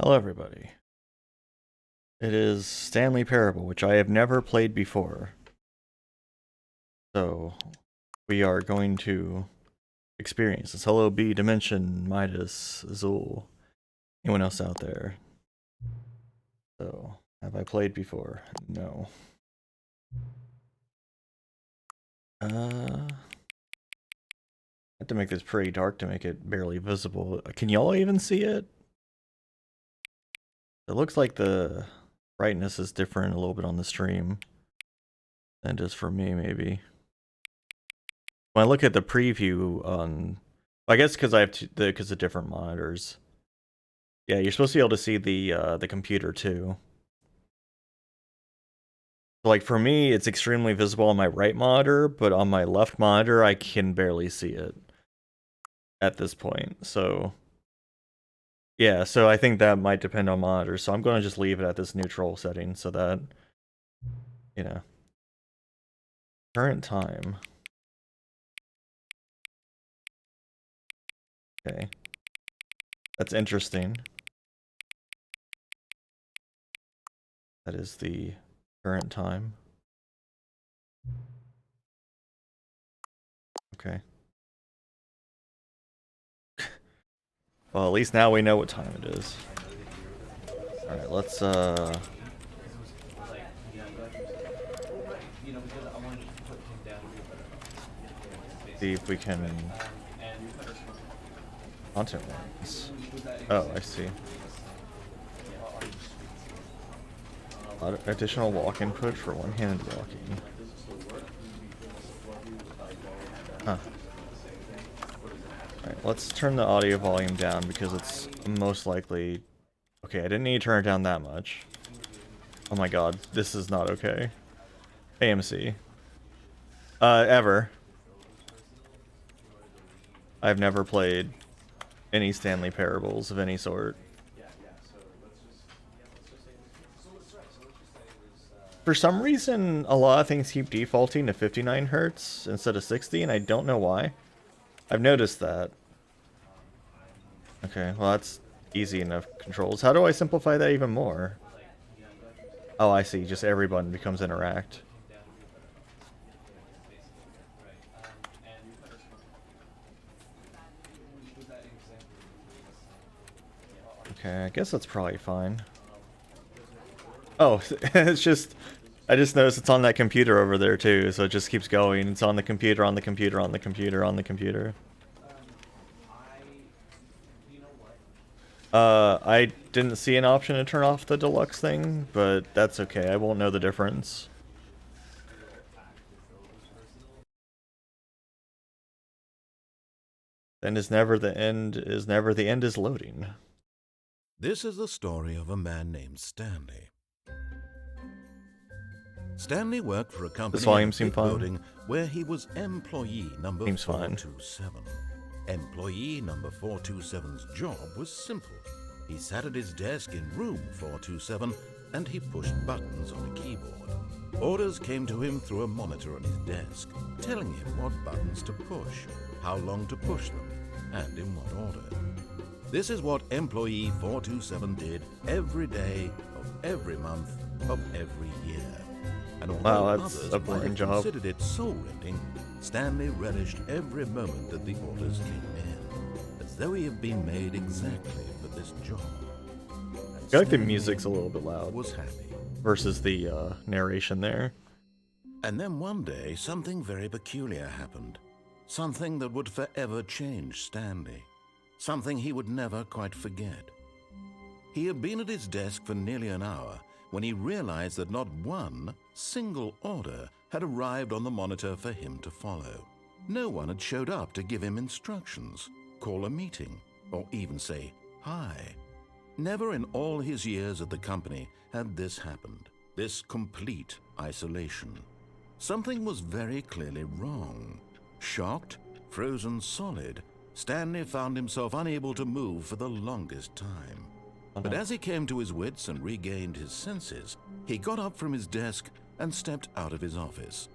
Hello, everybody. It is Stanley Parable, which I have never played before. So, we are going to experience this. Hello, B, Dimension, Midas, Azul. Anyone else out there? So, have I played before? No. I have to make this pretty dark to make it barely visible. Can y'all even see it? It looks like the brightness is different a little bit on the stream than just for me, maybe. When I look at the preview on, I guess because I have because of different monitors. Yeah, you're supposed to be able to see the computer too. So like for me, it's extremely visible on my right monitor, but on my left monitor, I can barely see it at this point. So yeah, so I think that might depend on monitors. So I'm going to just leave it at this neutral setting so that, you know, current time. Okay, that's interesting. That is the current time. Okay. Well, at least now we know what time it is. Alright, let's see if we can content warnings. Oh, I see. Additional walk input for one-handed walking. Huh. Alright, let's turn the audio volume down because it's most likely... Okay, I didn't need to turn it down that much. Oh my god, this is not okay. AMC. Ever. I've never played any Stanley Parables of any sort. For some reason, a lot of things keep defaulting to 59 Hz instead of 60, and I don't know why. I've noticed that. Okay, well that's easy enough controls. How do I simplify that even more? Oh, I see. Just every button becomes interact. Okay, I guess that's probably fine. Oh, it's just... I just noticed it's on that computer over there too, so it just keeps going. It's on the computer, on the computer, on the computer, on the computer. I didn't see an option to turn off the deluxe thing, but that's okay. I won't know the difference. Then is never the end is loading. This is the story of a man named Stanley. Stanley worked for a company in a big building where he was employee number 427. Employee number 427's job was simple. He sat at his desk in room 427 and he pushed buttons on a keyboard. Orders came to him through a monitor on his desk, telling him what buttons to push, how long to push them, and in what order. This is what employee 427 did every day of every month of every year. And although others might have considered it soul-rending, Stanley relished every moment that the orders came in, as though he had been made exactly for this job. I feel like the music's a little bit loud. Was happy. Versus the narration there. And then one day, something very peculiar happened. Something that would forever change Stanley. Something he would never quite forget. He had been at his desk for nearly an hour when he realized that not one single order had arrived on the monitor for him to follow. No one had showed up to give him instructions, call a meeting, or even say hi. Never in all his years at the company had this happened, this complete isolation. Something was very clearly wrong. Shocked, frozen solid, Stanley found himself unable to move for the longest time. But as he came to his wits and regained his senses, he got up from his desk and stepped out of his office.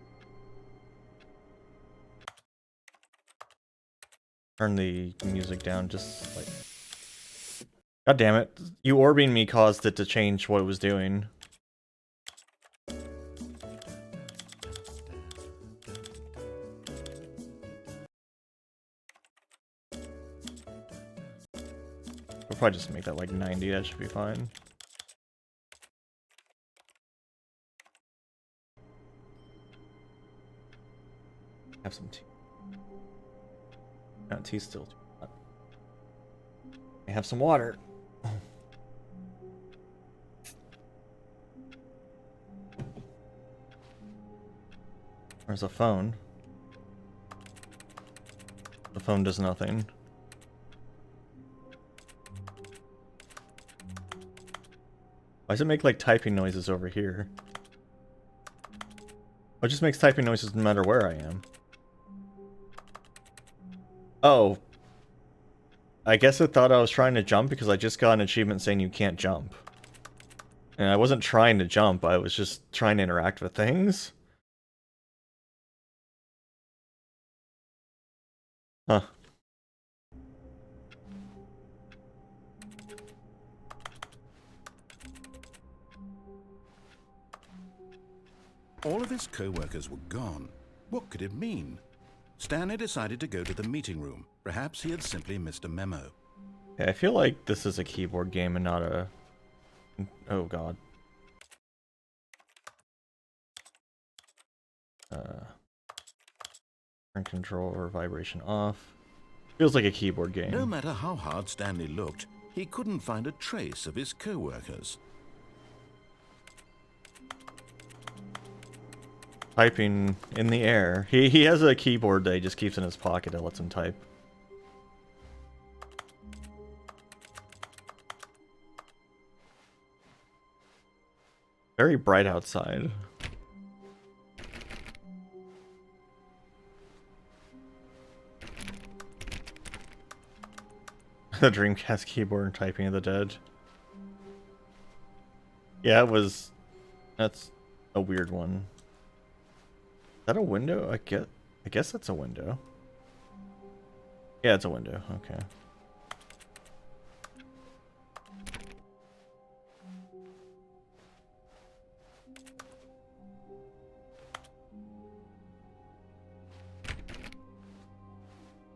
Turn the music down just like God damn it. You orbing me caused it to change what it was doing. We'll probably just make that like 90, that should be fine. Have some tea. No, tea's still too hot. I have some water. There's a phone. The phone does nothing. Why does it make like typing noises over here? It just makes typing noises no matter where I am. Oh. I guess it thought I was trying to jump because I just got an achievement saying you can't jump. And I wasn't trying to jump, I was just trying to interact with things. Huh. All of his co-workers were gone. What could it mean? Stanley decided to go to the meeting room. Perhaps he had simply missed a memo. Yeah, I feel like this is a keyboard game and not a... Oh god. Turn control or vibration off. Feels like a keyboard game. No matter how hard Stanley looked, he couldn't find a trace of his co-workers. Typing in the air. He has a keyboard that he just keeps in his pocket that lets him type. Very bright outside. The Dreamcast keyboard and typing of the dead. Yeah, it was... That's a weird one. Is that a window? I guess that's a window. Yeah, it's a window. Okay.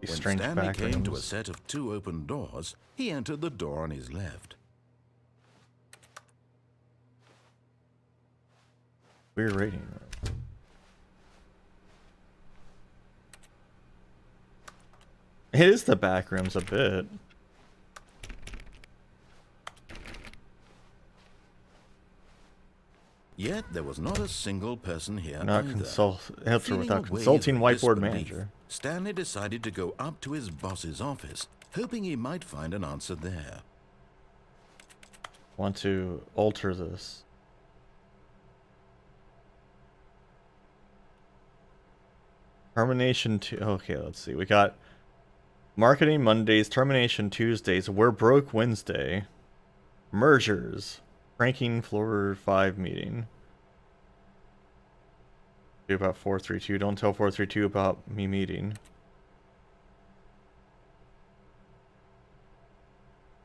When Stanley came to a set of 2 open doors, he entered the door on his left. Weird rating room. It is the back rooms a bit. Yet there was not a single person here Not either. without consulting whiteboard manager. Stanley decided to go up to his boss's office, hoping he might find an answer there. Want to alter this. Termination okay, let's see. We got Marketing Mondays, Termination Tuesdays, We're Broke Wednesday, Mergers, Ranking Floor 5 meeting. Do about 432. Don't tell 432 about me meeting.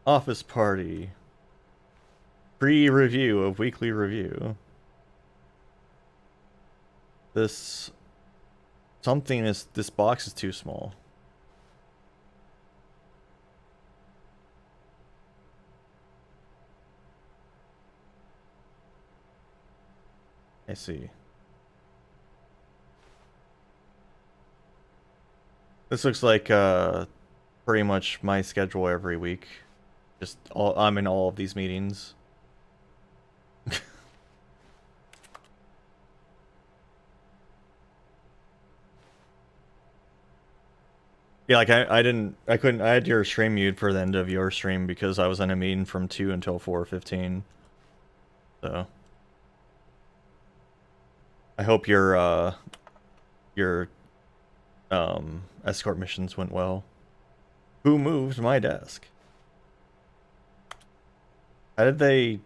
Office party. Pre-review of weekly review. This box is too small. I see. This looks like pretty much my schedule every week. I'm in all of these meetings. Yeah, like I had your stream mute for the end of your stream because I was in a meeting from 2 until 4:15. So I hope your escort missions went well. Who moved my desk? How did they...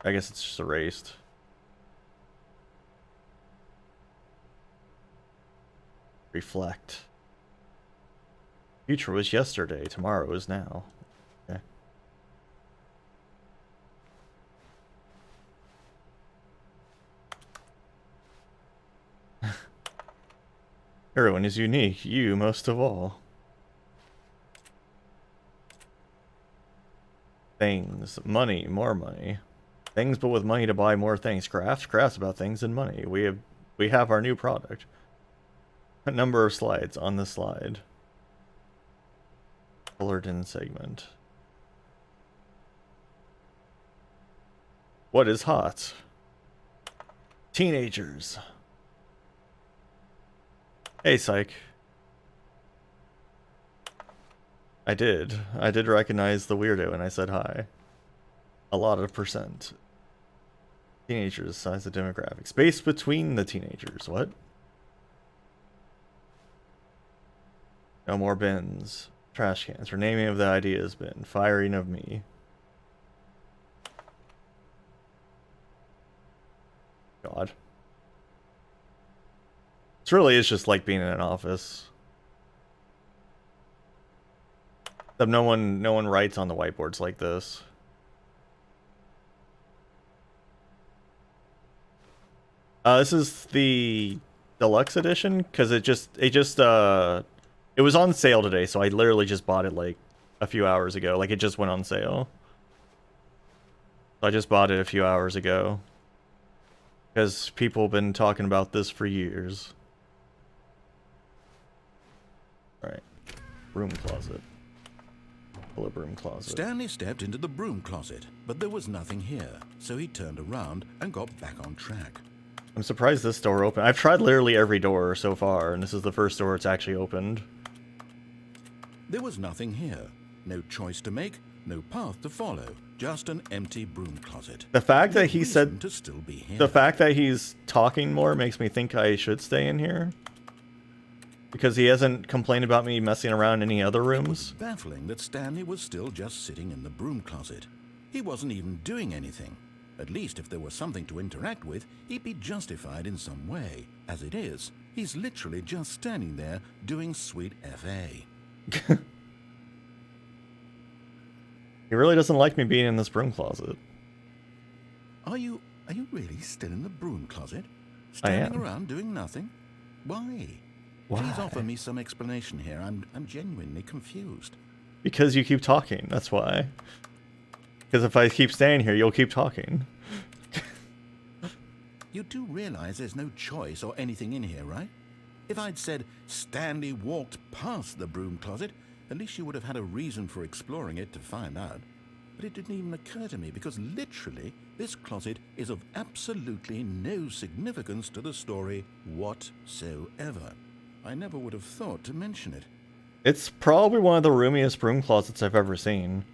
I guess it's just erased. Reflect. Future was yesterday, tomorrow is now. Okay. Everyone is unique, you most of all. Things, money, more money. Things, but with money to buy more things. Crafts about things and money. We have our new product. A number of slides on the slide. Fullerton segment. What is hot? Teenagers. Hey, psych. I did recognize the weirdo and I said hi. A lot of percent. Teenagers, size of demographic. Space between the teenagers. What? No more bins. Trash cans. Renaming of the ideas bin. Firing of me. God. It really is just like being in an office. Except no one writes on the whiteboards like this. This is the deluxe edition because it was on sale today, so I literally just bought it like a few hours ago. Like it just went on sale. So I just bought it a few hours ago because people have been talking about this for years. All right, broom closet. Full of broom closet. Stanley stepped into the broom closet, but there was nothing here, so he turned around and got back on track. I'm surprised this door opened. I've tried literally every door so far, and this is the first door it's actually opened. There was nothing here. No choice to make, no path to follow. Just an empty broom closet. The fact that he said to still be here. The fact that he's talking more makes me think I should stay in here. Because he hasn't complained about me messing around in any other rooms. It was baffling that Stanley was still just sitting in the broom closet. He wasn't even doing anything. At least if there was something to interact with, he'd be justified in some way. As it is, he's literally just standing there doing sweet FA. He really doesn't like me being in this broom closet. Are you really still in the broom closet? I am. Standing around doing nothing? Why? Please offer me some explanation here. I'm genuinely confused. Because you keep talking, that's why. Because if I keep staying here, you'll keep talking. You do realize there's no choice or anything in here, right? If I'd said Stanley walked past the broom closet, at least you would have had a reason for exploring it to find out. But it didn't even occur to me because literally this closet is of absolutely no significance to the story whatsoever. I never would have thought to mention it. It's probably one of the roomiest broom closets I've ever seen.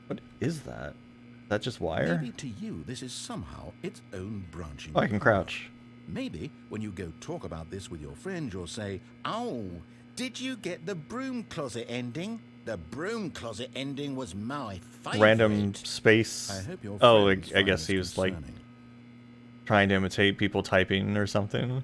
What is that? Is that just wire? Maybe to you this is somehow its own branching. Oh, I can crouch. Maybe when you go talk about this with your friend, you'll say, "Oh, did you get the broom closet ending? The broom closet ending was my favorite." Random space. I hope your oh, friends I guess find he this was like concerning. trying to imitate people typing or something.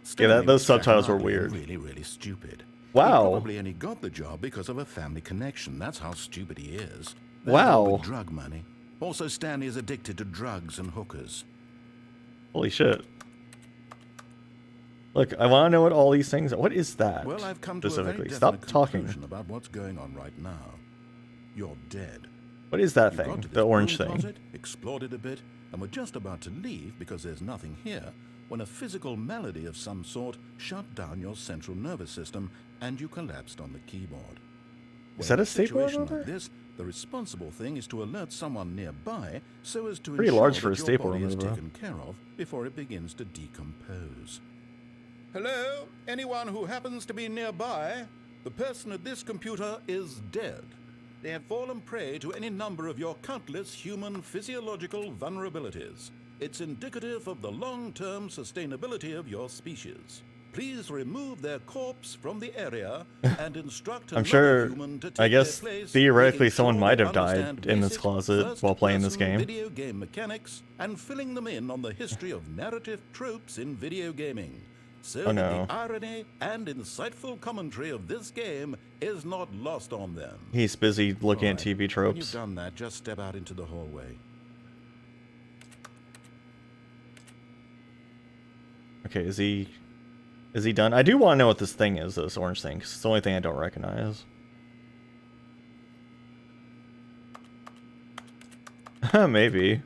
Stanley those was subtitles were hardly weird. Really stupid. Wow. He probably only got the job because of a family connection. That's how stupid he is. That Wow. with drug money. Also, Stanley is addicted to drugs and hookers. Holy shit. Look, I want to know what all these things are. What is that? Well, I've come to a very specifically? definite Stop talking. conclusion about what's going on right now. You're dead. What is that You got thing? to this The orange broom thing. closet, explored it a bit, and were just about to leave because there's nothing here when a physical malady of some sort shut down your central nervous system and you collapsed on the keyboard. Is Well, that a in stapler situation over like there? this, the responsible thing is to alert someone nearby so as to Pretty ensure large that for a your staple body is remover. taken care of before it begins to decompose. Hello? Anyone who happens to be nearby? The person at this computer is dead. They have fallen prey to any number of your countless human physiological vulnerabilities. It's indicative of the long-term sustainability of your species. Please remove their corpse from the area and instruct I'm another sure, human to take I guess, their place, theoretically making someone sure might they have died understand in this basic closet while playing this first-person game. video game mechanics and filling them in on the history of narrative tropes in video gaming. So Oh, that no. the irony and insightful commentary of this game is not lost on them. He's busy looking All at right, TV When you've tropes. done that, just step out into the hallway. Okay, is he done? I do want to know what this thing is, this orange thing, 'cause it's the only thing I don't recognize. Maybe.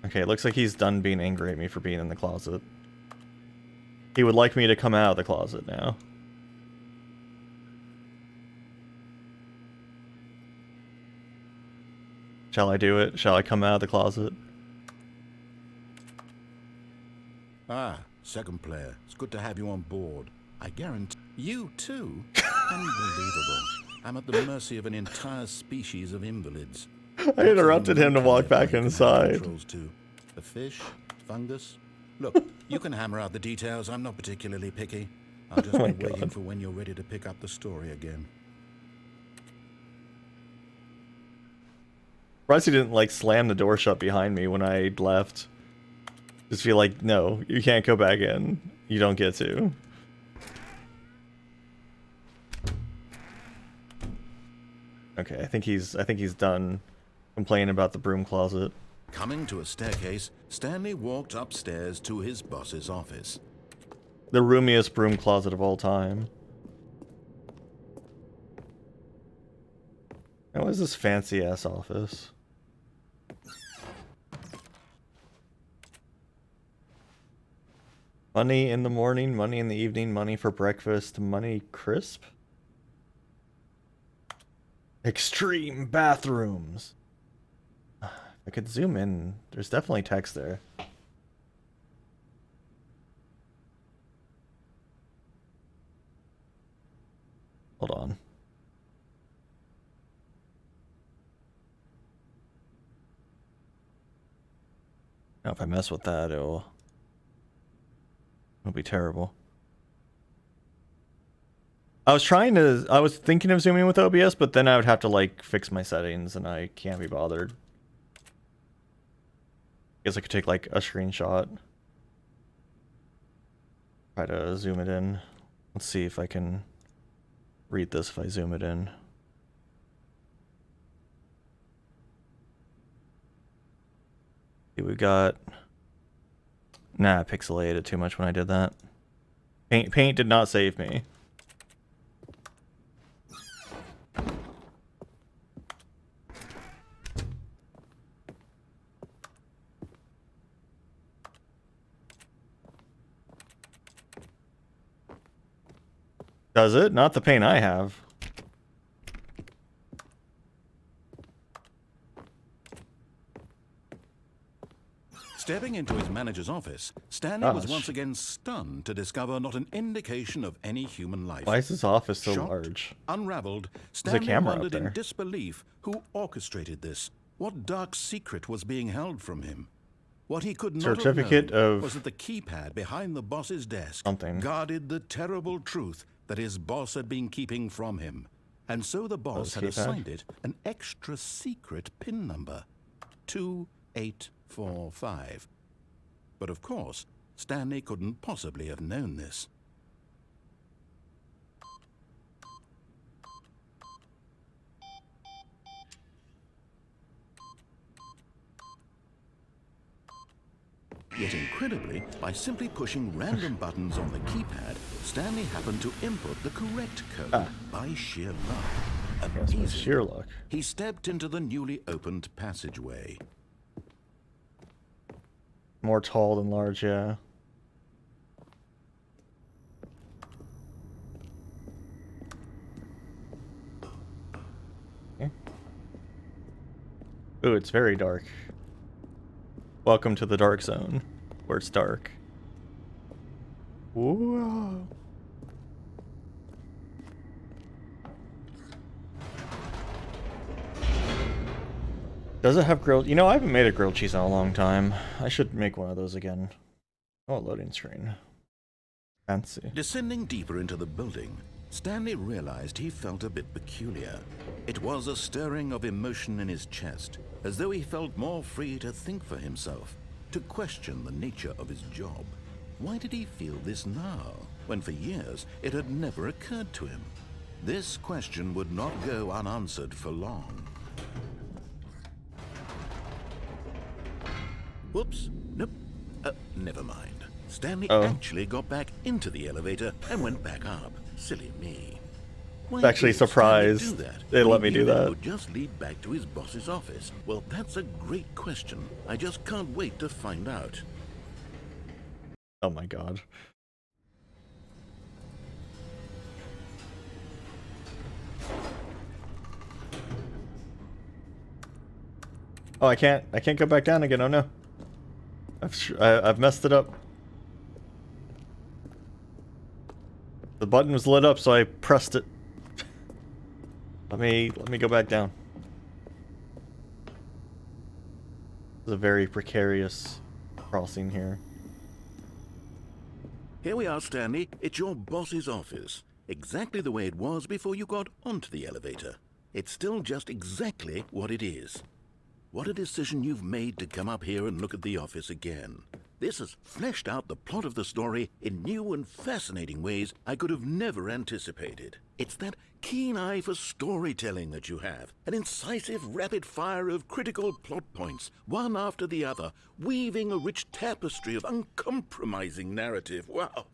Okay, it looks like he's done being angry at me for being in the closet. He would like me to come out of the closet now. Shall I do it? Shall I come out of the closet? Ah, second player. It's good to have you on board. I guarantee... You too? Unbelievable. I'm at the mercy of an entire species of invalids. I interrupted him to walk back inside. To the fish, fungus. Look, you can hammer out the details. I'm not particularly picky. I'll just be waiting for when you're ready to pick up the story again. Surprised he didn't like slam the door shut behind me when I left. Just feel like, no, you can't go back in. You don't get to. Okay, I think he's done complaining about the broom closet. Coming to a staircase, Stanley walked upstairs to his boss's office. The roomiest broom closet of all time. Now, what is this fancy ass office? Money in the morning, money in the evening, money for breakfast, money crisp? Extreme bathrooms. I could zoom in. There's definitely text there. Hold on. Now if I mess with that, it'll be terrible. I was thinking of zooming with OBS, but then I would have to like fix my settings and I can't be bothered. Guess I could take like a screenshot. Try to zoom it in. Let's see if I can read this if I zoom it in. See, we got... Nah, it pixelated too much when I did that. Paint did not save me. Does it? Not the paint I have. Stepping into his manager's office, Stanley was once again stunned to discover not an indication of any human life. Why is this office so Shocked, large? Unraveled, There's a Stanley camera wondered up there. in disbelief who orchestrated this. What dark secret was being held from him? What he could not Certificate have known of was that the keypad behind the boss's desk something guarded the terrible truth that his boss had been keeping from him. And so the boss had keypad? assigned it an extra secret PIN number, 2845. But of course, Stanley couldn't possibly have known this. Yet incredibly, by simply pushing random buttons on the keypad, Stanley happened to input the correct code by sheer luck. Amazing. Sheer luck. He stepped into the newly opened passageway. More tall than large, yeah. Okay. Ooh, it's very dark. Welcome to the dark zone, where it's dark. Whoa. Does it have grilled? You know, I haven't made a grilled cheese in a long time. I should make one of those again. Oh, loading screen. Fancy. Descending deeper into the building, Stanley realized he felt a bit peculiar. It was a stirring of emotion in his chest, as though he felt more free to think for himself, to question the nature of his job. Why did he feel this now, when for years it had never occurred to him? This question would not go unanswered for long. Well, Never mind. Stanley Oh. actually got back into the elevator and went back up. Silly me. Why Actually did Stanley surprised do that? they when let he me knew do it that. would just lead back to his boss's office. Well, that's a great question. I just can't wait to find out. Oh my god. Oh, I can't go back down again. Oh no. I've messed it up. The button was lit up, so I pressed it. Let me go back down. It's a very precarious crossing here. Here we are, Stanley. It's your boss's office. Exactly the way it was before you got onto the elevator. It's still just exactly what it is. What a decision you've made to come up here and look at the office again. This has fleshed out the plot of the story in new and fascinating ways I could have never anticipated. It's that keen eye for storytelling that you have, an incisive rapid fire of critical plot points, one after the other, weaving a rich tapestry of uncompromising narrative. Wow.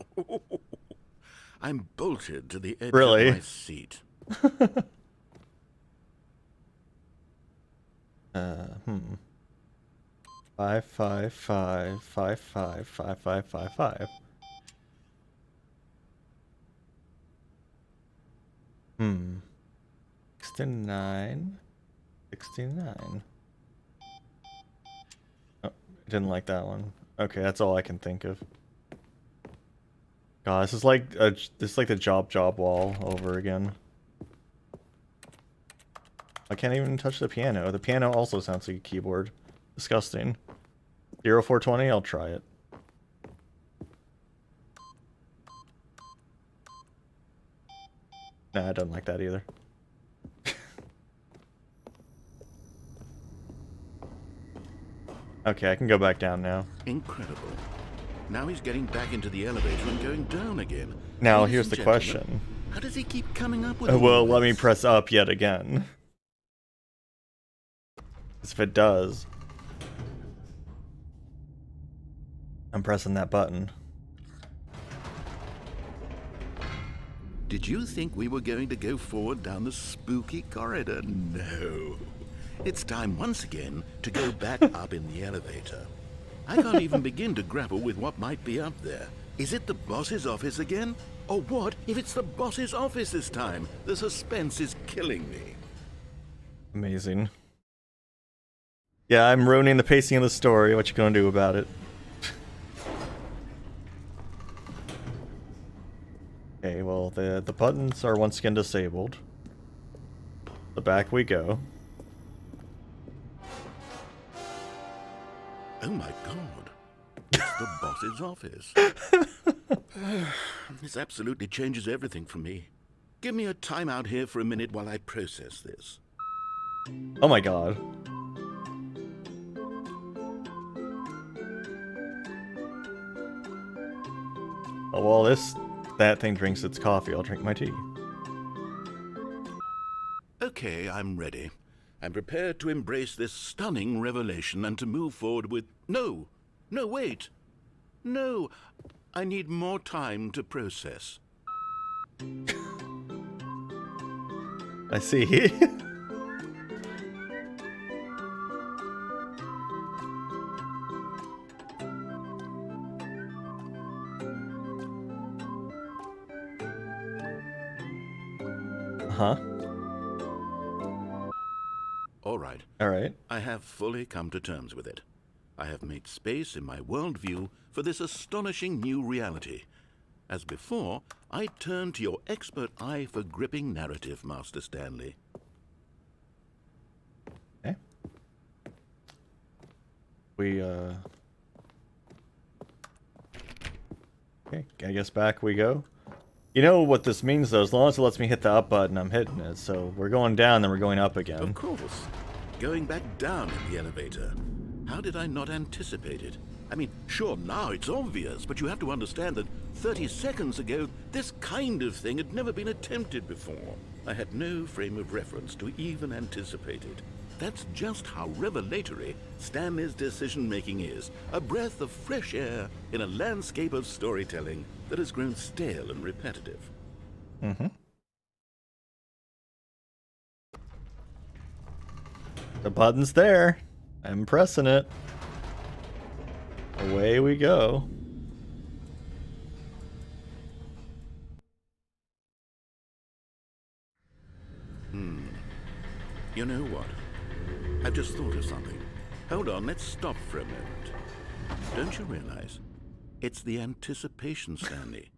I'm bolted to the edge Really? of my seat. 5 5 5 5 5 5 5 5 5. 69 69. Oh, I didn't like that one. Okay, that's all I can think of. God, this is like the job wall over again. I can't even touch the piano. The piano also sounds like a keyboard. Disgusting. 0420, I'll try it. Nah, I don't like that either. Okay, I can go back down now. Incredible. Now he's getting back into the elevator and going down again. Now, Ladies here's and the gentlemen, question. how does he keep coming up with Well, all let me this? press up yet again. 'Cause if it does, I'm pressing that button. Did you think we were going to go forward down the spooky corridor? No. It's time once again to go back up in the elevator. I can't even begin to grapple with what might be up there. Is it the boss's office again? Or what if it's the boss's office this time? The suspense is killing me. Amazing. Yeah, I'm ruining the pacing of the story. What you gonna do about it? Okay, well, the buttons are once again disabled. So back we go. Oh my god. It's the boss's office. This absolutely changes everything for me. Give me a timeout here for a minute while I process this. Oh my god. Oh, well, that thing drinks its coffee. I'll drink my tea. Okay, I'm ready. I'm prepared to embrace this stunning revelation and to move forward with... No! No, wait! No! I need more time to process. I see. Huh? All right. All right. I have fully come to terms with it. I have made space in my worldview for this astonishing new reality. As before, I turn to your expert eye for gripping narrative, Master Stanley. Okay. Okay, I guess back we go. You know what this means, though. As long as it lets me hit the up button, I'm hitting it. So we're going down, then we're going up again. Of course. Going back down in the elevator. How did I not anticipate it? I mean, sure, now it's obvious, but you have to understand that 30 seconds ago, this kind of thing had never been attempted before. I had no frame of reference to even anticipate it. That's just how revelatory Stanley's decision-making is. A breath of fresh air in a landscape of storytelling that has grown stale and repetitive. Mm-hmm. The button's there. I'm pressing it. Away we go. You know what? I've just thought of something. Hold on, let's stop for a moment. Don't you realize? It's the anticipation, Stanley.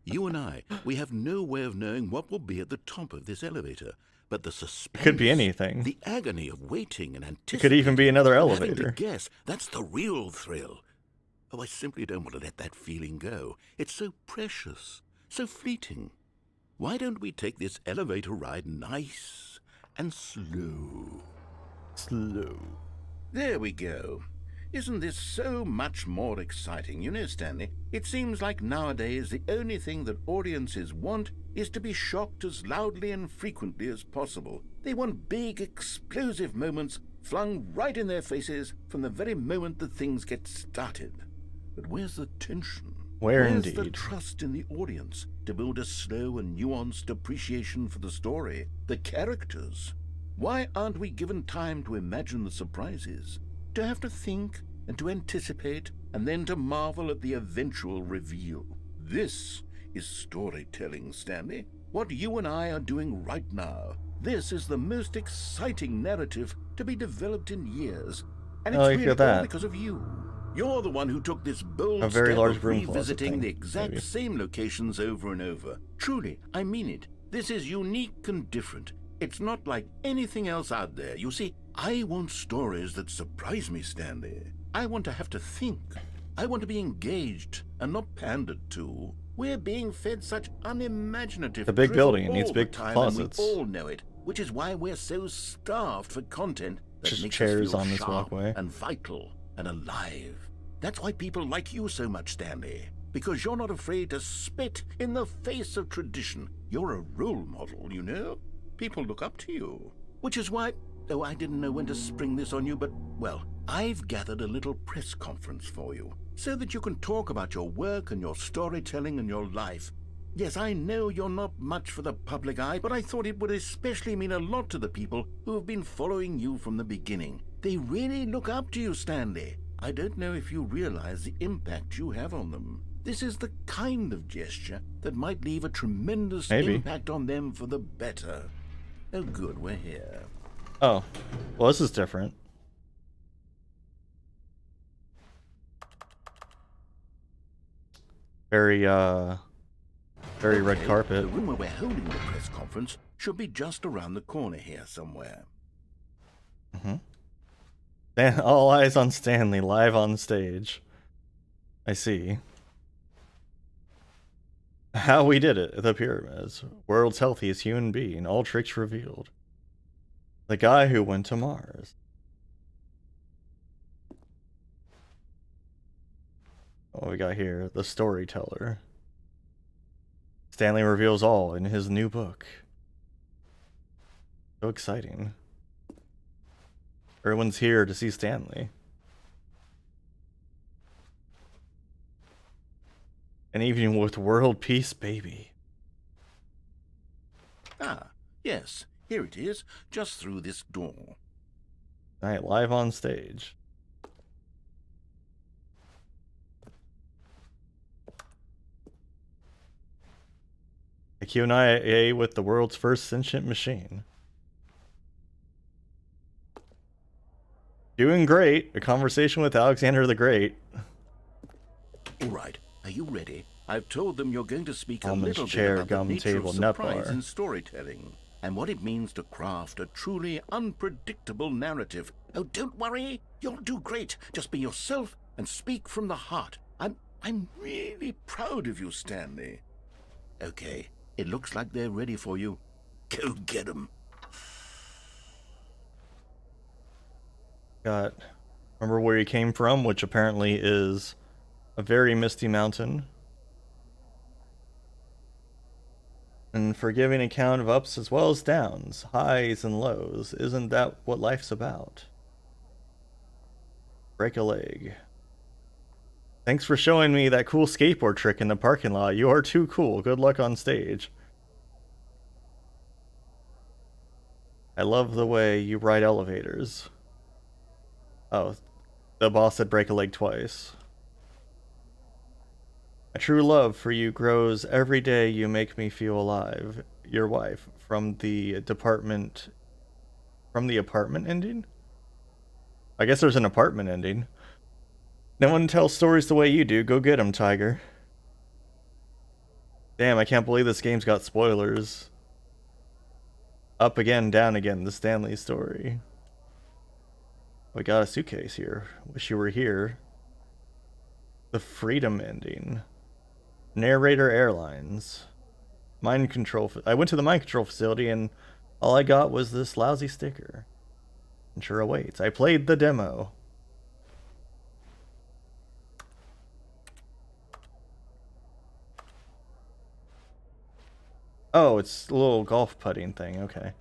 You and I, we have no way of knowing what will be at the top of this elevator. But the suspense, It could be anything. the agony of waiting and anticipating. It could even be another elevator. Having to guess, that's the real thrill. Oh, I simply don't want to let that feeling go. It's so precious, so fleeting. Why don't we take this elevator ride nice and slow? Slow. There we go. Isn't this so much more exciting? You know, Stanley, it seems like nowadays the only thing that audiences want is to be shocked as loudly and frequently as possible. They want big, explosive moments flung right in their faces from the very moment that things get started. But where's the tension? Where's indeed? the trust in the audience to build a slow and nuanced appreciation for the story, the characters? Why aren't we given time to imagine the surprises, to have to think and to anticipate, and then to marvel at the eventual reveal? This is storytelling, Stanley. What you and I are doing right now. This is the most exciting narrative to be developed in years. And it's really all because of you. You're the one who took this bold very step large of broom closet revisiting thing, the exact maybe. same locations over and over. Truly, I mean it. This is unique and different. It's not like anything else out there. You see, I want stories that surprise me, Stanley. I want to have to think. I want to be engaged and not pandered to. We're being fed such unimaginative The big drivel building needs all the big time, closets. And we all know it, which is why we're so starved for content that Just makes chairs us feel on this sharp walkway. and vital and alive. That's why people like you so much, Stanley. Because you're not afraid to spit in the face of tradition. You're a role model, you know? People look up to you. Which is why, oh, I didn't know when to spring this on you, but, well, I've gathered a little press conference for you, so that you can talk about your work and your storytelling and your life. Yes, I know you're not much for the public eye, but I thought it would especially mean a lot to the people who have been following you from the beginning. They really look up to you, Stanley. I don't know if you realize the impact you have on them. This is the kind of gesture that might leave a tremendous impact on them for the better. Oh, good, we're here. Oh, well, this is different. Very red carpet. The room where we're holding the press conference should be just around the corner here somewhere. All eyes on Stanley, live on stage. I see. How we did it, the pyramids. World's healthiest human being, all tricks revealed. The guy who went to Mars. What we got here? The storyteller. Stanley reveals all in his new book. So exciting. Everyone's here to see Stanley. And even with world peace, baby. Ah, yes, here it is, just through this door. Alright, live on stage. A Q&A with the world's first sentient machine. Doing great. A conversation with Alexander the Great. All right, are you ready? I've told them you're going to speak a Almond little chair, bit about gum the nature table, of nut surprise bar. in storytelling, and what it means to craft a truly unpredictable narrative. Oh, don't worry, you'll do great. Just be yourself and speak from the heart. I'm really proud of you, Stanley. Okay, it looks like they're ready for you. Go get them. Got, remember where he came from, which apparently is a very misty mountain. and forgiving account of ups as well as downs, highs and lows. Isn't that what life's about? Break a leg. Thanks for showing me that cool skateboard trick in the parking lot. You are too cool. Good luck on stage. I love the way you ride elevators. Oh, the boss said break a leg twice. A true love for you grows every day. You make me feel alive. Your wife from the apartment ending? I guess there's an apartment ending. No one tells stories the way you do. Go get 'em, Tiger. Damn, I can't believe this game's got spoilers. Up again, down again, the Stanley story. We got a suitcase here. Wish you were here. The Freedom ending. Narrator Airlines. Mind control. I went to the mind control facility and all I got was this lousy sticker. And sure awaits. I played the demo. Oh, it's a little golf putting thing. Okay.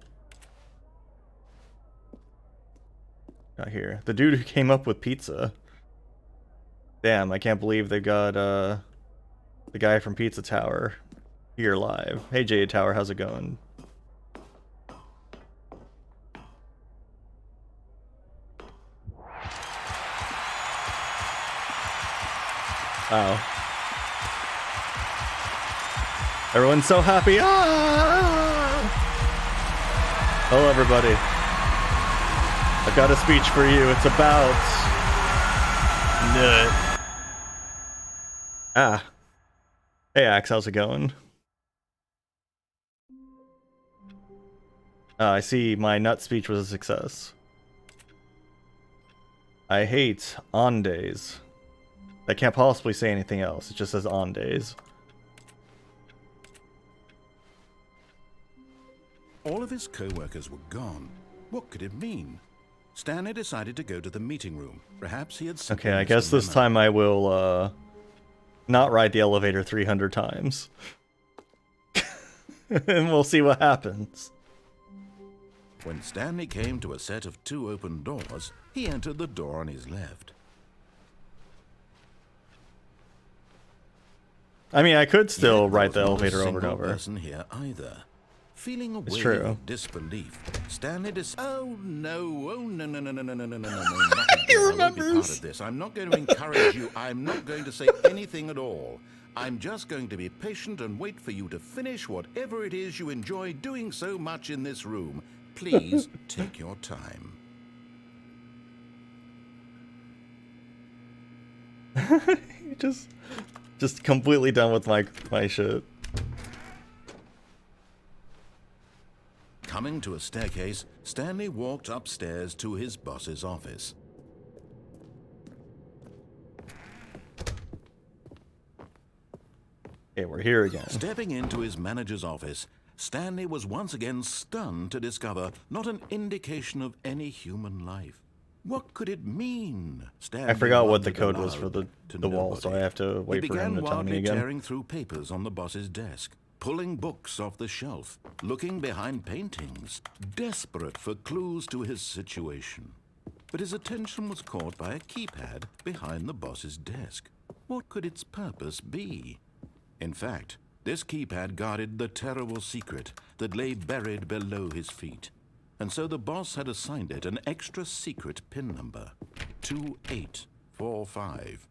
Got here. The dude who came up with pizza. Damn, I can't believe they got the guy from Pizza Tower here live. Hey Jade Tower, how's it going? Wow. Everyone's so happy. Ah! Hello, everybody. I've got a speech for you. It's about nut. Ah. Hey, Axe, how's it going? I see my nut speech was a success. I hate on days. I can't possibly say anything else. It just says on days. All of his co-workers were gone. What could it mean? Stanley decided to go to the meeting room. Perhaps he had simply Okay, I missed guess a this memo. time I will not ride the elevator 300 times. And we'll see what happens. When Stanley came to a set of 2 open doors, he entered the door on his left. I mean, I could still Yet there ride the was not a elevator over and single over. person here either. Feeling a It's wave true. of disbelief, Stanley oh no, no. He I won't be part remembers. of this. I'm not going to encourage you. I'm not going to say anything at all. I'm just going to be patient and wait for you to finish whatever it is you enjoy doing so much in this room. Please take your time. just completely done with my shit. Coming to a staircase, Stanley walked upstairs to his boss's office. Okay, we're here again. Stepping into his manager's office, Stanley was once again stunned to discover not an indication of any human life. What could it mean? Stanley I forgot what the wondered code was aloud for to the wall, so I nobody. have to wait for him to tell me He began wildly again. tearing through papers on the boss's desk, pulling books off the shelf, looking behind paintings, desperate for clues to his situation. But his attention was caught by a keypad behind the boss's desk. What could its purpose be? In fact, this keypad guarded the terrible secret that lay buried below his feet. And so the boss had assigned it an extra secret PIN number, 2845.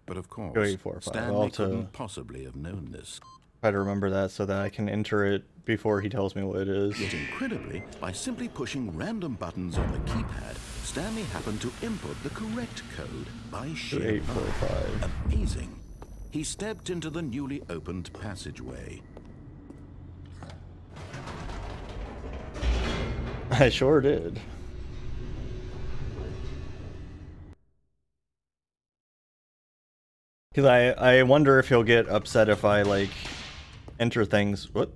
But of course, 2845. Stanley couldn't possibly have known this. Try to remember that so that I can enter it before he tells me what it is. Yet incredibly, by simply pushing random buttons on the keypad, Stanley happened to input the correct code by sheer luck. 2845. Amazing. He stepped into the newly opened passageway. I sure did. Because I wonder if he'll get upset if I, like, enter things... What?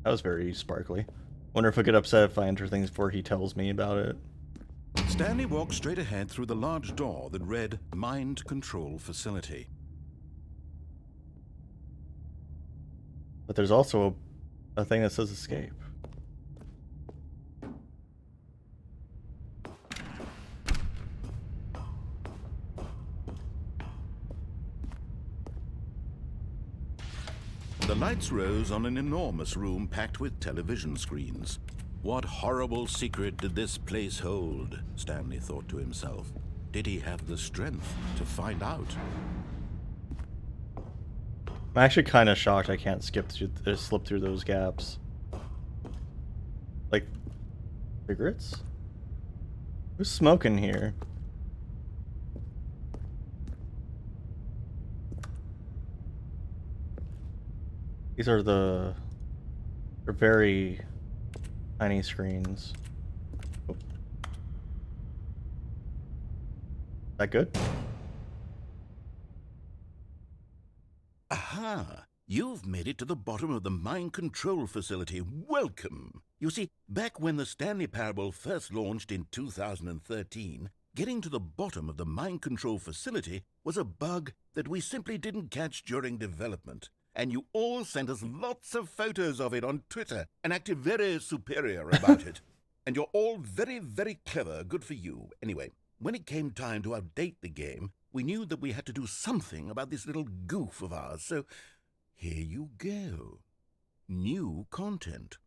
That was very sparkly. Wonder if he'll get upset if I enter things before he tells me about it. Stanley walked straight ahead through the large door that read Mind Control Facility. But there's also a thing that says escape. The lights rose on an enormous room packed with television screens. What horrible secret did this place hold? Stanley thought to himself. Did he have the strength to find out? I'm actually kind of shocked I can't slip through those gaps. Like, cigarettes? Who's smoking here? These are they're very tiny screens. Oh. That good? Aha! You've made it to the bottom of the mind control facility. Welcome! You see, back when the Stanley Parable first launched in 2013, getting to the bottom of the mind control facility was a bug that we simply didn't catch during development. And you all sent us lots of photos of it on Twitter and acted very superior about it. And you're all very, very clever. Good for you. Anyway, when it came time to update the game, we knew that we had to do something about this little goof of ours. So here you go. New content.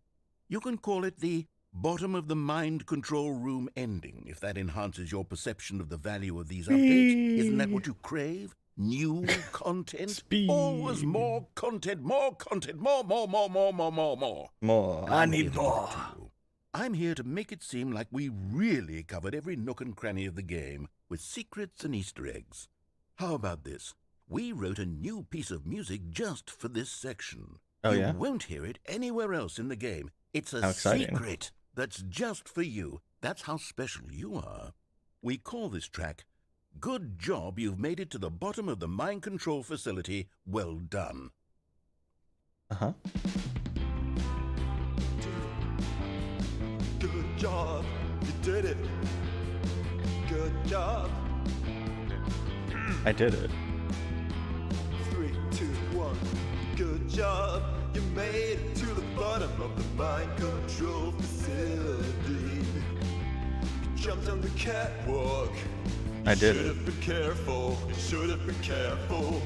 You can call it the bottom of the mind control room ending, if that enhances your perception of the value of these updates. Isn't that what you crave? New content? Speed. Always more content, more content, more. More. I need here more. I'm here to make it seem like we really covered every nook and cranny of the game with secrets and Easter eggs. How about this? We wrote a new piece of music just for this section. Oh, yeah? You won't hear it anywhere else in the game. It's How a exciting. secret that's just for you. That's how special you are. We call this track, Good Job You've Made It to the Bottom of the Mind Control Facility. Well done. Uh-huh. Good job, you did it. Good job. I did it. 3, 2, 1. Good job, you made it to the bottom of the mind control facility. You jumped on the catwalk. I did Should it. have been careful. You should have been careful.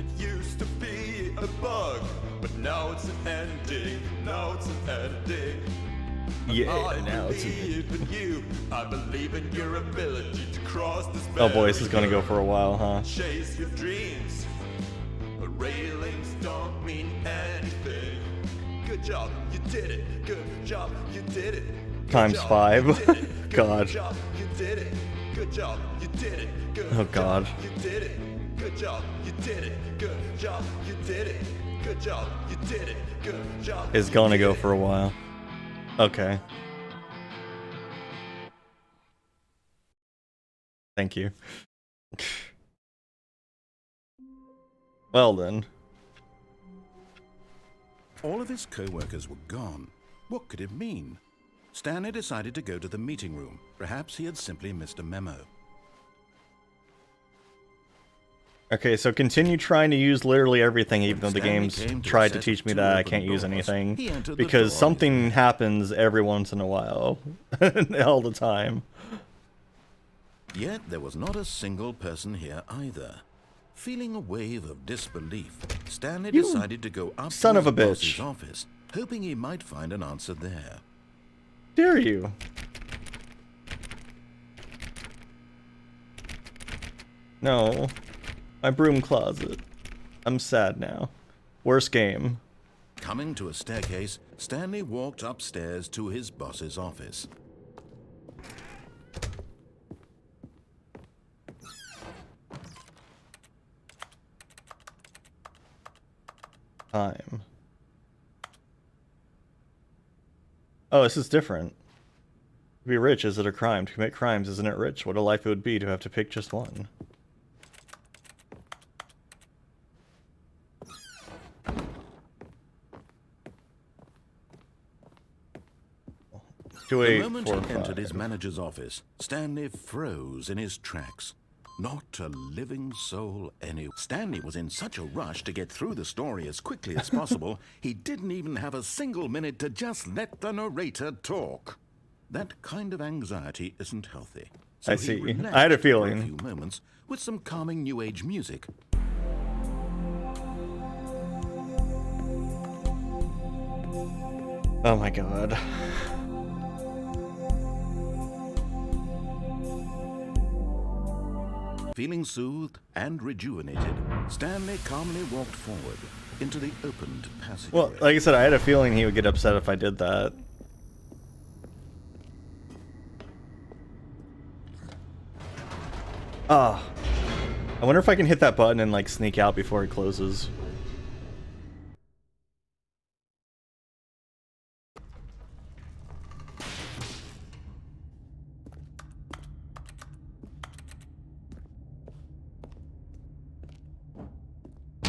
It used to be a bug, but now it's an ending. Now it's an ending. Yeah, I now it's believe in you. I believe in your ability to cross this Oh boy, this is gonna go for a while, huh? Chase your dreams. But railings don't mean anything. Good job, you did it. Good job, you did it. Good Times job, 5. you did it. Good God. job, you did it. Good job, you did it. Good Oh, God. job, you did it. Good job, you did it. Good job, you did it. Good job, you did it. Good job. It's you gonna did go it. for a while. Okay. Thank you. Well then. All of his co-workers were gone. What could it mean? Stanley decided to go to the meeting room. Perhaps he had simply missed a memo. Okay, so continue trying to use literally everything, even though the Stanley game's came to a tried to set teach of me two that I open can't use doors. anything. He entered the Because door something happens every once in a while. All the time. Yet there was not a single person here either. Feeling a wave of disbelief, Stanley You decided to go up son to of a his boss's bitch. office, hoping he might find an answer there. Dare you? No. My broom closet. I'm sad now. Worst game. Coming to a staircase, Stanley walked upstairs to his boss's office. Time. Oh, this is different. To be rich, is it a crime? To commit crimes, isn't it rich? What a life it would be to have to pick just one. Two, The eight, moment 4, he entered his 5. manager's office, Stanley froze in his tracks. Not a living soul anywhere. Stanley was in such a rush to get through the story as quickly as possible, he didn't even have a single minute to just let the narrator talk. That kind of anxiety isn't healthy. So I he see. relaxed I had a for feeling. a few moments with some calming New Age music. Oh my god. Feeling soothed and rejuvenated, Stanley calmly walked forward into the opened passageway. Well, like I said, I had a feeling he would get upset if I did that. Ah. I wonder if I can hit that button and like sneak out before it closes.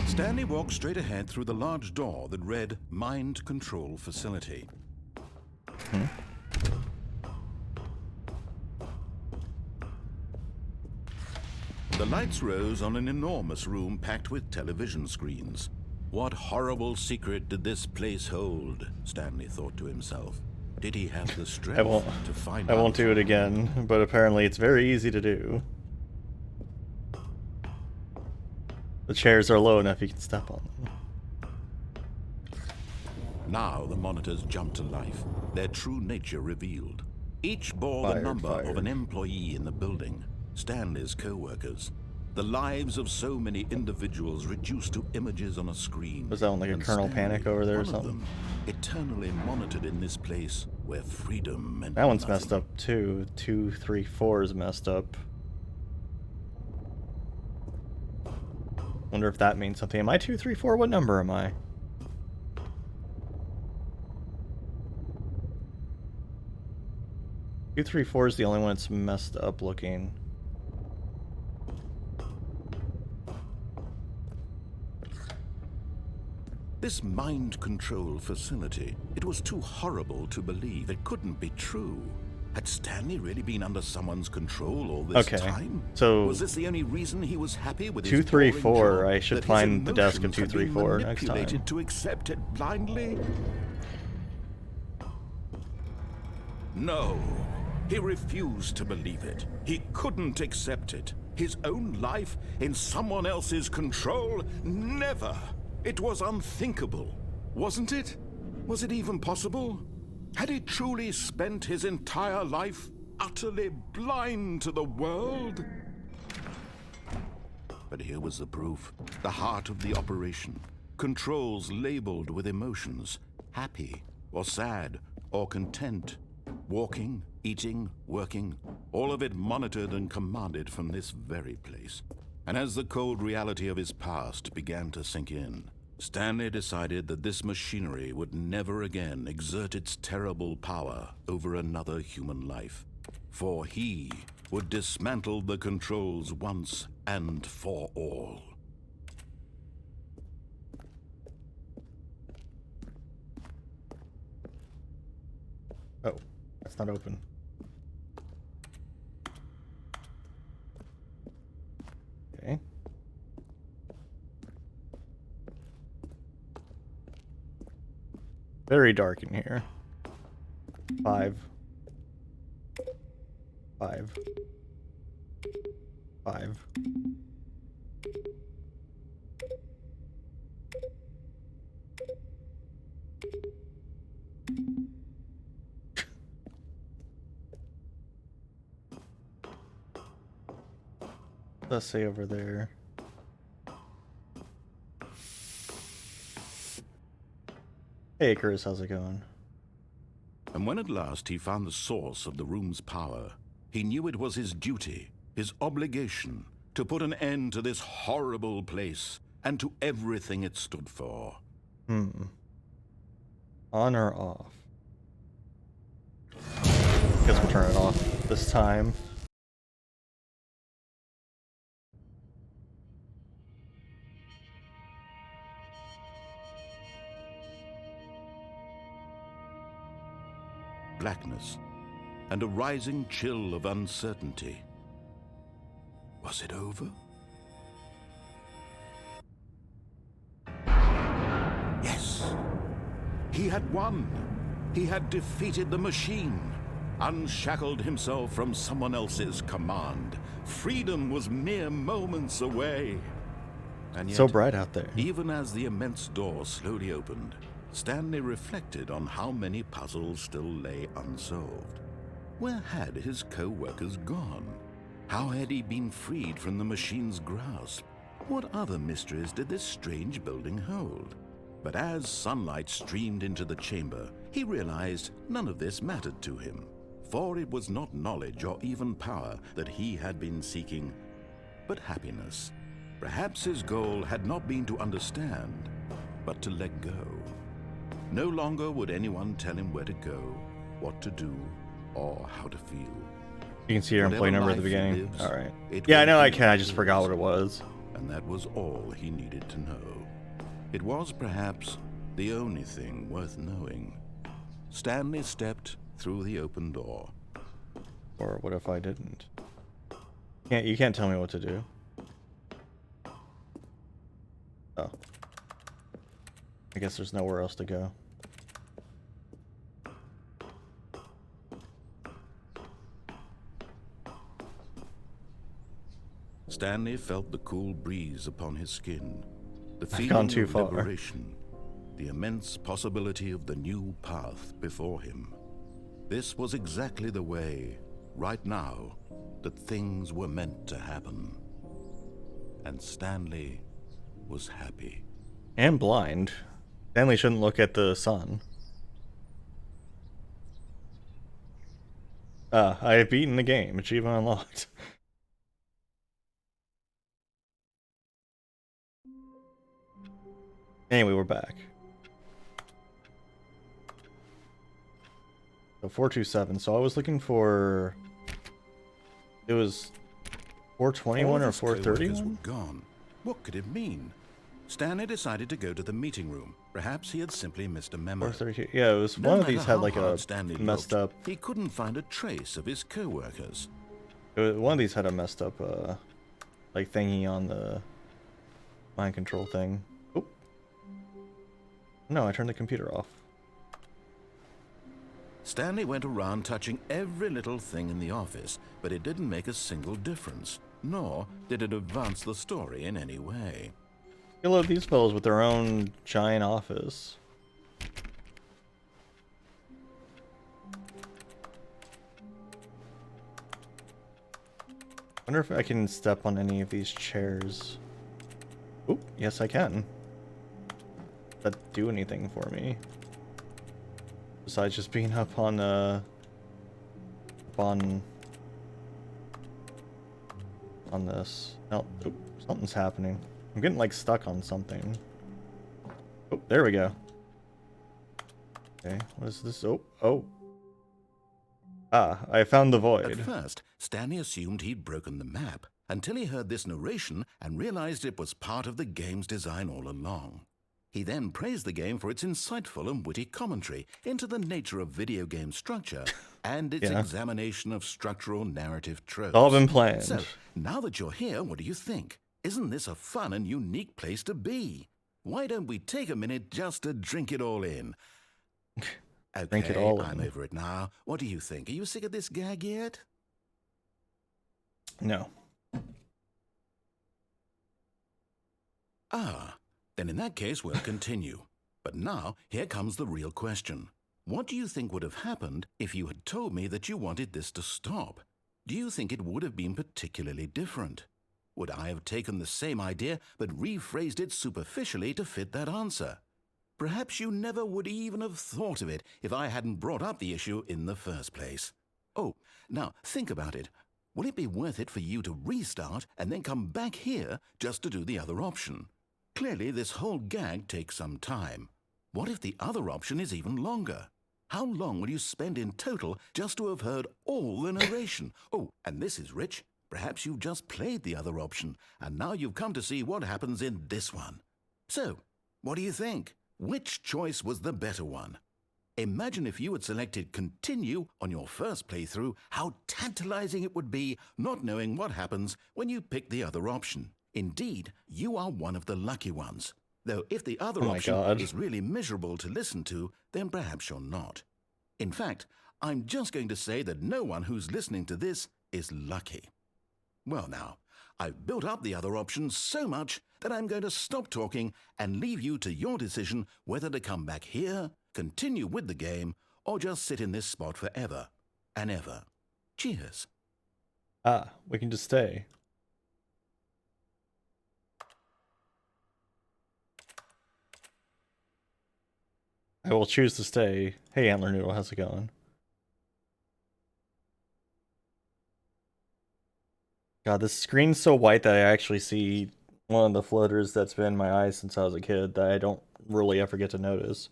Stanley walked straight ahead through the large door that read Mind Control Facility. The lights rose on an enormous room packed with television screens. What horrible secret did this place hold? Stanley thought to himself. Did he have the strength to find out? I won't do it again, but apparently it's very easy to do. The chairs are low enough you can step on them. Now the monitors jumped to life, their true nature revealed. Each bore the number of an employee in the building, Stanley's co-workers. The lives of so many individuals reduced to images on a screen. Was that one like a Colonel Stanley, Panic over there or one of something? them, eternally monitored in this place where freedom meant That one's nothing. messed up too. 2, 3, 4 is messed up. Wonder if that means something. Am I 2, 3, 4? What number am I? Two, 3, 4 is the only one that's messed up looking. This mind control facility, it was too horrible to believe. It couldn't be true. Had Stanley really been under someone's control all this time? So was this the only reason he was happy with 2, his 3, boring 4. job, I should that his find the desk of emotions 2, had 3, been 4 next time. manipulated to accept it blindly? No, he refused to believe it. He couldn't accept it. His own life in someone else's control? Never. It was unthinkable, wasn't it? Was it even possible? Had he truly spent his entire life utterly blind to the world? But here was the proof. The heart of the operation. Controls labeled with emotions. Happy, or sad, or content. Walking, eating, working. All of it monitored and commanded from this very place. And as the cold reality of his past began to sink in, Stanley decided that this machinery would never again exert its terrible power over another human life. For he would dismantle the controls once and for all. Oh, that's not open. Okay. Very dark in here. 5. 5. 5. Let's say over there. Hey, Chris, how's it going? And when at last he found the source of the room's power, he knew it was his duty, his obligation, to put an end to this horrible place and to everything it stood for. On or off? Guess we'll turn it off this time. Blackness and a rising chill of uncertainty. Was it over? Yes! He had won! He had defeated the machine, unshackled himself from someone else's command. Freedom was mere moments away. And yet, So bright out there. even as the immense door slowly opened, Stanley reflected on how many puzzles still lay unsolved. Where had his co-workers gone? How had he been freed from the machine's grasp? What other mysteries did this strange building hold? But as sunlight streamed into the chamber, he realized none of this mattered to him, for it was not knowledge or even power that he had been seeking, but happiness. Perhaps his goal had not been to understand, but to let go. No longer would anyone tell him where to go, what to do, or how to feel. You can see your employee Whatever number at the life he beginning. lives, All right. it Yeah, I will know I be can. I just his. forgot what it was. And that was all he needed to know. It was perhaps the only thing worth knowing. Stanley stepped through the open door. Or what if I didn't? You can't tell me what to do. Oh. I guess there's nowhere else to go. Stanley felt the cool breeze upon his skin, the feeling gone too of far. liberation, the immense possibility of the new path before him. This was exactly the way, right now, that things were meant to happen. And Stanley was happy. And blind. Stanley shouldn't look at the sun. I have beaten the game. Achievement unlocked. Anyway, we're back. So 427. So I was looking for... It was 421 All or his coworkers were 431? gone. What could it mean? Stanley decided to go to the meeting room. Perhaps he had simply missed a memo. 432. Yeah, it was No one of matter these had how like a hard Stanley messed looked, up. he couldn't find a trace of his co-workers. One of these had a messed up like thingy on the mind control thing. Oh. No, I turned the computer off. Stanley went around touching every little thing in the office, but it didn't make a single difference, nor did it advance the story in any way. I love these fellows with their own giant office. Wonder if I can step on any of these chairs. Oh, yes I can. Does that do anything for me? Besides just being up on on this. No, oh, something's happening. I'm getting like stuck on something. Oh, there we go. Okay, what is this? Oh. Ah, I found the At void. first, Stanley assumed he'd broken the map, until he heard this narration and realized it was part of the game's design all along. He then praised the game for its insightful and witty commentary into the nature of video game structure and its Yeah. examination of structural narrative tropes. All been planned. So, now that you're here, what do you think? Isn't this a fun and unique place to be? Why don't we take a minute just to drink it all in? Okay, Drink it all I'm in. over it now. What do you think? Are you sick of this gag yet? No. Ah, then in that case, we'll continue. But now, here comes the real question. What do you think would have happened if you had told me that you wanted this to stop? Do you think it would have been particularly different? Would I have taken the same idea but rephrased it superficially to fit that answer? Perhaps you never would even have thought of it if I hadn't brought up the issue in the first place. Oh, now think about it. Will it be worth it for you to restart and then come back here just to do the other option? Clearly, this whole gag takes some time. What if the other option is even longer? How long will you spend in total just to have heard all the narration? Oh, and this is rich. Perhaps you've just played the other option, and now you've come to see what happens in this one. So, what do you think? Which choice was the better one? Imagine if you had selected continue on your first playthrough, how tantalizing it would be not knowing what happens when you pick the other option. Indeed, you are one of the lucky ones. Though if the other Oh my option God. is really miserable to listen to, then perhaps you're not. In fact, I'm just going to say that no one who's listening to this is lucky. Well now, I've built up the other options so much that I'm going to stop talking and leave you to your decision whether to come back here, continue with the game, or just sit in this spot forever and ever. Cheers. Ah, we can just stay. I will choose to stay. Hey, Antler Noodle, how's it going? God, this screen's so white that I actually see one of the floaters that's been in my eyes since I was a kid that I don't really ever get to notice.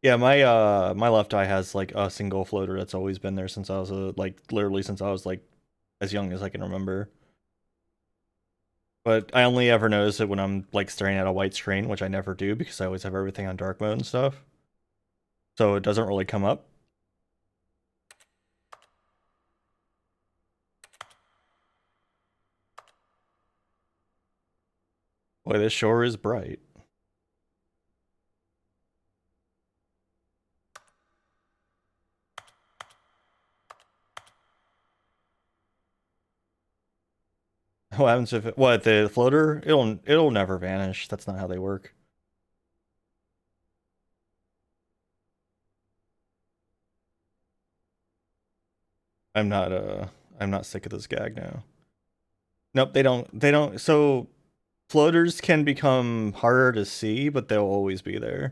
Yeah, my left eye has like a single floater that's always been there since I was literally since I was like as young as I can remember. But I only ever notice it when I'm like staring at a white screen, which I never do because I always have everything on dark mode and stuff. So it doesn't really come up. Boy, this shore is bright. What happens if it, what, the floater? It'll never vanish. That's not how they work. I'm not sick of this gag now. Nope, they don't so floaters can become harder to see, but they'll always be there.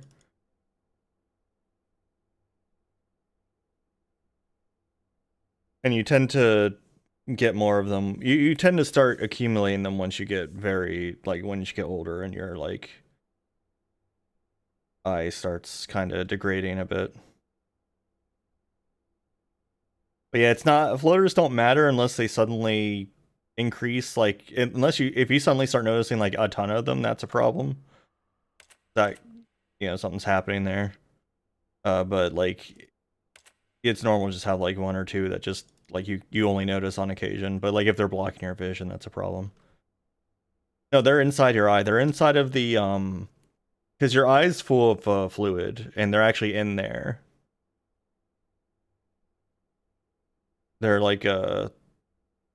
And you tend to get more of them. You tend to start accumulating them once you get once you get older and your like eye starts kind of degrading a bit. But yeah, it's not, floaters don't matter unless they suddenly increase, like if you suddenly start noticing like a ton of them, that's a problem. That, you know, something's happening there. But like it's normal to just have like one or two that just like you only notice on occasion. But like if they're blocking your vision, that's a problem. No, they're inside your eye. They're inside of the because your eye's full of fluid, and they're actually in there. They're like a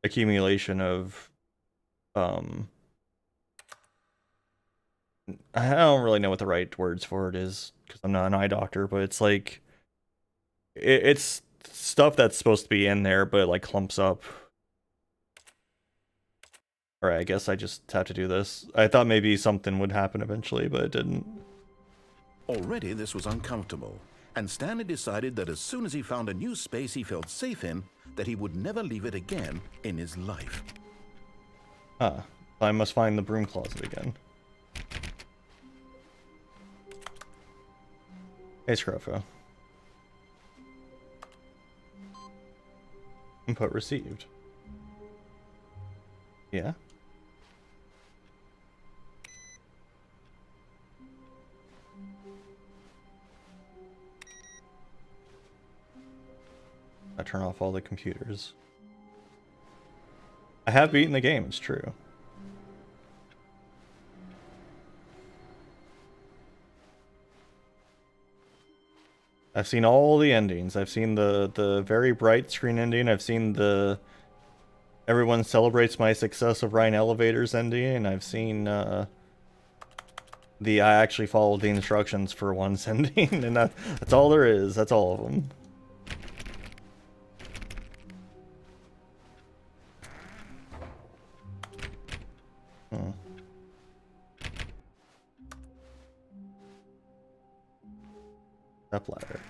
accumulation of I don't really know what the right words for it is because I'm not an eye doctor, but it's like it's stuff that's supposed to be in there, but it like clumps up. Alright, I guess I just have to do this. I thought maybe something would happen eventually, but it didn't. Already this was uncomfortable, and Stanley decided that as soon as he found a new space he felt safe in, that he would never leave it again in his life. Ah, I must find the broom closet again. Hey, Scruffo. Input received. Yeah? I turn off all the computers. I have beaten the game, it's true. I've seen all the endings. I've seen the very bright screen ending. I've seen the everyone celebrates my success of Ryan Elevator's ending, and I've seen the I actually followed the instructions for once ending, and that's all there is. That's all of them. Step ladder.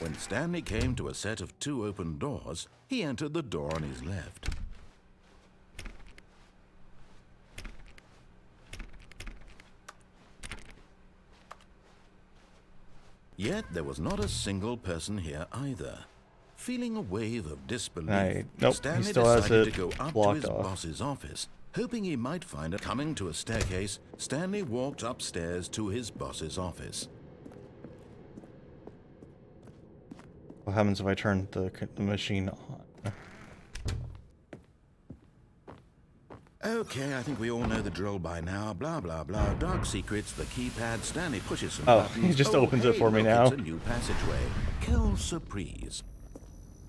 When Stanley came to a set of 2 open doors, he entered the door on his left. Yet there was not a single person here either. Feeling a wave of disbelief, Nope, he Stanley still has decided it to go up to blocked his off. boss's office, hoping he might find it. Coming to a staircase, Stanley walked upstairs to his boss's office. What happens if I turn the machine on? Okay, I think we all know the drill by now. Blah, blah, blah. Dark secrets, the keypad. Stanley pushes some Oh, buttons. he just opens it for me look, now. It's a new passageway. Kill surprise.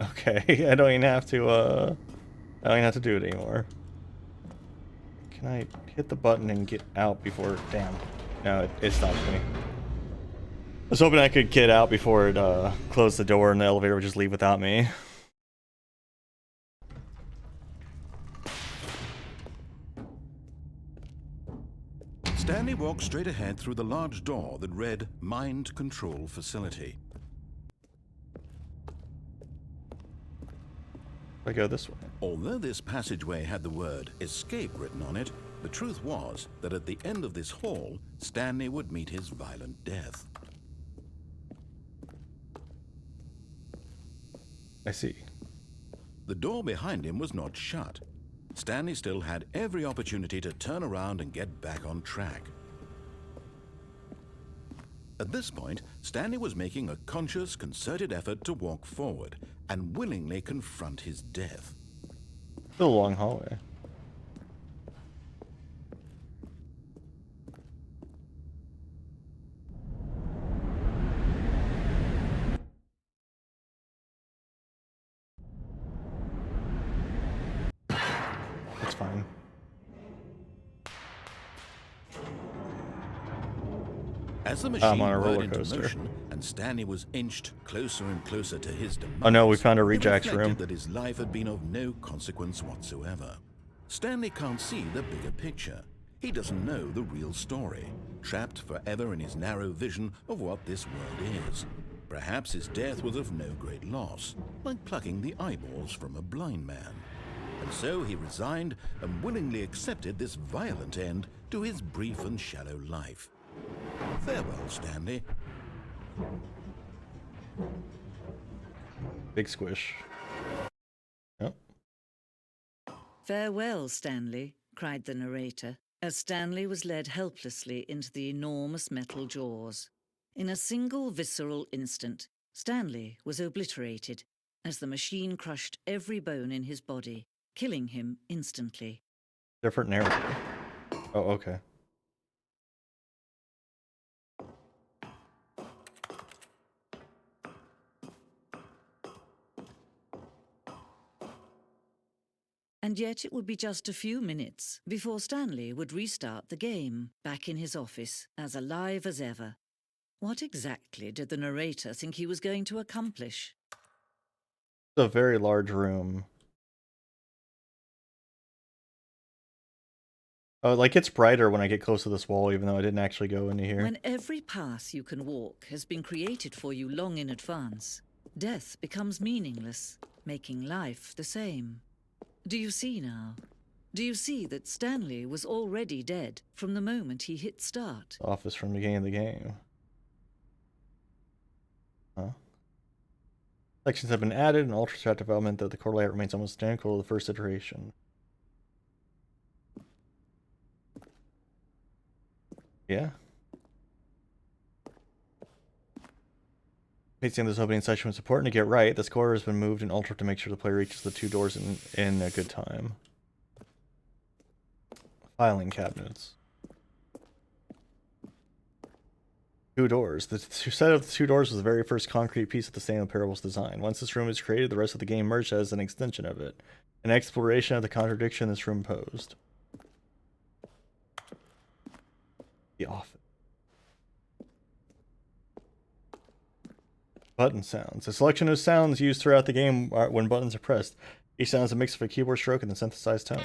Okay, I don't even have to do it anymore. Can I hit the button and get out before... Damn. No, it stops me. I was hoping I could get out before it closed the door and the elevator would just leave without me. Stanley walked straight ahead through the large door that read Mind Control Facility. I go this way. Although this passageway had the word escape written on it, the truth was that at the end of this hall, Stanley would meet his violent death. I see. The door behind him was not shut. Stanley still had every opportunity to turn around and get back on track. At this point, Stanley was making a conscious, concerted effort to walk forward and willingly confront his death. Still a long hallway. It's fine. As the machine on a roller whirred into coaster. motion and Stanley was inched closer and closer to his demise, Oh no, we found a it Rejax reflected room. that his life had been of no consequence whatsoever. Stanley can't see the bigger picture. He doesn't know the real story, trapped forever in his narrow vision of what this world is. Perhaps his death was of no great loss, like plucking the eyeballs from a blind man. And so he resigned and willingly accepted this violent end to his brief and shallow life. Farewell, Stanley. Big squish. Yep. "Farewell, Stanley," cried the narrator, as Stanley was led helplessly into the enormous metal jaws. In a single visceral instant, Stanley was obliterated as the machine crushed every bone in his body, killing him instantly. Different narrative. Oh, okay. And yet it would be just a few minutes before Stanley would restart the game, back in his office, as alive as ever. What exactly did the narrator think he was going to accomplish? It's a very large room. Oh, it like gets brighter when I get close to this wall, even though I didn't actually go into here. When every path you can walk has been created for you long in advance, death becomes meaningless, making life the same. Do you see now? Do you see that Stanley was already dead from the moment he hit start? Office from the beginning of the game. Huh? Sections have been added and ultra-chat development that the core layout remains almost identical to the first iteration. Yeah. Pacing this opening session was important to get right. The score has been moved in Ultra to make sure the player reaches the 2 doors in a good time. Filing cabinets. 2 doors. The set of 2 doors was the very first concrete piece of the Stanley Parable's design. Once this room is created, the rest of the game merged as an extension of it. An exploration of the contradiction this room posed. The office. Button sounds. A selection of sounds used throughout the game when buttons are pressed. Each sound is a mix of a keyboard stroke and a synthesized tone.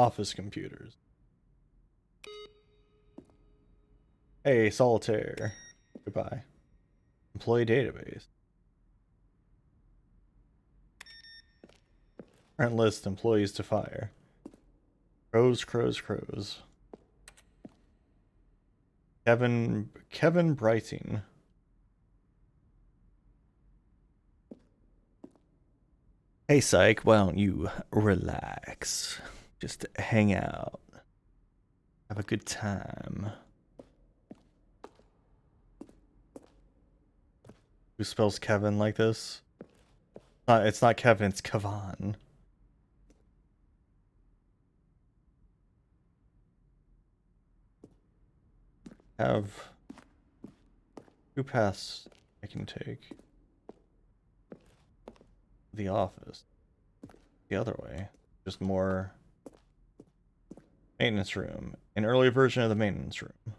Office computers. Hey, solitaire. Goodbye. Employee database. Current list, employees to fire. Crows, crows, crows. Kevin Brighting. Hey, psych, why don't you relax? Just hang out. Have a good time. Who spells Kevin like this? It's not Kevin, it's Kavan. Have 2 paths I can take. The office. The other way. Just more maintenance room. An earlier version of the maintenance room.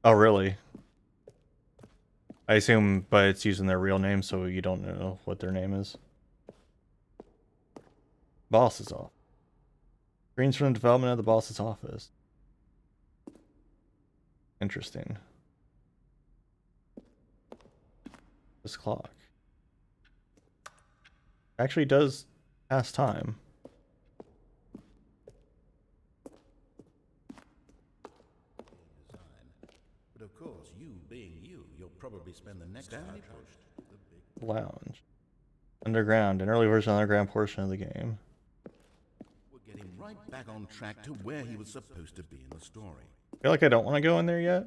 Oh, really? I assume, but it's using their real name, so you don't know what their name is. Boss is off. Screens from the development of the boss's office. Interesting. This clock actually does pass time. But of course, you being you, you'll probably spend the next Stanley Lounge. Underground, an early version of the underground portion of the game. We're getting right back on track to where he was supposed to be in the story. I feel like I don't want to go in there yet.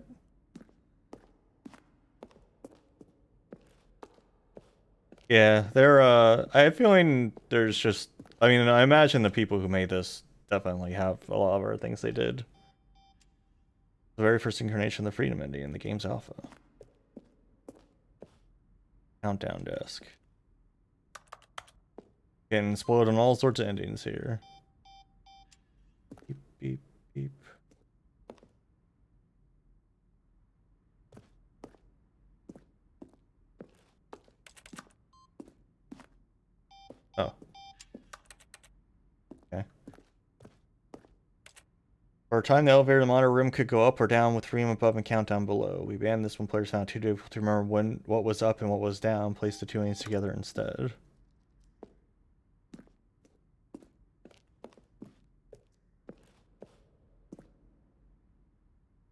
Yeah, I have a feeling there's just, I mean, I imagine the people who made this definitely have a lot of other things they did. The very first incarnation of the Freedom ending in the game's alpha. Countdown desk. Getting spoiled on all sorts of endings here. Beep, beep, beep. Oh. Okay. For a time, the elevator in the monitor room could go up or down with freedom above and countdown below. We banned this when players found it too difficult to remember what was up and what was down. Placed the 2 endings together instead.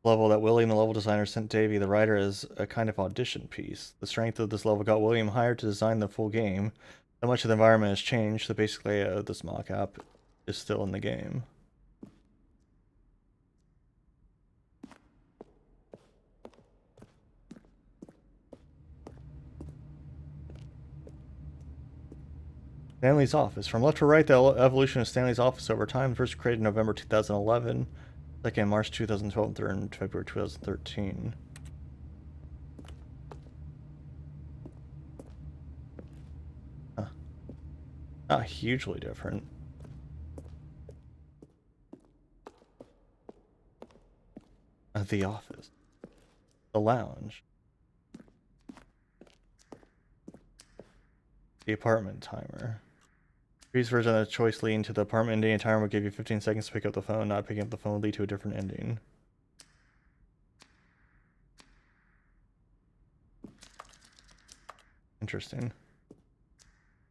Level that William, the level designer, sent Davey, the writer, as a kind of audition piece. The strength of this level got William hired to design the full game. So much of the environment has changed, so basically this mock-up is still in the game. Stanley's office. From left to right, the evolution of Stanley's office over time. First created in November 2011. Second, March 2012, third in February 2013. Huh. Not hugely different. The office. The lounge. The apartment timer. Previous version of the choice leading to the apartment ending timer will give you 15 seconds to pick up the phone. Not picking up the phone will lead to a different ending. Interesting.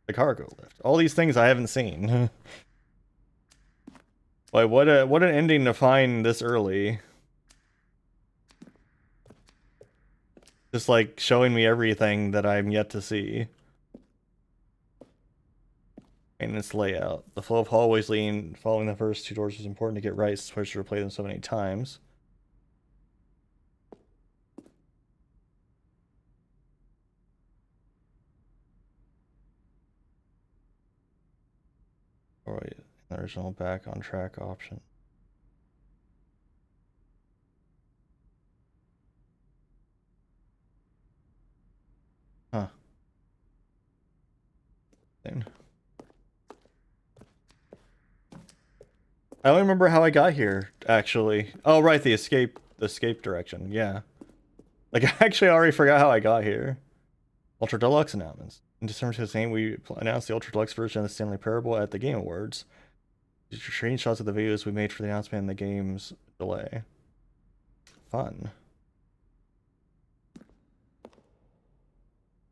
The cargo lift. All these things I haven't seen. Like what an ending to find this early. Just like showing me everything that I'm yet to see. And its layout. The flow of hallways leading following the first 2 doors is important to get right, so supposed to replay them so many times. Oh wait, the original back on track option. Huh. Then. I don't remember how I got here, actually. Oh, right, the escape direction, yeah. Like, I actually already forgot how I got here. Ultra Deluxe announcements. In December 2008, we announced the Ultra Deluxe version of the Stanley Parable at the Game Awards. These are screenshots of the videos we made for the announcement and the game's delay. Fun.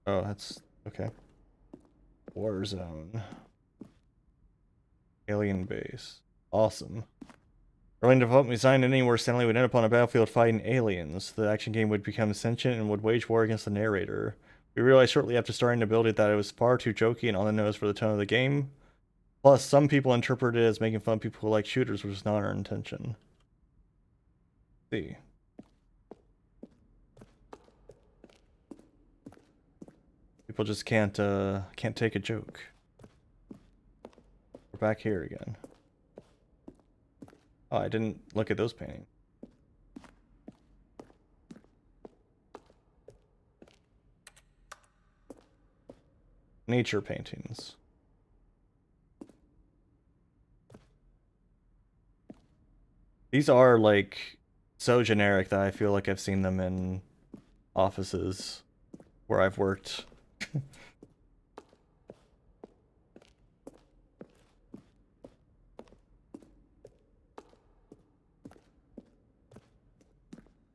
Oh, that's okay. Warzone. Alien base. Awesome. Early in development, we designed an ending where Stanley would end up on a battlefield fighting aliens. The action game would become sentient and would wage war against the narrator. We realized shortly after starting to build it that it was far too jokey and on the nose for the tone of the game. Plus, some people interpreted it as making fun of people who like shooters, which was not our intention. Let's see. People just can't take a joke. We're back here again. Oh, I didn't look at those paintings. Nature paintings. These are like so generic that I feel like I've seen them in offices where I've worked.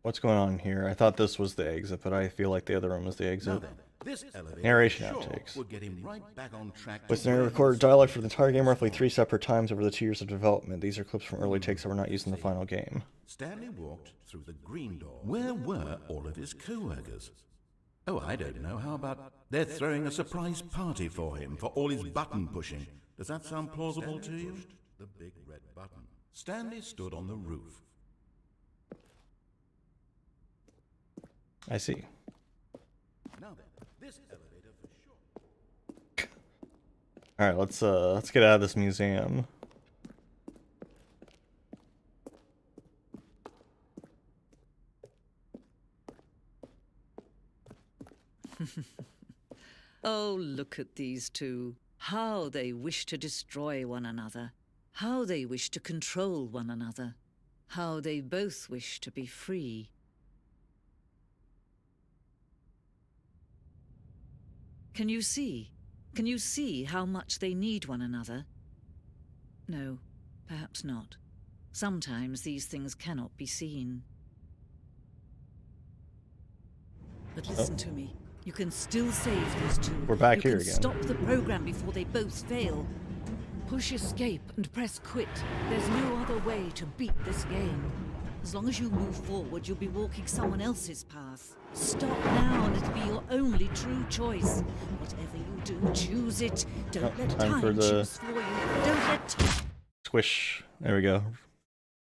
What's going on here? I thought this was the exit, but I feel like the other room was the exit. This elevator Narration sure outtakes. would get him right back on track. With narrator recorded dialogue for the entire game roughly 3 separate times over the 2 years of development. These are clips from early takes that were not used in the final game. Stanley walked through the green door. Where were all of his co-workers? Oh, I don't know. How about they're throwing a surprise party for him for all his button pushing? Does that sound plausible to you? The big red button. Stanley stood on the roof. I see. Now then, this elevator for sure. All right, let's get out of this museum. Oh, look at these two. How they wish to destroy one another. How they wish to control one another. How they both wish to be free. Can you see? Can you see how much they need one another? No, perhaps not. Sometimes these things cannot be seen. But listen to me. You can still save these two. We're back you here can again. Stop the program before they both fail. Push escape and press quit. There's no other way to beat this game. As long as you move forward, you'll be walking someone else's path. Stop now and it'll be your only true choice. Whatever you do, choose it. Don't let time time for the- choose for you. Don't let time... Squish. There we go.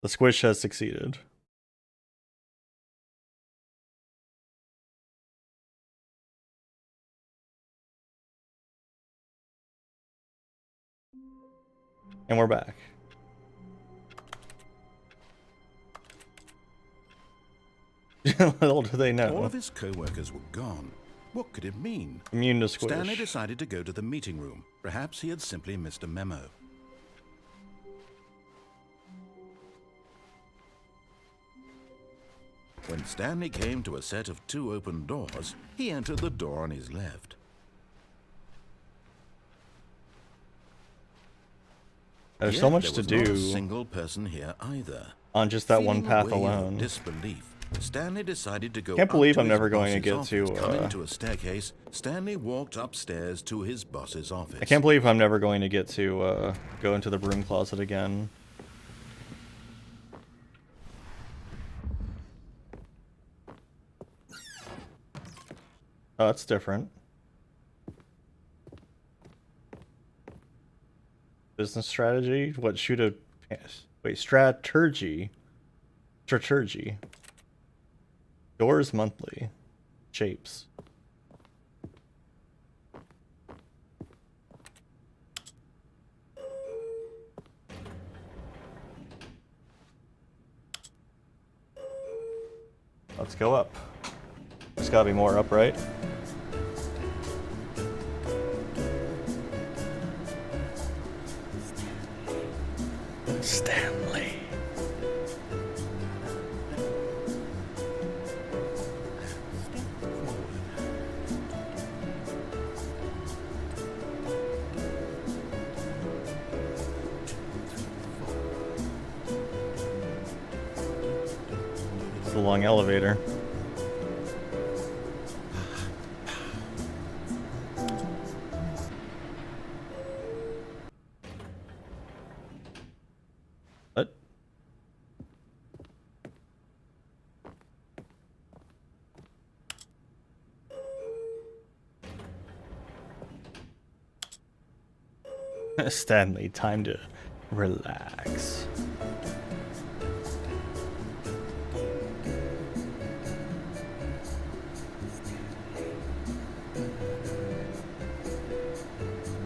The squish has succeeded. And we're back. Little do they All know. of his co-workers were gone. What could it mean? Immune to squish. Stanley decided to go to the meeting room. Perhaps he had simply missed a memo. When Stanley came to a set of 2 open doors, he entered the door on his left. There's Yet so much there to was not a do single person here either. on just that one Feeling a path wave of alone. Disbelief. Stanley decided to go. Can't up believe to I'm his never going to boss's get to, office. Coming to a staircase, Stanley walked upstairs to his boss's office. I can't believe I'm never going to get to go into the broom closet again. Oh, that's different. Business strategy? What, shoot a... Wait, strategy. Strategy. Doors monthly. Shapes. Let's go up. There's gotta be more up, right? Stanley. long elevator. What? Stanley, time to relax.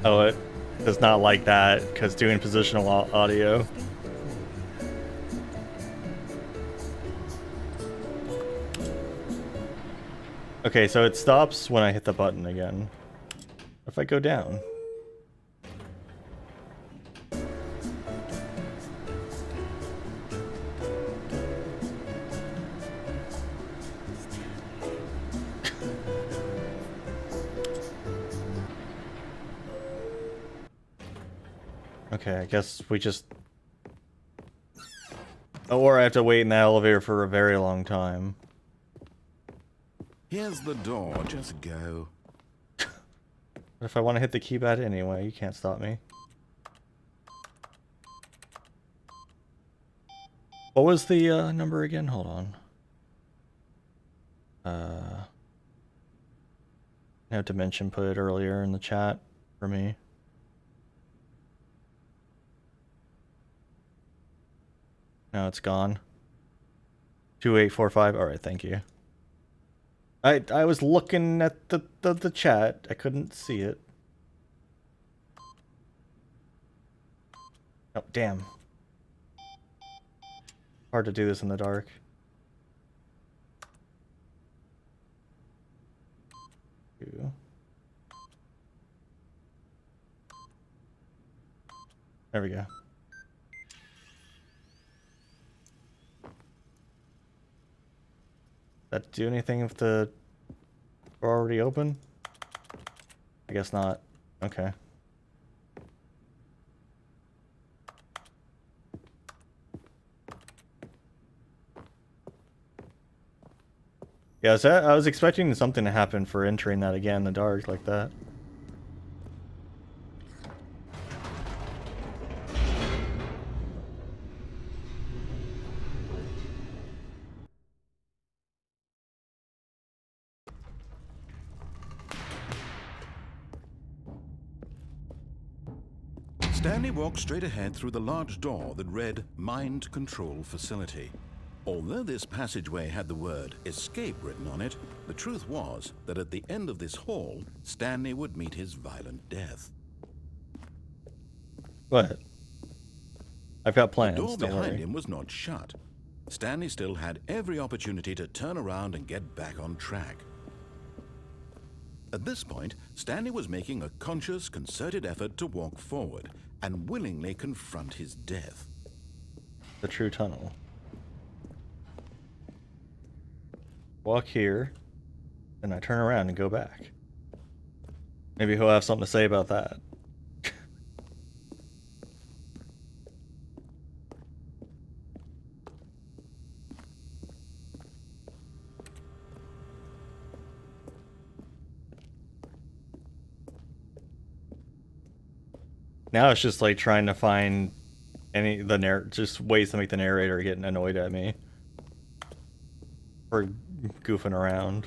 Oh, it does not like that because doing positional audio. Okay, so it stops when I hit the button again. If I go down. Okay, I guess we just... Or I have to wait in the elevator for a very long time. Here's the door, just go. But if I want to hit the keypad anyway, you can't stop me. What was the number again? Hold on. I have Dimension put it earlier in the chat for me. Now it's gone. 2845. All right, thank you. I was looking at the chat. I couldn't see it. Oh, damn. Hard to do this in the dark. Two. There we go. That do anything if the door already open? I guess not. Okay. Yeah, so I was expecting something to happen for entering that again in the dark like that. Stanley walked straight ahead through the large door that read Mind Control Facility. Although this passageway had the word escape written on it, the truth was that at the end of this hall, Stanley would meet his violent death. What? I've got plans. The door Don't behind worry. him was not shut. Stanley still had every opportunity to turn around and get back on track. At this point, Stanley was making a conscious, concerted effort to walk forward and willingly confront his death. The true tunnel. Walk here, and I turn around and go back. Maybe he'll have something to say about that. Now it's just like trying to find just ways to make the narrator get annoyed at me for goofing around.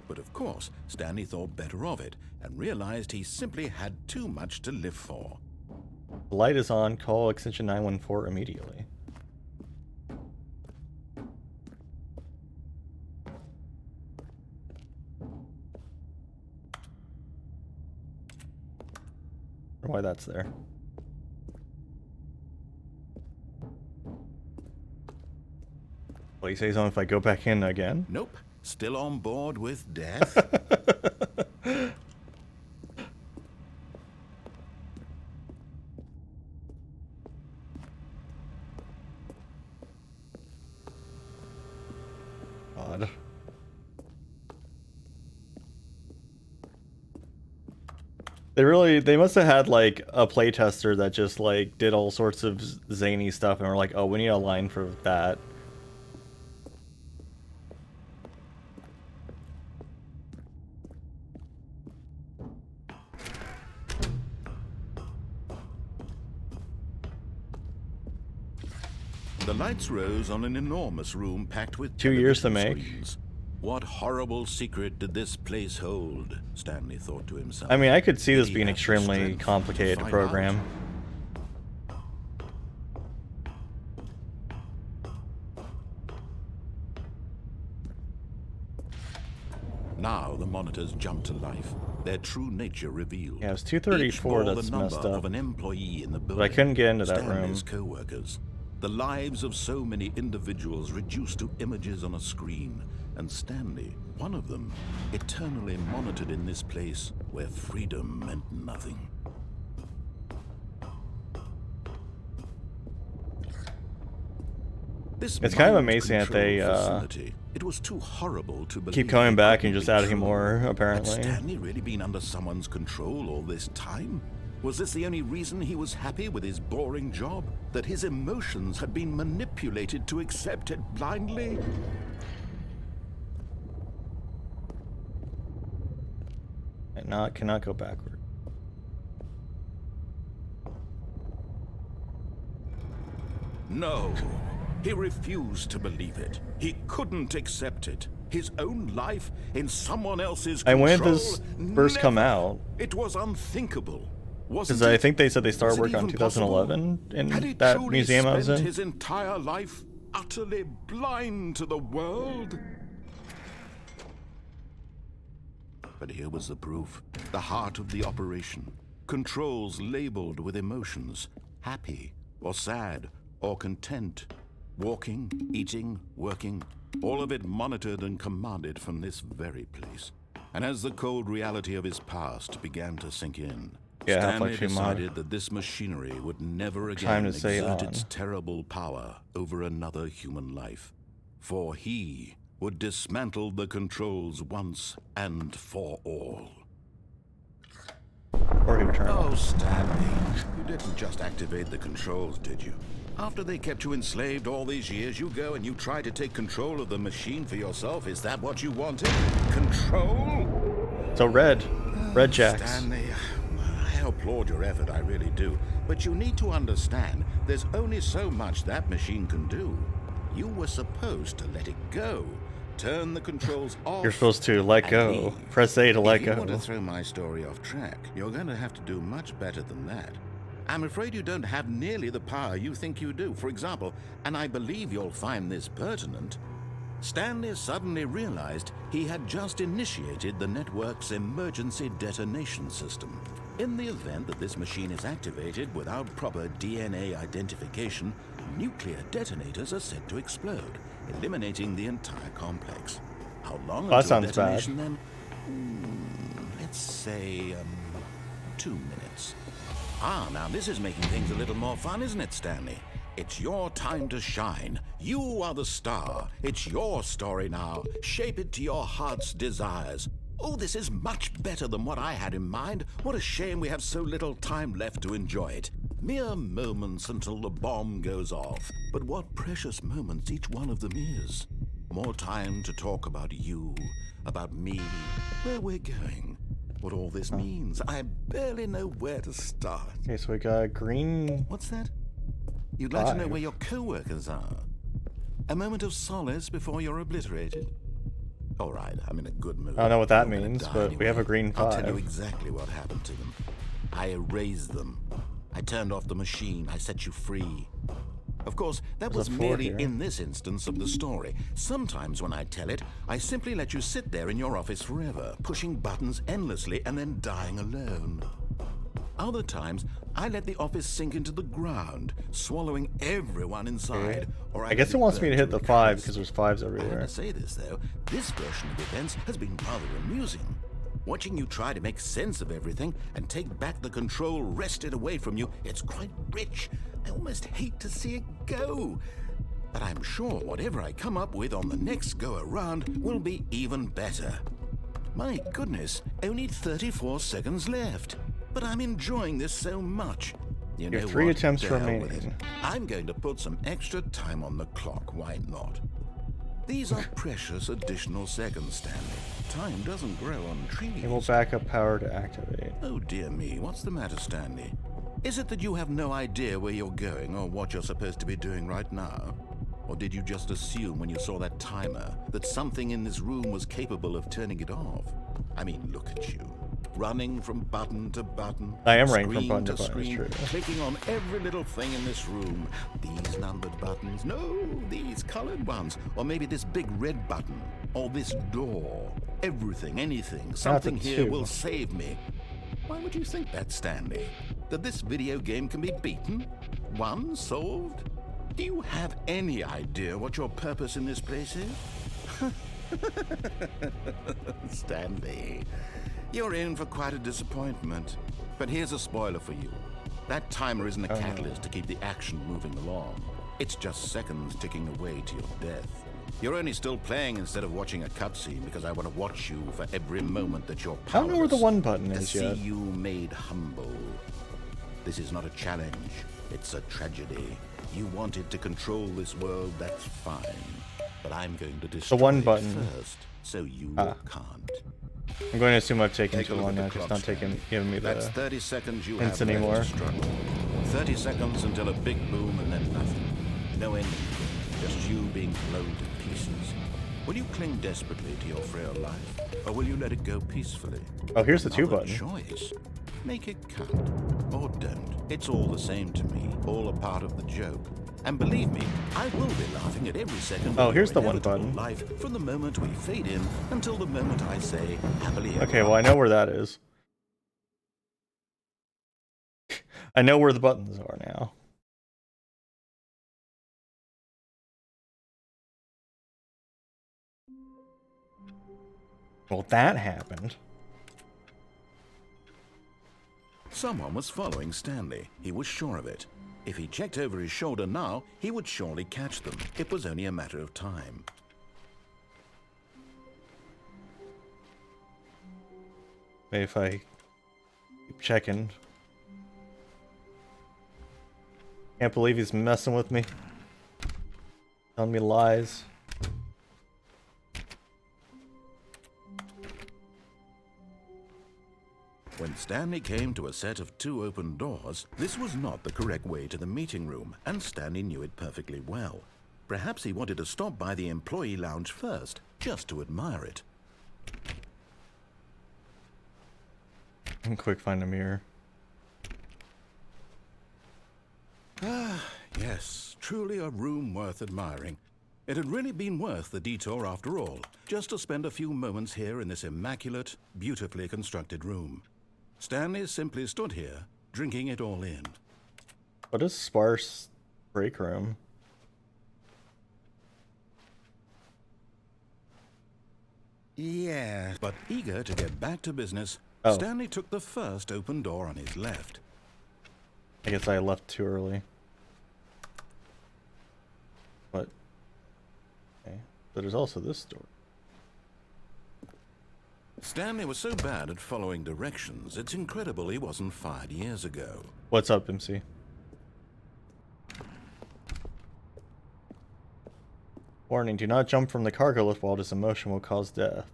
But of course, Stanley thought better of it and realized he simply had too much to live for. The light is on. Call extension 914 immediately. Why that's there. Will you say something if I go back in again? Nope, still on board with death. Odd. They must have had like a playtester that just like did all sorts of zany stuff and were like, oh, we need a line for that. The lights rose on an enormous room packed with 2 years to television make. screens. What horrible secret did this place hold? Stanley thought to himself. I mean, I could see Did this he being have the extremely strength to complicated to find program. out? Now the monitors jumped to life, their true nature revealed. Yeah, it was 234 Each bore that's the messed number up. of an employee in the building. But I couldn't get into that room. Stanley's co-workers. The lives of so many individuals reduced to images on a screen, and Stanley, one of them, eternally monitored in this place where freedom meant nothing. It's kind of amazing that they it was too horrible to believe keep coming it back couldn't and just be adding true. more, Had apparently. Stanley really been under someone's control all this time? Was this the only reason he was happy with his boring job? That his emotions had been manipulated to accept it blindly? Cannot go backward. No. He refused to believe it. He couldn't accept it. His own life in someone else's control. And when did this first come out? It was unthinkable. Because I think they said they started work on 2011 in that museum I was in. His entire life utterly blind to the world. But here was the proof. The heart of the operation. Controls labeled with emotions. Happy or sad or content. Walking, eating, working. All of it monitored and commanded from this very place. And as the cold reality of his past began to sink in, Yeah, Stanley Half-Life 2 mod. decided that this machinery would never again Time to say exert on. its terrible power over another human life. For he would dismantle the controls once and for all. Or he would turn it Oh, off. Stanley, you didn't just activate the controls, did you? After they kept you enslaved all these years, you go and you try to take control of the machine for yourself. Is that what you wanted? Control? So Rejax. Stanley, I applaud your effort, I really do. But you need to understand, there's only so much that machine can do. You were supposed to let it go. Turn the controls off. You're supposed to let and go. leave. Press A to let If you want go. to throw my story off track, you're going to have to do much better than that. I'm afraid you don't have nearly the power you think you do. For example, and I believe you'll find this pertinent, Stanley suddenly realized he had just initiated the network's emergency detonation system. In the event that this machine is activated without proper DNA identification, nuclear detonators are said to explode, eliminating the entire complex. How long That until sounds bad. detonation then? Let's say 2 minutes. Ah, now this is making things a little more fun, isn't it, Stanley? It's your time to shine. You are the star. It's your story now. Shape it to your heart's desires. Oh, this is much better than what I had in mind. What a shame we have so little time left to enjoy it. Mere moments until the bomb goes off. But what precious moments each one of them is. More time to talk about you, about me, where we're going, what all this means. I barely know where to start. Okay, so we got green. What's that? You'd like to know 5. where your co-workers are? A moment of solace before you're obliterated? All right, I'm in a good mood. I don't know what that You're gonna means, die but we have a green I'll tell 5. you exactly what happened to them. I erased them. I turned off the machine. I set you free. Of course, that There's was a 4 merely here. in this instance of the story. Sometimes when I tell it, I simply let you sit there in your office forever, pushing buttons endlessly and then dying alone. Other times, I let the office sink into the ground, swallowing everyone inside. Or I guess it wants me to hit the 5 because there's 5s I have everywhere. to say this, though. This version of events has been rather amusing. Watching you try to make sense of everything and take back the control wrested away from you, it's quite rich. I almost hate to see it go. But I'm sure whatever I come up with on the next go-around will be even better. My goodness, only 34 seconds left. But I'm enjoying this so much. You You know have 3 what? attempts To hell with it. remaining. I'm going to put some extra time on the clock. Why not? These are precious additional seconds, Stanley. Time doesn't grow on trees. Enable backup power to activate. Oh dear me, what's the matter, Stanley? Is it that you have no idea where you're going or what you're supposed to be doing right now? Or did you just assume when you saw that timer that something in this room was capable of turning it off? I mean, look at you. Running from button to button. I am running from screen button to to button, it's screen, true. clicking on every little thing in this room. These numbered buttons. No, these colored ones. Or maybe this big red button. Or this door. Everything, anything. Something here 2. will save me. Why would you think that, Stanley? That this video game can be beaten? Won? Solved? Do you have any idea what your purpose in this place is? Stanley, you're in for quite a disappointment. But here's a spoiler for you. That timer isn't a catalyst to keep the action moving along. It's just seconds ticking away to your death. You're only still playing instead of watching a cutscene because I want to watch you for every moment that you're I don't know where the powerless. 1 button To is see yet. you made humble. This is not a challenge. It's a tragedy. You wanted to control this world, that's fine. But I'm going to destroy 1 it button. first, so you can't. I'm going to assume I've taken Take a too look long at now, the just clock, not taking, Stanley. giving me That's the 30 seconds you hints have left anymore. to struggle. 30 seconds until a big boom and then nothing. No ending. Just you being blown to pieces. Will you cling desperately to your frail life, or will you let it go peacefully? Oh, here's the 2 Another button. choice. Make it count, or don't. It's all the same to me, all a part of the joke. And believe me, I will be laughing at every second Oh, of here's your the 1 inevitable button. life from the moment we fade in until the moment I say happily ever Okay, well, I know where that is. I know where the buttons are now. Well, that happened. Someone was following Stanley. He was sure of it. If he checked over his shoulder now, he would surely catch them. It was only a matter of time. Maybe if I keep checking. Can't believe he's messing with me. Telling me lies. When Stanley came to a set of 2 open doors, this was not the correct way to the meeting room, and Stanley knew it perfectly well. Perhaps he wanted to stop by the employee lounge first, just to admire it. Quick, find a mirror. Yes, truly a room worth admiring. It had really been worth the detour after all, just to spend a few moments here in this immaculate, beautifully constructed room. Stanley simply stood here, drinking it all in. What is sparse break room? Yeah, but eager to get back to business, Oh. Stanley took the first open door on his left. I guess I left too early. What? Okay. But there's also this door. Stanley was so bad at following directions, it's incredible he wasn't fired years ago. What's up, MC? Warning, do not jump from the cargo lift while it is in motion will cause death.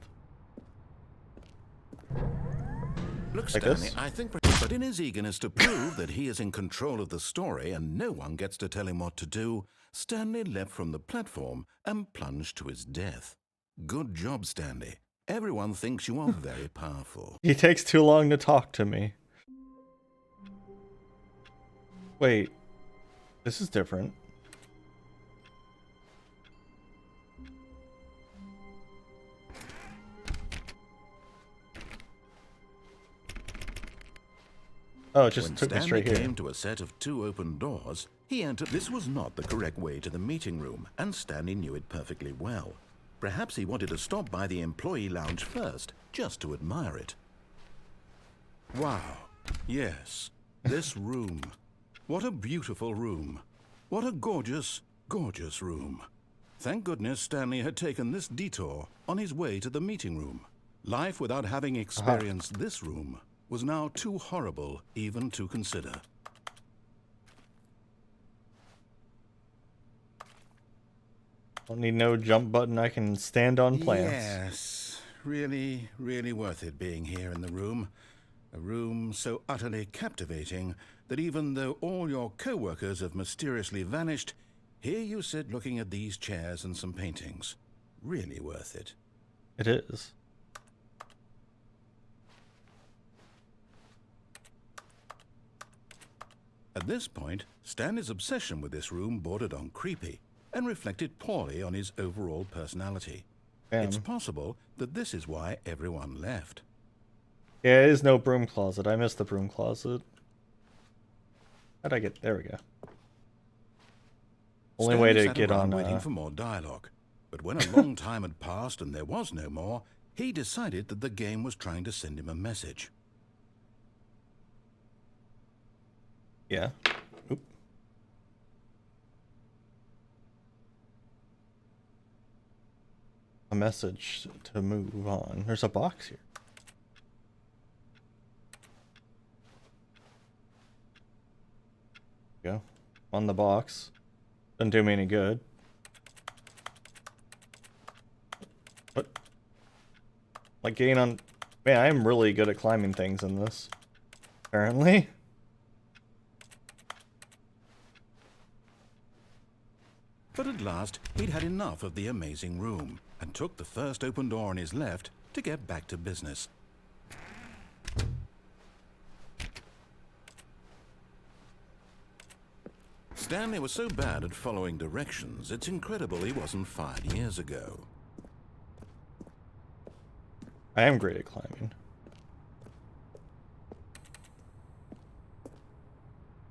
Look, Like Stanley, this? I think... But in his eagerness to prove that he is in control of the story and no one gets to tell him what to do, Stanley leapt from the platform and plunged to his death. Good job, Stanley. Everyone thinks you are very powerful. He takes too long to talk to me. Wait. This is different. Oh, it just When took me Stanley straight here. came to a set of 2 open doors, he entered. This was not the correct way to the meeting room, and Stanley knew it perfectly well. Perhaps he wanted to stop by the employee lounge first, just to admire it. Wow. Yes, this room. What a beautiful room. What a gorgeous, gorgeous room. Thank goodness Stanley had taken this detour on his way to the meeting room. Life without having experienced this room was now too horrible even to consider. Don't need no jump button. I can stand on plants. Yes, really, really worth it being here in the room. A room so utterly captivating that even though all your co-workers have mysteriously vanished, here you sit looking at these chairs and some paintings. Really worth it. It is. At this point, Stanley's obsession with this room bordered on creepy and reflected poorly on his overall personality. It's possible that this is why everyone left. Yeah, it is no broom closet. I missed the broom closet. How'd I get... There we go. Only Stanley way to sat get around on... waiting for more dialogue. But when a long time had passed and there was no more, he decided that the game was trying to send him a message. Yeah. Oop. A message to move on. There's a box here. Go. On the box. Doesn't do me any good. What? Like getting on... Man, I am really good at climbing things in this. Apparently. But at last, he'd had enough of the amazing room and took the first open door on his left to get back to business. Stanley was so bad at following directions, it's incredible he wasn't fired years ago. I am great at climbing.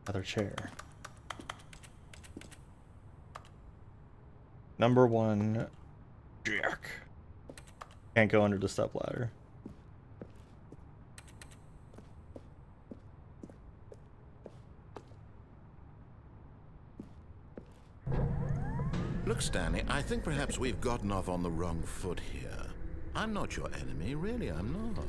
Another chair. Number 1, Jack. Can't go under the stepladder. Look, Stanley, I think perhaps we've gotten off on the wrong foot here. I'm not your enemy, really, I'm not.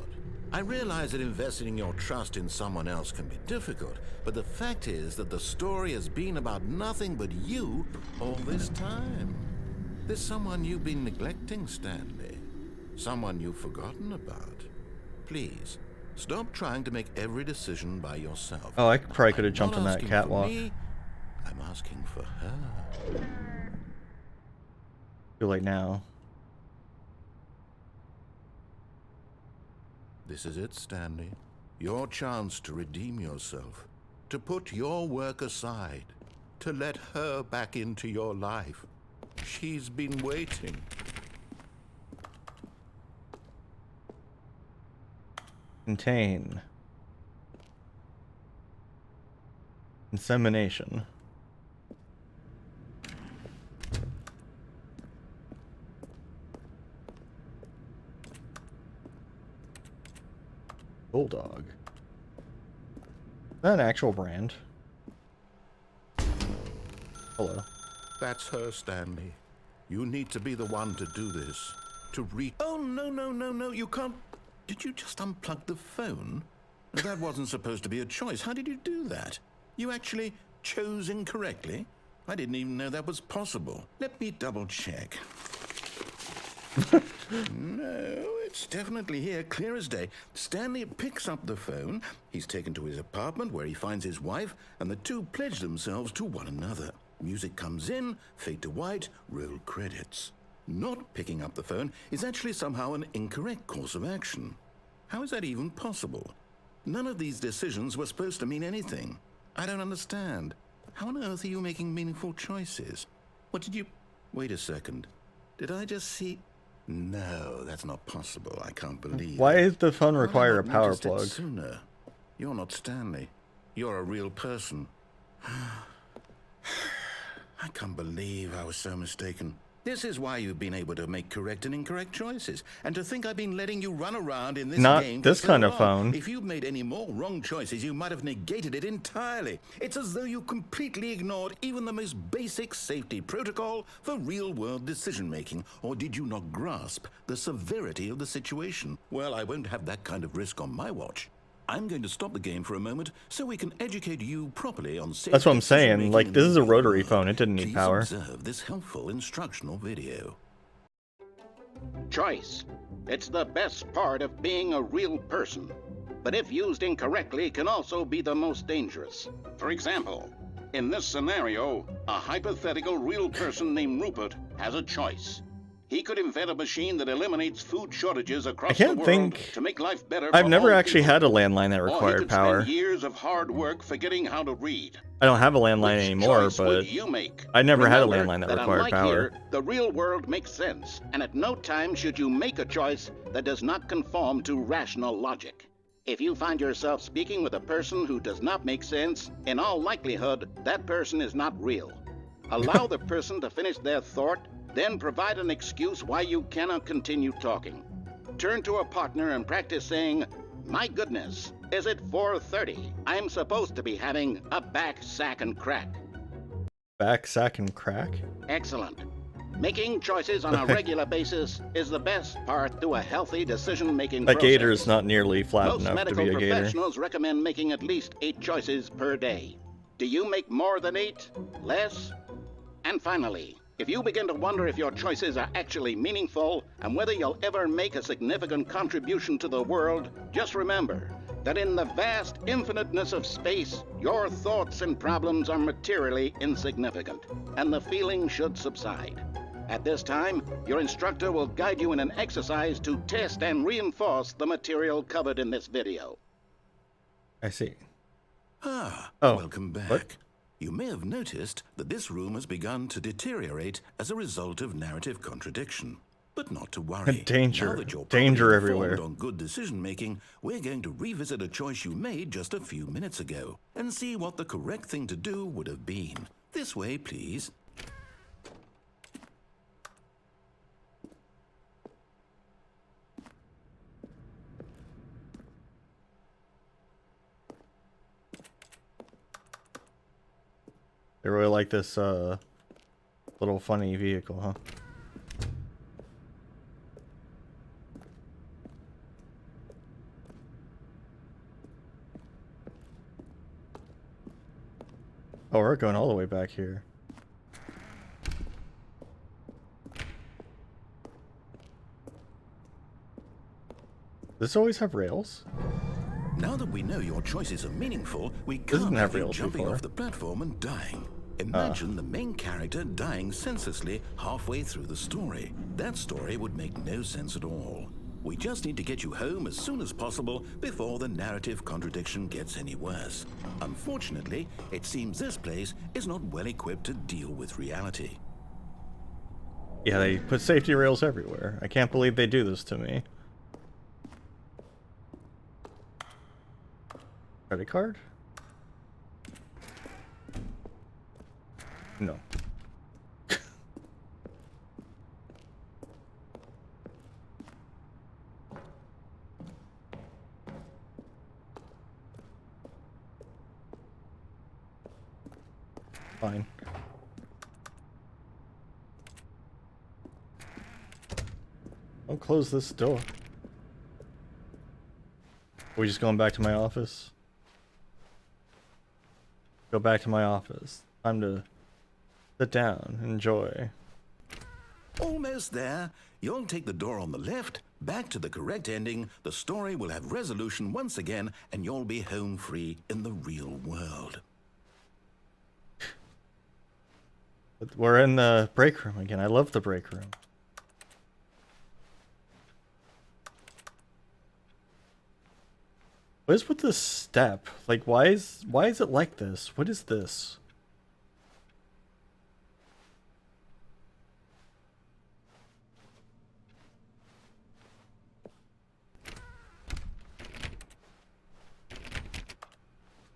I realize that investing your trust in someone else can be difficult, but the fact is that the story has been about nothing but you all this time. There's someone you've been neglecting, Stanley. Someone you've forgotten about. Please, stop trying to make every decision by yourself. Oh, I probably could have I'm jumped not on that asking catwalk. For me, I'm asking for her. Too late now. This is it, Stanley. Your chance to redeem yourself. To put your work aside. To let her back into your life. She's been waiting. Contain. Insemination. Bulldog. Is that an actual brand? Hello. That's her, Stanley. You need to be the one to do this. Oh, no, you can't. Did you just unplug the phone? That wasn't supposed to be a choice. How did you do that? You actually chose incorrectly? I didn't even know that was possible. Let me double check. No, it's definitely here, clear as day. Stanley picks up the phone. He's taken to his apartment where he finds his wife, and the two pledge themselves to one another. Music comes in, fade to white, roll credits. Not picking up the phone is actually somehow an incorrect course of action. How is that even possible? None of these decisions were supposed to mean anything. I don't understand. How on earth are you making meaningful choices? What did you... Wait a second. Did I just see... No, that's not possible. I can't believe Why it. does the phone require a Why have I not power noticed it plug? sooner? You're not Stanley. You're a real person. I can't believe I was so mistaken. This is why you've been able to make correct and incorrect choices. And to think I've been letting you run around in this Not game this for so kind of long. phone. If you'd made any more wrong choices, you might have negated it entirely. It's as though you completely ignored even the most basic safety protocol for real-world decision-making. Or did you not grasp the severity of the situation? Well, I won't have that kind of risk on my watch. I'm going to stop the game for a moment so we can educate you properly on safe That's what I'm saying. decision-making Like, in this the is a real rotary world. phone. It didn't need Please power. observe this helpful instructional video. Choice. It's the best part of being a real person. But if used incorrectly, can also be the most dangerous. For example, in this scenario, a hypothetical real person named Rupert has a choice. He could invent a machine that eliminates food shortages across the world to make life better for I've never all actually people. had a landline that Or he required could power. spend years of hard work forgetting how to read. I don't have a landline Which anymore, choice would but you make? I never had a Remember landline that required unlike power. Here, the real world makes sense, and at no time should you make a choice that does not conform to rational logic. If you find yourself speaking with a person who does not make sense, in all likelihood, that person is not real. Allow the person to finish their thought, then provide an excuse why you cannot continue talking. Turn to a partner and practice saying, "My goodness, is it 4:30? I'm supposed to be having a back, sack, and crack." Back, sack, and crack? Excellent. Making choices on a regular basis is the best part to a healthy decision-making That process. gator is not nearly flat Most enough to medical be a gator. professionals recommend making at least 8 choices per day. Do you make more than 8? Less? And finally, if you begin to wonder if your choices are actually meaningful and whether you'll ever make a significant contribution to the world, just remember that in the vast infiniteness of space, your thoughts and problems are materially insignificant, and the feeling should subside. At this time, your instructor will guide you in an exercise to test and reinforce the material covered in this video. I see. Ah, Oh, welcome back. what? You may have noticed that this room has begun to deteriorate as a result of narrative contradiction. But not to worry. Danger. Now that you're Danger properly everywhere. informed on good decision-making, we're going to revisit a choice you made just a few minutes ago and see what the correct thing to do would have been. This way, please. They really like this little funny vehicle, huh? Oh, we're going all the way back here. Does this always have rails? Now that we know your choices are meaningful, we This can't didn't have have you rails jumping before. off the platform and dying. Imagine the main character dying senselessly halfway through the story. That story would make no sense at all. We just need to get you home as soon as possible before the narrative contradiction gets any worse. Unfortunately, it seems this place is not well equipped to deal with reality. Yeah, they put safety rails everywhere. I can't believe they do this to me. Credit card? No. Fine. Don't close this door. Are we just going back to my office? Go back to my office. Time to sit down, enjoy. Almost there. You'll take the door on the left, back to the correct ending, the story will have resolution once again, and you'll be home free in the real world. But we're in the break room again. I love the break room. What is with this step? Like, why is it like this? What is this?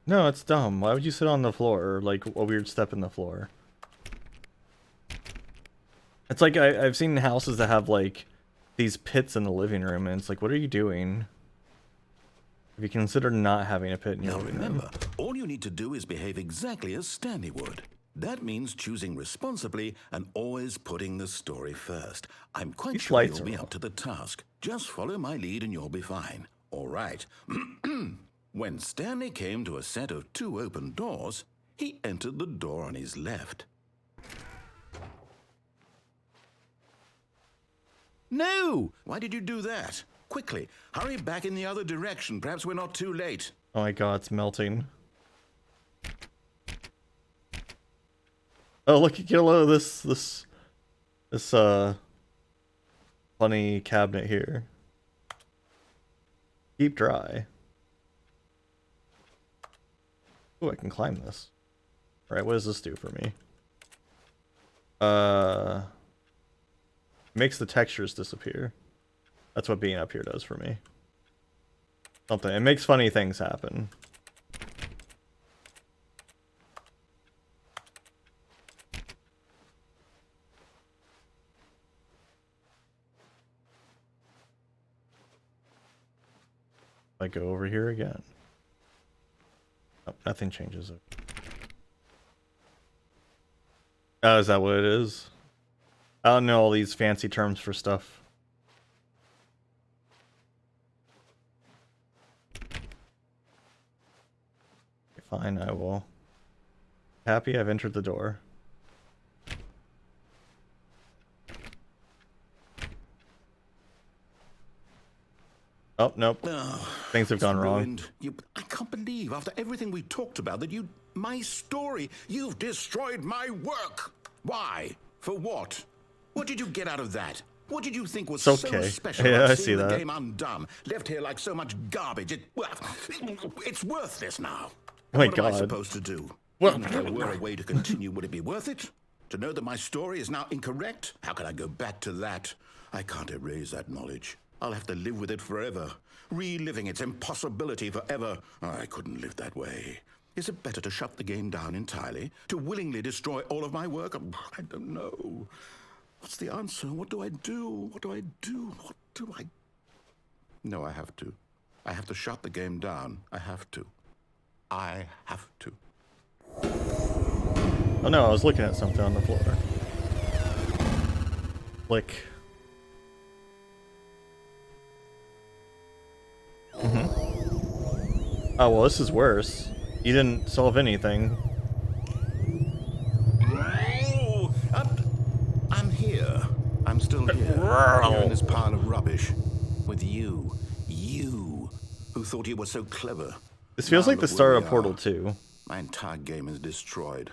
No, it's dumb. Why would you sit on the floor or like a weird step in the floor? It's like I've seen houses that have like these pits in the living room, and it's like, what are you doing? If you consider not having a pit in your Now living room. remember, all you need to do is behave exactly as Stanley would. That means choosing responsibly and always putting the story first. I'm quite These sure lights you'll are be on. up to the task. Just follow my lead and you'll be fine. All right. When Stanley came to a set of 2 open doors, he entered the door on his left. No! Why did you do that? Quickly, hurry back in the other direction. Perhaps we're not too late. Oh my god, it's melting. Oh, look, get a load of this funny cabinet here. Keep dry. Oh, I can climb this. Alright, what does this do for me? Makes the textures disappear. That's what being up here does for me. Something. It makes funny things happen. I go over here again. Oh, nothing changes. Oh, is that what it is? I don't know all these fancy terms for stuff. Fine, I will. Happy I've entered the door. Oh, nope. Things have gone wrong. I can't believe, after everything we talked about, that my story, you've destroyed my work. Why? For what? What did you get out of that? What did you think was so special about seeing the game undone? Left here like so much garbage. It's worthless now. Oh my God. God. What am I supposed to do? If there were a way to continue, would it be worth it? To know that my story is now incorrect? How can I go back to that? I can't erase that knowledge. I'll have to live with it forever, reliving its impossibility forever. I couldn't live that way. Is it better to shut the game down entirely? To willingly destroy all of my work? I don't know. What's the answer? What do I do? What do I do? What do I... No, I have to. I have to shut the game down. I have to. I have to. Oh no, I was looking at something on the floor. Click. Oh, well, this is worse. You didn't solve anything. Oh, I'm here. I'm still here. Here in this pile of rubbish. With you. You, who thought you were so clever. This feels Now like the look start where of we Portal are. 2. My entire game is destroyed.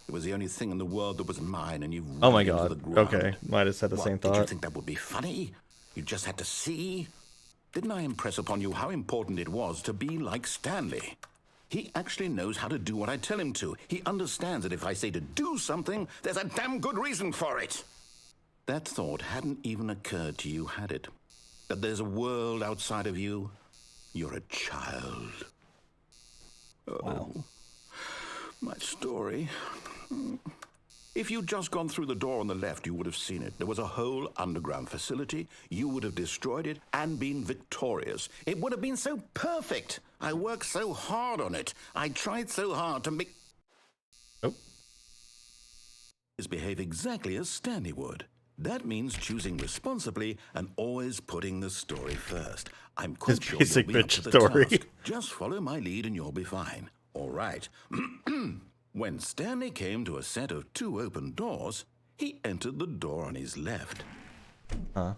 It was the only thing in the world that was mine, and you've Oh my run it into the god. ground. Okay, might have said the same Did you thought. think that would be funny? You just had to see? Didn't I impress upon you how important it was to be like Stanley? He actually knows how to do what I tell him to. He understands that if I say to do something, there's a damn good reason for it. That thought hadn't even occurred to you, had it? That there's a world outside of you? You're a child. Oh, Wow. my story. If you'd just gone through the door on the left, you would have seen it. There was a whole underground facility. You would have destroyed it and been victorious. It would have been so perfect. I worked so hard on it. I tried so hard to make... Oh. Behave exactly as Stanley would. That means choosing responsibly and always putting the story first. I'm quite His sure basic you'll be up bitch to the story. task. Just follow my lead and you'll be fine. All right. When Stanley came to a set of 2 open doors, he entered the door on his left. Huh.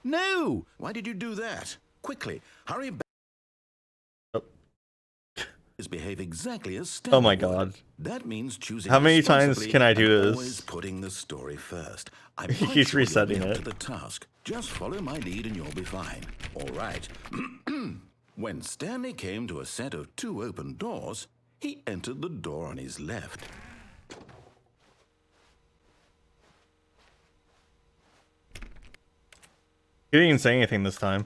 No! Why did you do that? Quickly, hurry back. Oh. Behave exactly as Stanley Oh my would. god. That means choosing How many times responsibly can I do and this? Always putting the story first. I'm He quite keeps sure you'll resetting be up it. to the task. Just follow my lead and you'll be fine. All right. When Stanley came to a set of 2 open doors, he entered the door on his left. He didn't even say anything this time.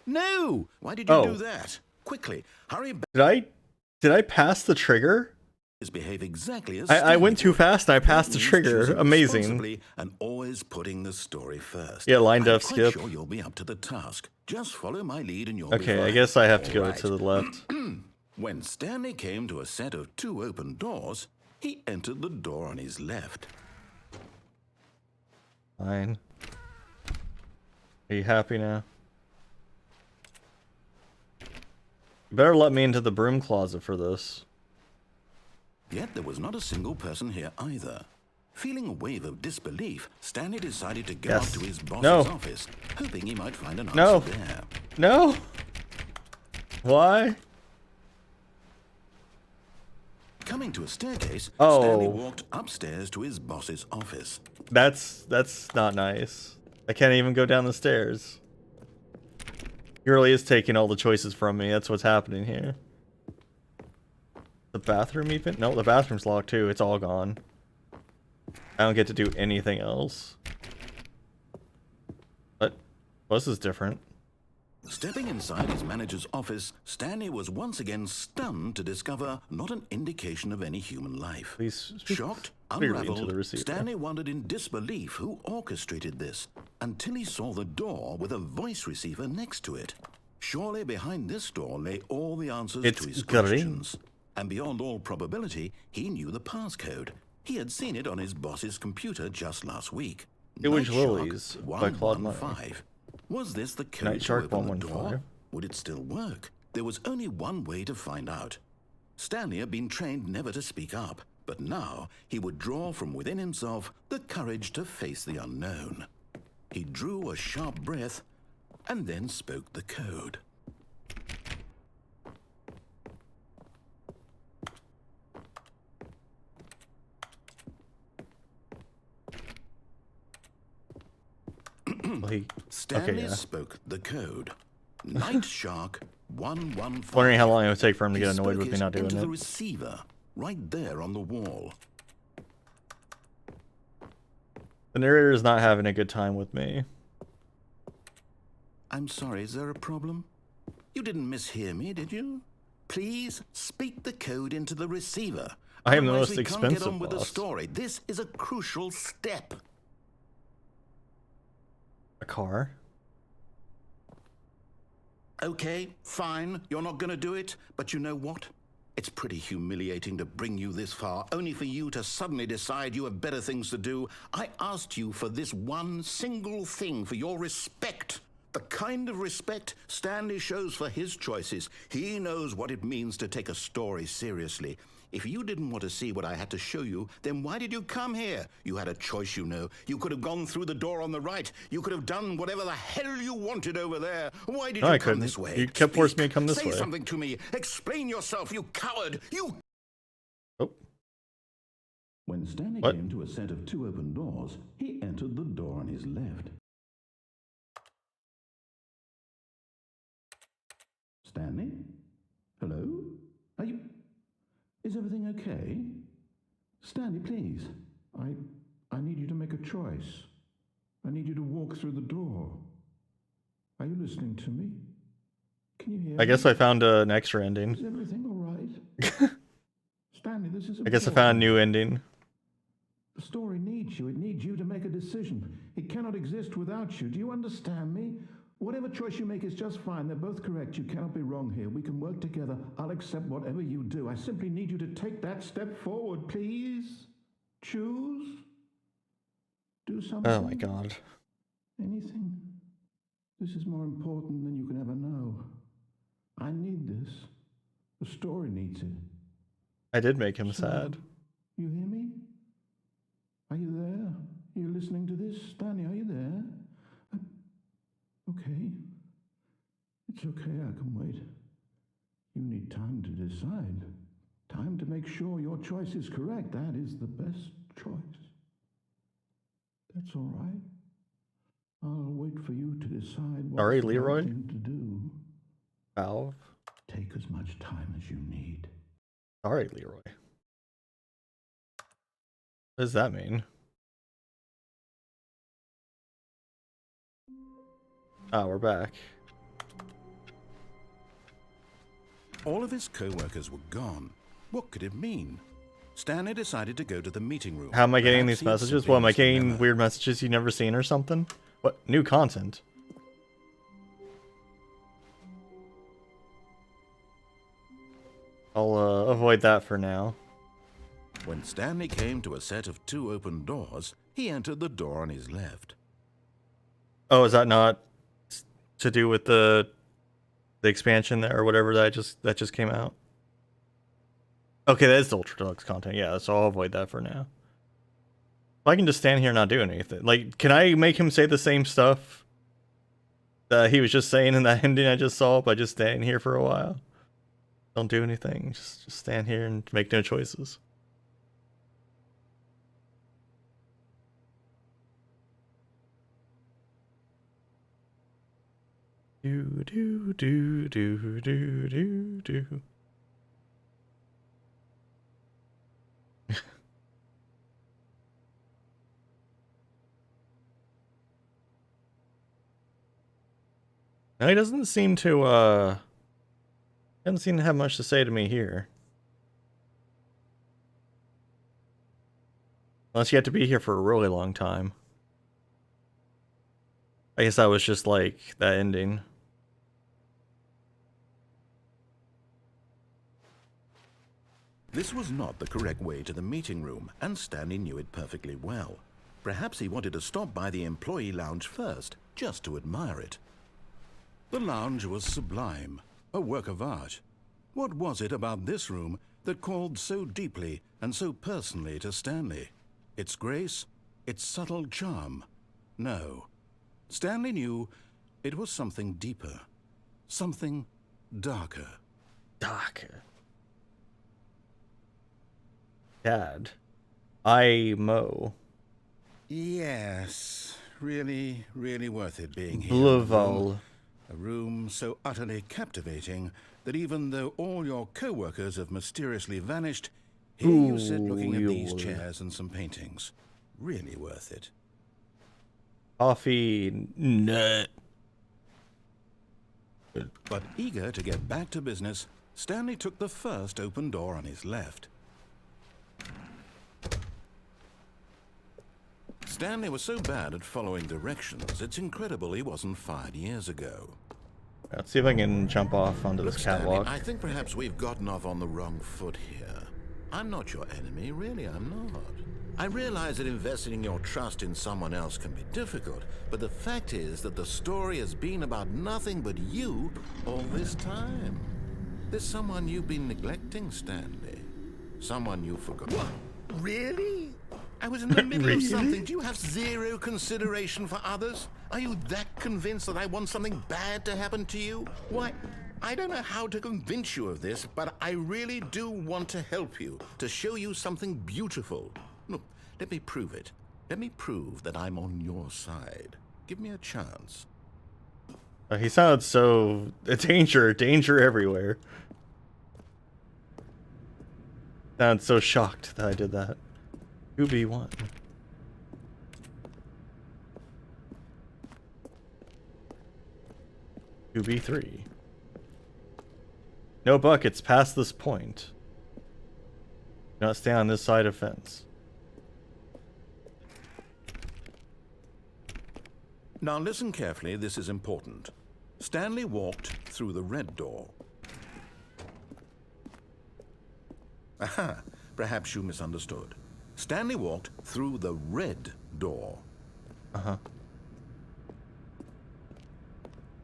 No! Why did you Oh. do that? Quickly, hurry back. Did I pass the trigger? Behave exactly as I went Stanley too would. fast and I That passed the means trigger. choosing Amazing. responsibly and always putting the story first. Yeah, lined I'm up quite skip. sure you'll be up to the task. Just follow my lead and you'll be Okay, I fine. guess I have to All go right. to the left. When Stanley came to a set of 2 open doors, he entered the door on his left. Fine. Are you happy now? Better let me into the broom closet for this. Yet there was not a single person here either. Feeling a wave of disbelief, Stanley decided to go up to his boss's office, hoping he might find an answer there. No. Why? Coming to a staircase, Oh. Stanley walked upstairs to his boss's office. That's not nice. I can't even go down the stairs. He really is taking all the choices from me. That's what's happening here. The bathroom even? No, the bathroom's locked too. It's all gone. I don't get to do anything else. But this is different. Stepping inside his manager's office, Stanley was once again stunned to discover not an indication of any human life. Please speak Shocked, clearly into the unraveled, receiver. Stanley wondered in disbelief who orchestrated this, until he saw the door with a voice receiver next to it. Surely behind this door lay all the answers to his questions. And beyond all probability, he knew the passcode. He had seen it on his boss's computer just last week. It was Night Shark Lilies by Claude Money. 115. Was this the code Night Shark to open the 115. door? Would it still work? There was only one way to find out. Stanley had been trained never to speak up, but now he would draw from within himself the courage to face the unknown. He drew a sharp breath and then spoke the code. Stanley spoke the code. Night Shark 115. Wondering how long it would take for him to He get annoyed spoke with me not doing into the it. receiver, right there on the wall. The narrator is not having a good time with me. I'm sorry, is there a problem? You didn't mishear me, did you? Please speak the code into the receiver. I am the Otherwise most we can't get expensive on with the boss. story. This is a crucial step. A car? Okay, fine, you're not gonna do it, but you know what? It's pretty humiliating to bring you this far, only for you to suddenly decide you have better things to do. I asked you for this one single thing, for your respect. The kind of respect Stanley shows for his choices. He knows what it means to take a story seriously. If you didn't want to see what I had to show you, then why did you come here? You had a choice, you know. You could have gone through the door on the right. You could have done whatever the hell you wanted over there. Why did you come this way? You kept forcing me to come this way. Say something to me. Explain yourself, you coward. You... Oh. When Stanley came to a set of two open doors, he entered the door on his left. Stanley? Hello? Are you... Is everything okay? Stanley, please. I need you to make a choice. I need you to walk through the door. Are you listening to me? Can you hear me? I guess I found an extra ending. Is everything all right? Stanley, this is I guess I found a new ending. The story needs you. It needs you to make a decision. It cannot exist without you. Do you understand me? Whatever choice you make is just fine. They're both correct. You cannot be wrong here. We can work together. I'll accept whatever you do. I simply need you to take that step forward, please. Choose. Do something. Oh my god. Anything. This is more important than you can ever know. I need this. The story needs it. I did make him sad. You hear me? Are you there? Are you listening to this? Stanley, are you there? Okay. It's okay, I can wait. You need time to decide. Time to make sure your choice is correct. That is the best choice. That's all right. I'll wait for you to decide what Sorry, Leroy? to do. Valve. Take as much time as you need. Sorry, Leroy. What does that mean? Ah, we're back. All of his co-workers were gone. What could it mean? Stanley decided to go to the meeting room. How am I getting Perhaps these he'd messages? simply What, am I missed the getting memo. weird messages you've never seen or something? What? New content? I'll avoid that for now. When Stanley came to a set of two open doors, he entered the door on his left. Oh, is that not to do with the The expansion there or whatever that just came out. Okay, that is the Ultra Deluxe content. Yeah, so I'll avoid that for now. I can just stand here and not do anything. Like, can I make him say the same stuff that he was just saying in that ending I just saw by just standing here for a while? Don't do anything. Just stand here and make no choices. Do do do do do do do. No, he doesn't seem to have much to say to me here. Unless you have to be here for a really long time. I guess that was just like that ending. This was not the correct way to the meeting room, and Stanley knew it perfectly well. Perhaps he wanted to stop by the employee lounge first, just to admire it. The lounge was sublime, a work of art. What was it about this room that called so deeply and so personally to Stanley? Its grace? Its subtle charm? No. Stanley knew it was something deeper. Something darker. Darker. Dad. I mow. Yes. Really, really worth it being here. Blaval. A room so utterly captivating that even though all your co-workers have mysteriously vanished, here you sit looking at these chairs and some paintings. Really worth it. Coffee nut. But eager to get back to business, Stanley took the first open door on his left. Stanley was so bad at following directions, it's incredible he wasn't fired years ago. Let's see if I can jump off onto this catwalk. Stanley, I think perhaps we've gotten off on the wrong foot here. I'm not your enemy, really, I'm not. I realize that investing your trust in someone else can be difficult, but the fact is that the story has been about nothing but you all this time. There's someone you've been neglecting, Stanley. Someone you forgot. What? Really? I was in the middle of something. Do you have zero consideration for others? Are you that convinced that I want something bad to happen to you? Why, I don't know how to convince you of this, but I really do want to help you, to show you something beautiful. Look, let me prove it. Let me prove that I'm on your side. Give me a chance. He sounded so... danger everywhere. Sounded so shocked that I did that. 2B1. B3. No buckets past this point. Do not stay on this side of fence. Now listen carefully, this is important. Stanley walked through the red door. Aha, perhaps you misunderstood. Stanley walked through the red door. Uh-huh.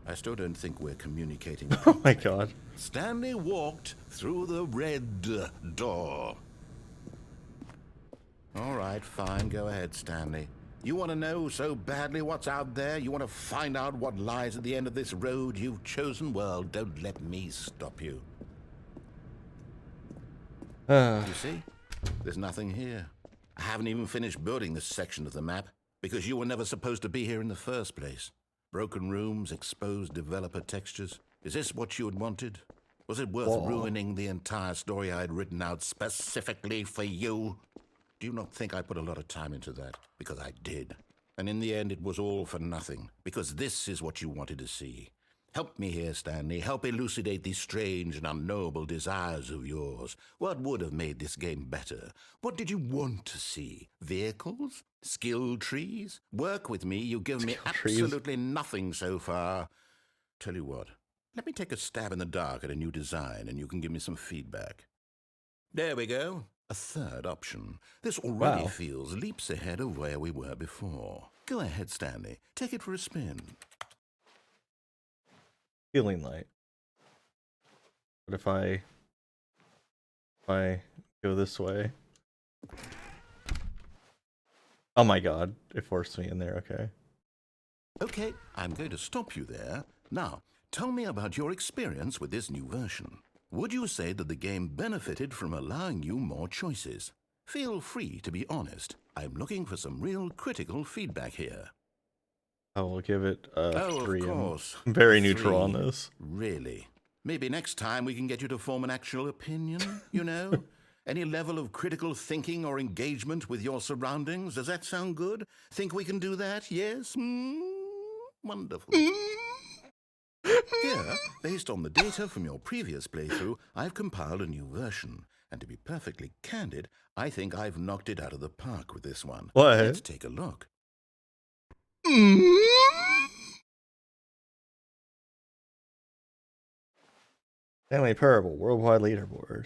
I still don't think we're communicating. Oh my god. Stanley walked through the red door. All right, fine. Go ahead, Stanley. You want to know so badly what's out there? You want to find out what lies at the end of this road you've chosen? Well, don't let me stop you. You see? There's nothing here. I haven't even finished building this section of the map because you were never supposed to be here in the first place. Broken rooms, exposed developer textures. Is this what you had wanted? Was it worth ruining the entire story I had written out specifically for you? Do you not think I put a lot of time into that? Because I did. And in the end, it was all for nothing. Because this is what you wanted to see. Help me here, Stanley. Help elucidate these strange and unknowable desires of yours. What would have made this game better? What did you want to see? Vehicles? Skill trees? Work with me. You've given me absolutely nothing so far. Tell you what. Let me take a stab in the dark at a new design, and you can give me some feedback. There we go. A third option. This already feels leaps ahead of where we were before. Go ahead, Stanley. Take it for a spin. Healing light. What if I go this way? Oh my god, it forced me in there, okay. Okay, I'm going to stop you there. Now, tell me about your experience with this new version. Would you say that the game benefited from allowing you more choices? Feel free to be honest. I'm looking for some real critical feedback here. I will give it a Oh, 3. of course. I'm very A neutral on 3. this. Really? Maybe next time we can get you to form an actual opinion, you know? Any level of critical thinking or engagement with your surroundings? Does that sound good? Think we can do that? Yes? Wonderful. Here, based on the data from your previous playthrough, I've compiled a new version. And to be perfectly candid, I think I've knocked it out of the park with this one. What? Let's take a look. Stanley Parable, worldwide leaderboard.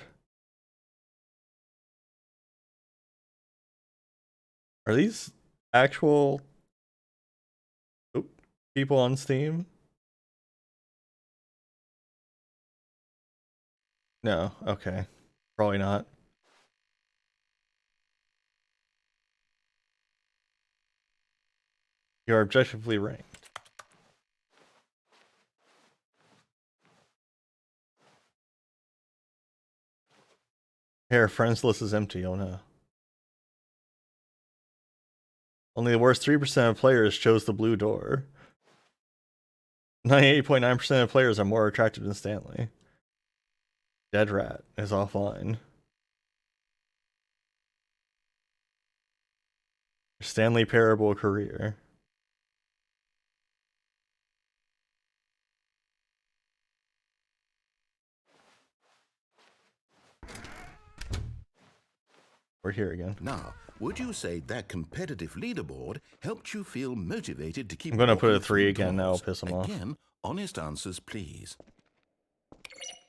Are these actual people on Steam? No, okay. Probably not. You're objectively ranked. Here, friends list is empty, oh no. Only the worst 3% of players chose the blue door. 98.9% of players are more attractive than Stanley. Dead Rat is offline. Stanley Parable career. We're here again. Now, would you say that competitive leaderboard helped you feel motivated to keep I'm gonna put a walking 3 through again, that'll doors? piss him off. Again, honest answers, please.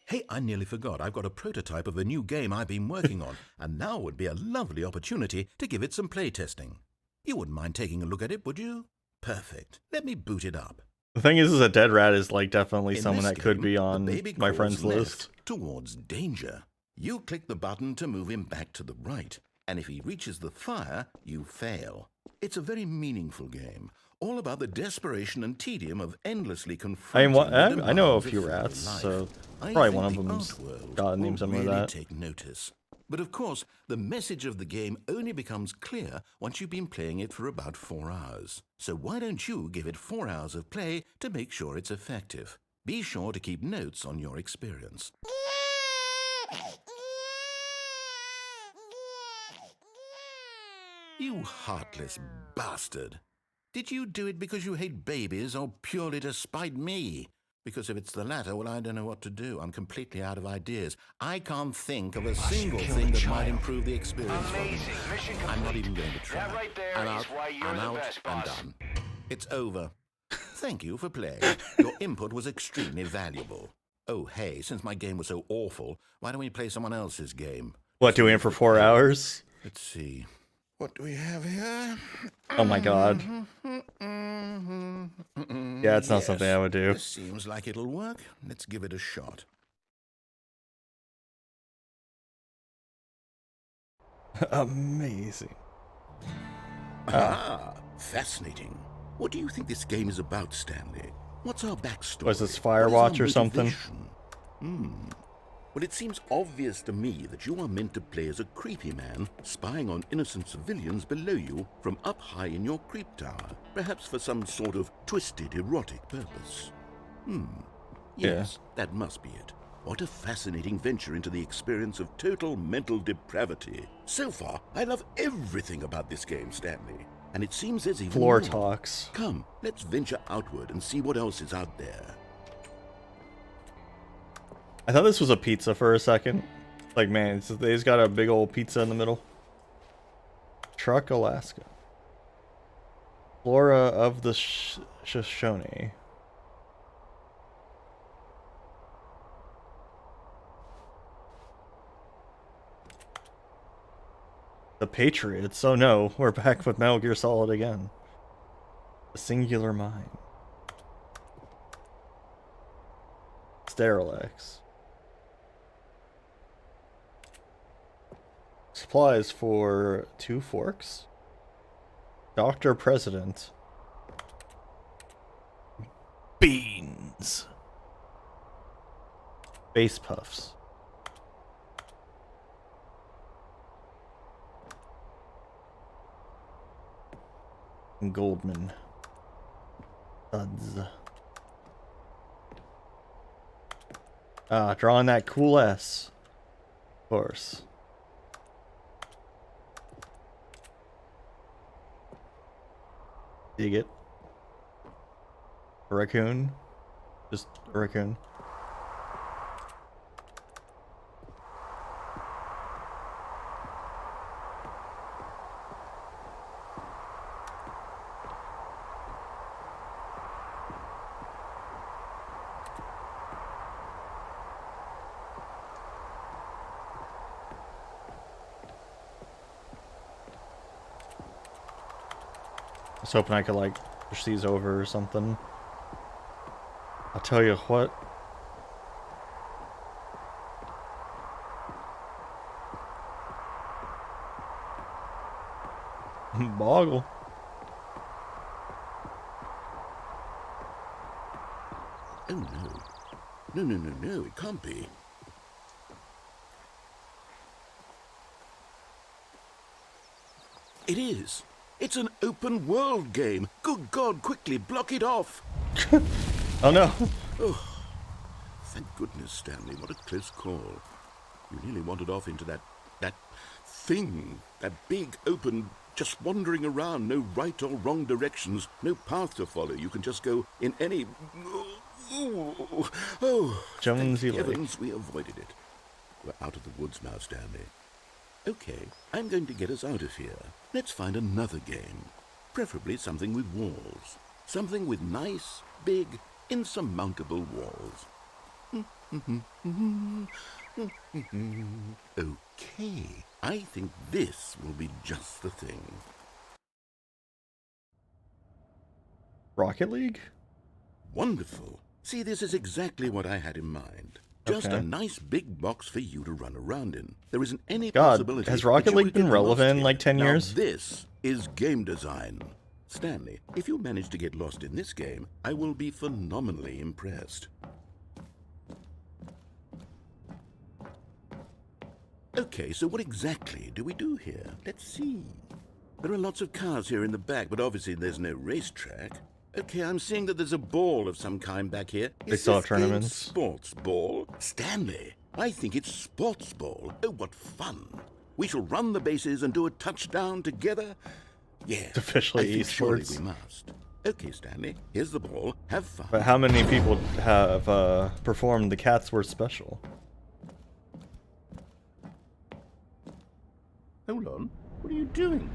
Hey, I nearly forgot. I've got a prototype of a new game I've been working on, and now would be a lovely opportunity to give it some playtesting. You wouldn't mind taking a look at it, would you? Perfect. Let me boot it up. The thing is that Dead Rat is like definitely In someone this that could game, be the on baby my crawls friends left list. towards danger. You click the button to move him back to the right, and if he reaches the fire, you fail. It's a very meaningful game, all about the desperation and tedium of endlessly confronting the I know a demands of few furry rats, life. so I probably think one of the them's art world got a name will somewhere like really that. take notice. But of course, the message of the game only becomes clear once you've been playing it for about 4 hours. So why don't you give it 4 hours of play to make sure it's effective? Be sure to keep notes on your experience. You heartless bastard. Did you do it because you hate babies or purely to spite me? Because if it's the latter, well, I don't know what to do. I'm completely out of ideas. I can't think of a single thing that might improve the experience for me. I'm not even going to try. That right there I'm is out, why you're I'm the out, best, I'm boss. done. It's over. Thank you for playing. Your input was extremely valuable. Oh, hey, since my game was so awful, why don't we play someone else's game? What, doing it for 4 hours? Let's see. What do we have here? Oh my god. Yeah, it's not something I would do. This seems like it'll work. Let's give it a shot. Amazing. Ah, fascinating. What do you think this game is about, Stanley? What's our backstory? Was this What is Firewatch our or something? motivation? Well, it seems obvious to me that you are meant to play as a creepy man spying on innocent civilians below you from up high in your creep tower, perhaps for some sort of twisted erotic purpose. Yes, that must be it. What a fascinating venture into the experience of total mental depravity. So far, I love everything about this game, Stanley. And it seems there's even Floor more. talks. Come, let's venture outward and see what else is out there. I thought this was a pizza for a second. Like, man, they's got a big old pizza in the middle. Truck, Alaska. Flora of the Shoshone. The Patriots. Oh no, we're back with Metal Gear Solid again. The Singular Mind. Sterilex. Supplies for 2 forks. Dr. President. Beans. Base puffs. And Goldman. Suds. Drawing that cool S. Of course. Dig it. A raccoon. Just a raccoon. I was hoping I could like push these over or something. I'll tell you what. Boggle. Oh no. No, it can't be. It is. It's an open world game. Good God, quickly block it off. Oh no. Oh, thank goodness, Stanley. What a close call. You nearly wandered off into that thing. That big, open, just wandering around. No right or wrong directions. No path to follow. You can just go in any... Oh, Jonesy thank Lake. heavens we avoided it. We're out of the woods now, Stanley. Okay, I'm going to get us out of here. Let's find another game. Preferably something with walls. Something with nice, big, insurmountable walls. Okay, I think this will be just the thing. Rocket League? Wonderful. See, this is exactly what I had in mind. Just Okay. a nice big box for you to run around in. There isn't any God, possibility has that Rocket you League could been get relevant lost in here. like 10 Now, years? This is game design. Stanley, if you manage to get lost in this game, I will be phenomenally impressed. Okay, so what exactly do we do here? Let's see. There are lots of cars here in the back, but obviously there's no racetrack. Okay, I'm seeing that there's a ball of some kind back here. They still have this game tournaments. sports ball? Stanley, I think it's sports ball. Oh, what fun. We shall run the bases and do a touchdown together. Yeah, It's officially I think surely esports. we must. Okay, Stanley, here's the ball. Have fun. But how many people have performed the Cats Were Special? Hold on. What are you doing?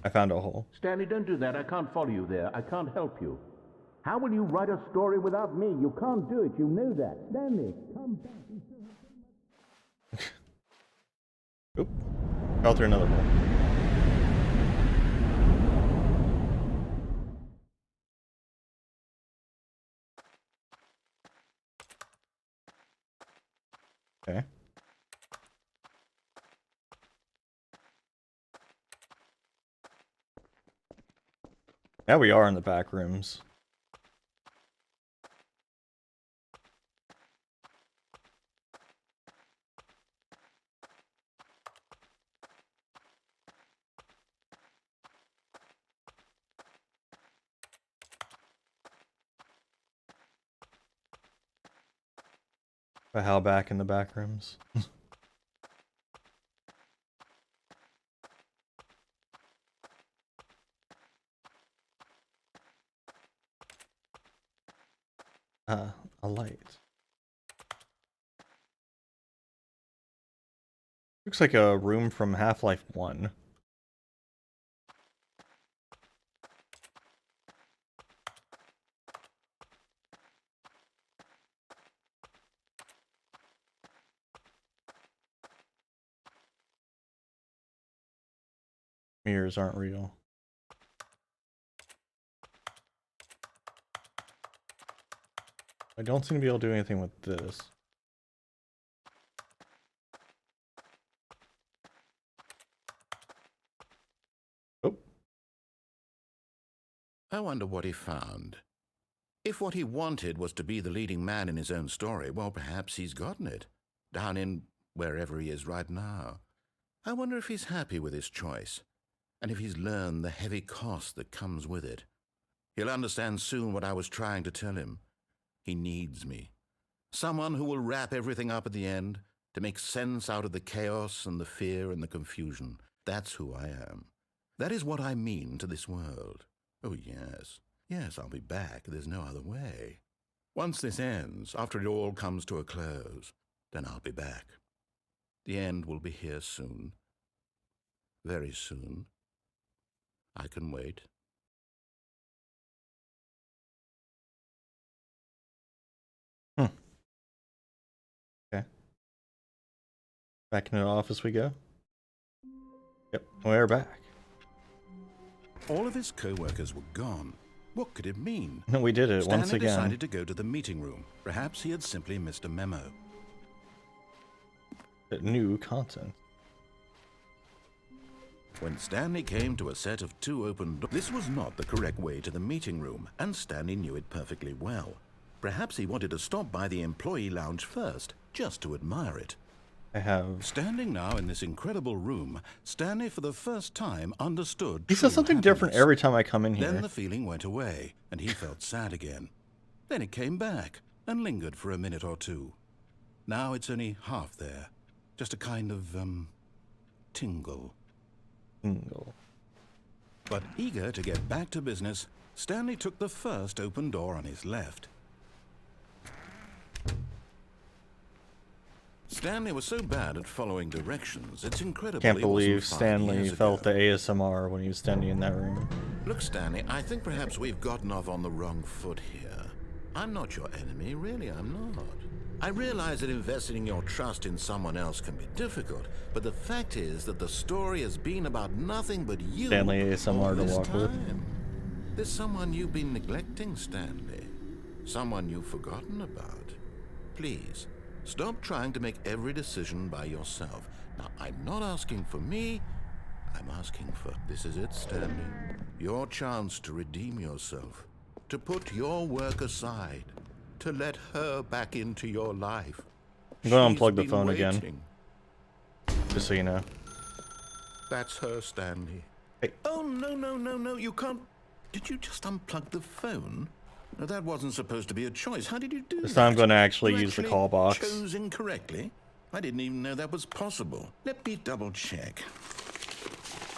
I found a hole. Stanley, don't do that. I can't follow you there. I can't help you. How will you write a story without me? You can't do it. You know that. Stanley, come back. Oop. Fell through another hole. Okay. Now we are in the back rooms. But how back in the back rooms? A light. Looks like a room from Half-Life 1. Mirrors aren't real. I don't seem to be able to do anything with this. Oh. I wonder what he found. If what he wanted was to be the leading man in his own story, well, perhaps he's gotten it. Down in wherever he is right now. I wonder if he's happy with his choice, and if he's learned the heavy cost that comes with it. He'll understand soon what I was trying to tell him. He needs me. Someone who will wrap everything up at the end, to make sense out of the chaos and the fear and the confusion. That's who I am. That is what I mean to this world. Oh, yes. Yes, I'll be back. There's no other way. Once this ends, after it all comes to a close, then I'll be back. The end will be here soon. Very soon. I can wait. Okay. Back into the office we go. Yep, we're back. All of his co-workers were gone. What could it mean? We did it once Stanley again. decided to go to the meeting room. Perhaps he had simply missed a memo. New content. When Stanley came to a set of 2 open doors, this was not the correct way to the meeting room, and Stanley knew it perfectly well. Perhaps he wanted to stop by the employee lounge first, just to admire it. I have... Standing now in this incredible room, Stanley for the first time understood He says something different every time I come in here. Then the feeling went away, and he felt sad again. Then it came back, and lingered for a minute or two. Now it's only half there. Just a kind of, tingle. Tingle. But eager to get back to business, Stanley took the first open door on his left. Stanley was so bad at following directions, it's incredible. Can't he wasn't believe 5 Stanley years felt ago. the ASMR when he was standing in that room. Look, Stanley, I think perhaps we've gotten off on the wrong foot here. I'm not your enemy, really, I'm not. I realize that investing your trust in someone else can be difficult, but the fact is that the story has been about nothing but you. Stanley ASMR all to this walk with. time. There's someone you've been neglecting, Stanley. Someone you've forgotten about. Please, stop trying to make every decision by yourself. Now, I'm not asking for me, I'm asking for... This is it, Stanley. Your chance to redeem yourself. To put your work aside. To let her back into your life. I'm going to She's unplug the been phone again. waiting. Just so you know. That's her, Stanley. Hey. Oh, no, you can't... Did you just unplug the phone? No, that wasn't supposed to be a choice. How did you do that? This time I'm going to actually You use the call box. chose incorrectly? I didn't even know that was possible. Let me double check.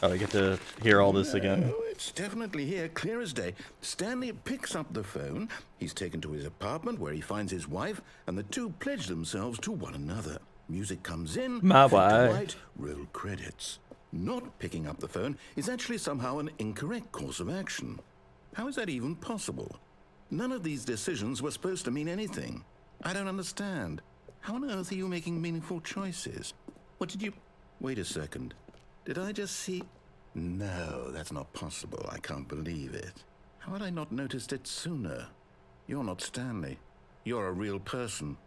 Oh, I get to hear all this again. Oh, it's definitely here, clear as day. Stanley picks up the phone. He's taken to his apartment where he finds his wife, and the two pledge themselves to one another. Music comes in, My fade to wife. white, roll credits. Not picking up the phone is actually somehow an incorrect course of action. How is that even possible? None of these decisions were supposed to mean anything. I don't understand. How on earth are you making meaningful choices? What did you... Wait a second. Did I just see... No, that's not possible. I can't believe it. How had I not noticed it sooner? You're not Stanley. You're a real person.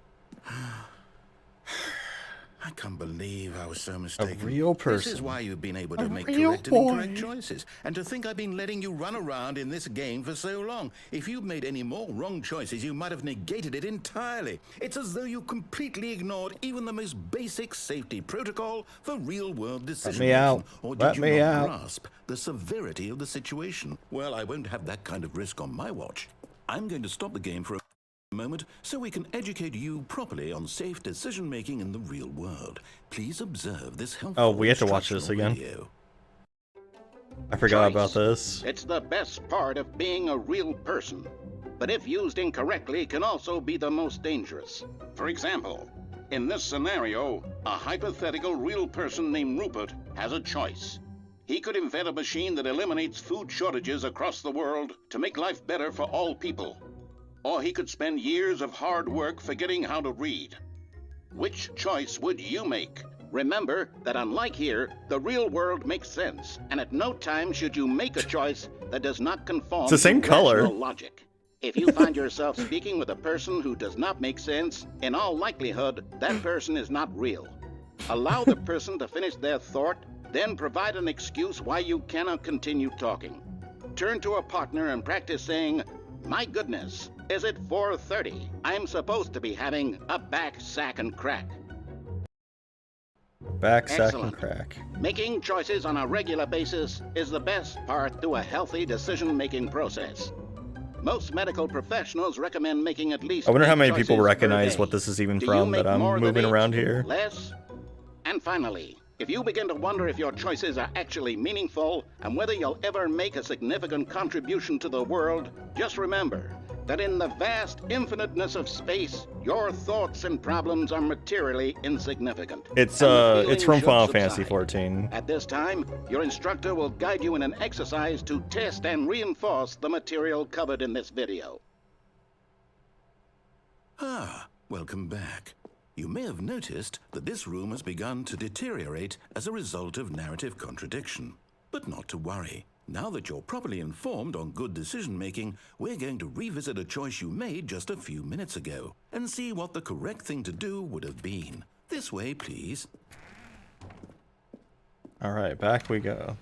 I can't believe I was so mistaken. real This person. is why you've been able to make real correct and incorrect boy. choices. And to think I've been letting you run around in this game for so long. If you'd made any more wrong choices, you might have negated it entirely. It's as though you completely ignored even the most basic safety protocol for real-world decision-making. out. Or Let did you me not out. grasp the severity of the situation? Well, I won't have that kind of risk on my watch. I'm going to stop the game for a moment so we can educate you properly on safe decision-making in the real world. Please observe this helpful Oh, we have to watch this instructional again. video. I forgot about Choice. this. It's the best part of being a real person. But if used incorrectly, it can also be the most dangerous. For example, in this scenario, a hypothetical real person named Rupert has a choice. He could invent a machine that eliminates food shortages across the world to make life better for all people. Or he could spend years of hard work forgetting how to read. Which choice would you make? Remember that unlike here, the real world makes sense, and at no time should you make a choice that does not conform It's the same to color. rational logic. If you find yourself speaking with a person who does not make sense, in all likelihood, that person is not real. Allow the person to finish their thought, then provide an excuse why you cannot continue talking. Turn to a partner and practice saying, "My goodness, is it 4:30? I'm supposed to be having a back, sack, and crack." Back, sack, and Excellent. crack. Making choices on a regular basis is the best part to a healthy decision-making process. Most medical professionals recommend making at least I wonder how 8 many people choices per recognize day. what this is even Do you from make that I'm more than moving 8? around here. Less? And finally, if you begin to wonder if your choices are actually meaningful and whether you'll ever make a significant contribution to the world, just remember that in the vast infiniteness of space, your thoughts and problems are materially insignificant. It's and the it's feeling from should Final subside. Fantasy 14. At this time, your instructor will guide you in an exercise to test and reinforce the material covered in this video. Ah, welcome back. You may have noticed that this room has begun to deteriorate as a result of narrative contradiction. But not to worry. Now that you're properly informed on good decision-making, we're going to revisit a choice you made just a few minutes ago and see what the correct thing to do would have been. This way, please. Alright, back we go.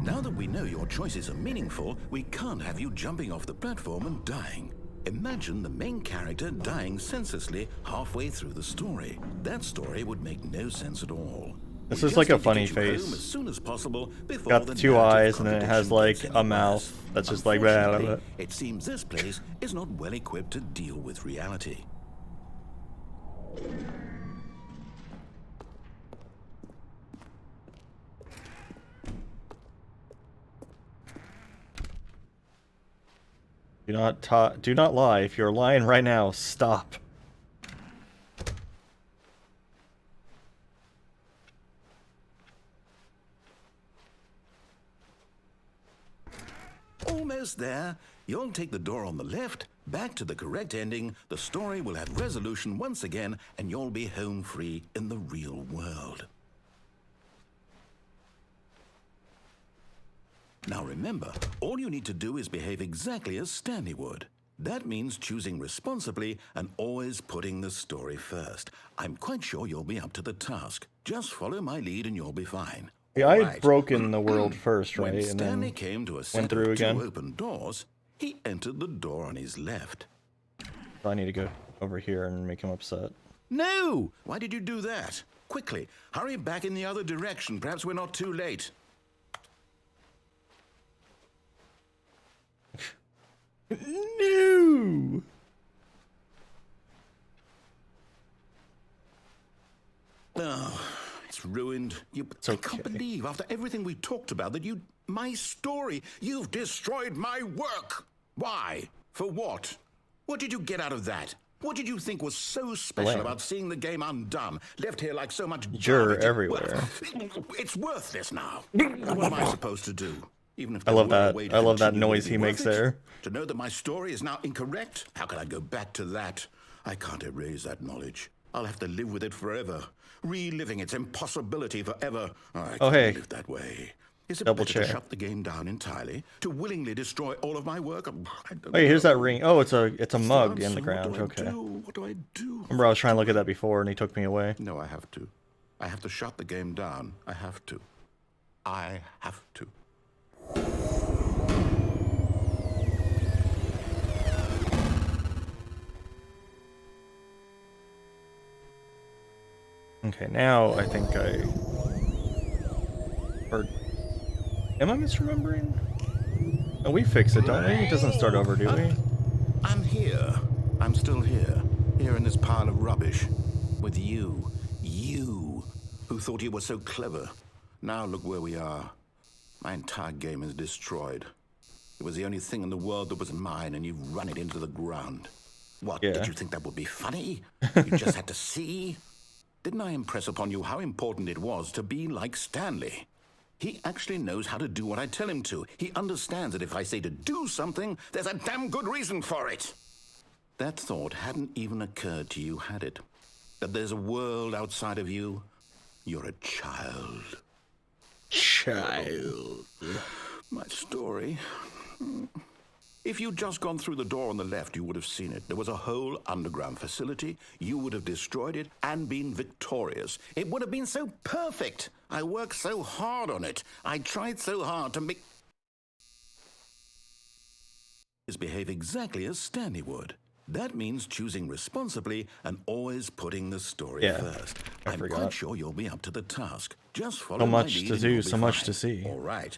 Now that we know your choices are meaningful, we can't have you jumping off the platform and dying. Imagine the main character dying senselessly halfway through the story. That story would make no sense at all. This We is just like a need to funny get you home face. as soon as possible before Got the the two narrative eyes and then it has contradiction like gets a any mouth worse. that's just like blah, blah, blah. Unfortunately, it seems this place is not well equipped to deal with reality. Do not lie. If you're lying right now, stop. Almost there. You'll take the door on the left, back to the correct ending, the story will have resolution once again, and you'll be home free in the real world. Now remember, all you need to do is behave exactly as Stanley would. That means choosing responsibly and always putting the story first. I'm quite sure you'll be up to the task. Just follow my lead and you'll be fine. Yeah, I had Alright. broken the world first, right? When And Stanley then came to a went set through of 2 again. open doors, he entered the door on his left. I need to go over here and make him upset. No! Why did you do that? Quickly, hurry back in the other direction. Perhaps we're not too late. No! Oh, it's ruined. I can't okay. believe, after everything we talked about, that you... My story! You've destroyed my work! Why? For what? What did you get out of that? What did you think was so special Blam. about seeing the game undone, left here like so much Jur garbage? everywhere. Well, it's worthless now. What am I supposed to do? Even if I there love were a that. way to I love that continue, would noise it he be makes worth it? there. To know that my story is now incorrect? How can I go back to that? I can't erase that knowledge. I'll have to live with it forever, reliving its impossibility forever. I can't hey. live that way. Is it Double better chair. to shut the game down entirely? To willingly destroy all of my work? I don't Wait, here's know. that ring. Oh, it's a mug in the Answer, ground. What do I Okay. do? What do I do? Remember, I was trying to look at that before, and he took me away. No, I have to. I have to shut the game down. I have to. I have to. Okay, now I think I... Or... Am I misremembering? Oh, we fix it, don't we? It doesn't start over, do we? I'm here. I'm still here. Here in this pile of rubbish. With you. You, who thought you were so clever. Now look where we are. My entire game is destroyed. It was the only thing in the world that was mine, and you've run it into the ground. What, Yeah. did you think that would be funny? You just had to see? Didn't I impress upon you how important it was to be like Stanley? He actually knows how to do what I tell him to. He understands that if I say to do something, there's a damn good reason for it. That thought hadn't even occurred to you, had it? That there's a world outside of you? You're a child. Child. My story. If you'd just gone through the door on the left, you would have seen it. There was a whole underground facility. You would have destroyed it and been victorious. It would have been so perfect. I worked so hard on it. I tried so hard to make... behave exactly as Stanley would. That means choosing responsibly and always putting the story first. I'm quite sure you'll be up to the task. Just follow my lead. So much to do, so much to see. All right.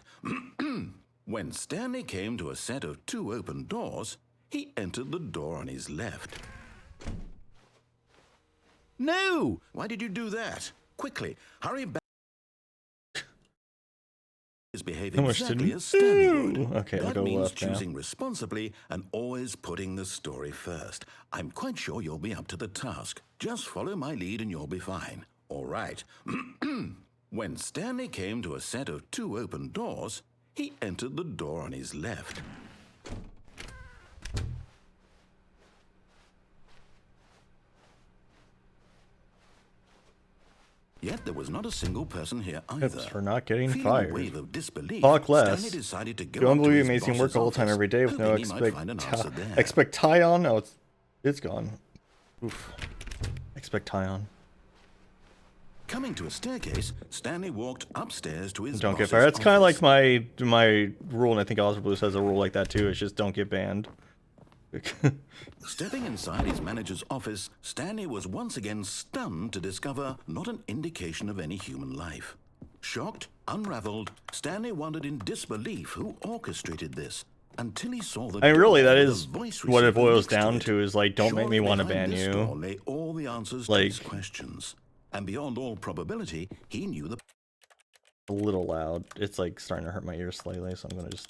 When Stanley came to a set of 2 open doors, he entered the door on his left. No! Why did you do that? Quickly, hurry back. Is behaving exactly as Stanley would. Okay, that I'll go means left choosing now. responsibly and always putting the story first. I'm quite sure you'll be up to the task. Just follow my lead and you'll be fine. All right. When Stanley came to a set of 2 open doors, he entered the door on his left. Yet there was not a single person here either. Tips for not getting Feeling fired. a wave of disbelief, Talk less. Stanley decided to go Don't up to believe his amazing work boss's all the time office, every day with no hoping he might find an answer there. expectation. Oh, it's gone. Oof. Expectation. Coming to a staircase, Stanley walked upstairs to his Don't get boss's fired. It's kind of office. like my rule, and I think Oscar Blue has a rule like that too. It's just don't get banned. Stepping inside his manager's office, Stanley was once again stunned to discover not an indication of any human life. Shocked, unraveled, Stanley wondered in disbelief who orchestrated this until he saw the I mean, really, door that with a is voice what it receiver boils next to down it. to is like, don't make me Surely want to behind ban this door you. lay all the answers to Like, his questions. And beyond all probability, he knew the a little loud. It's like starting to hurt my ears slightly, so I'm gonna just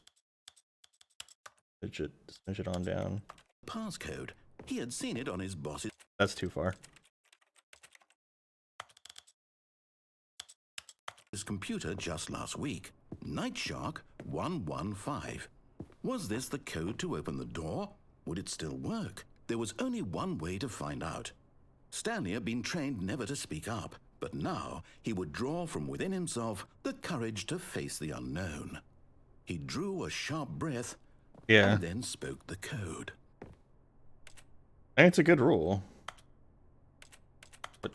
switch it on down. passcode. He had seen it on his boss's That's too far. computer just last week. Nightshark 115. Was this the code to open the door? Would it still work? There was only one way to find out. Stanley had been trained never to speak up, but now he would draw from within himself the courage to face the unknown. He drew a sharp breath and then spoke the code. And it's a good rule. But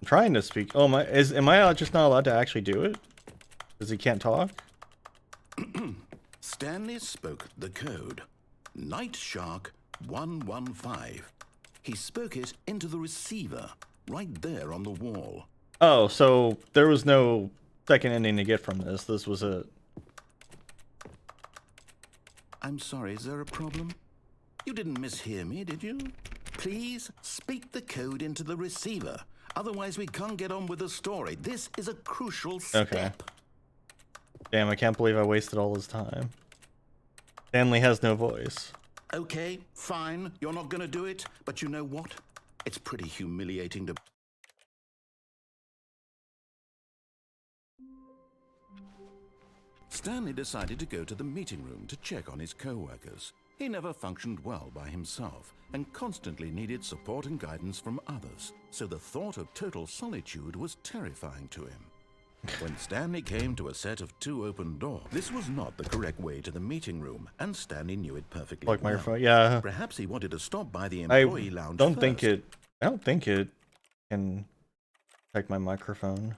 I'm trying to speak. Oh my! Am I just not allowed to actually do it? Because he can't talk. Stanley spoke the code. Nightshark 115. He spoke it into the receiver, right there on the wall. Oh, so there was no second ending to get from this. This was it. I'm sorry, is there a problem? You didn't mishear me, did you? Please speak the code into the receiver. Otherwise, we can't get on with the story. This is a crucial step. Okay. Damn, I can't believe I wasted all this time. Stanley has no voice. Okay, fine. You're not going to do it. But you know what? It's pretty humiliating to... Stanley decided to go to the meeting room to check on his co-workers. He never functioned well by himself and constantly needed support and guidance from others, so the thought of total solitude was terrifying to him. When Stanley came to a set of 2 open doors, this was not the correct way to the meeting room, and Stanley knew it perfectly Like well. my phone, yeah. Perhaps he wanted to stop by the employee lounge I don't first. think it can check my microphone.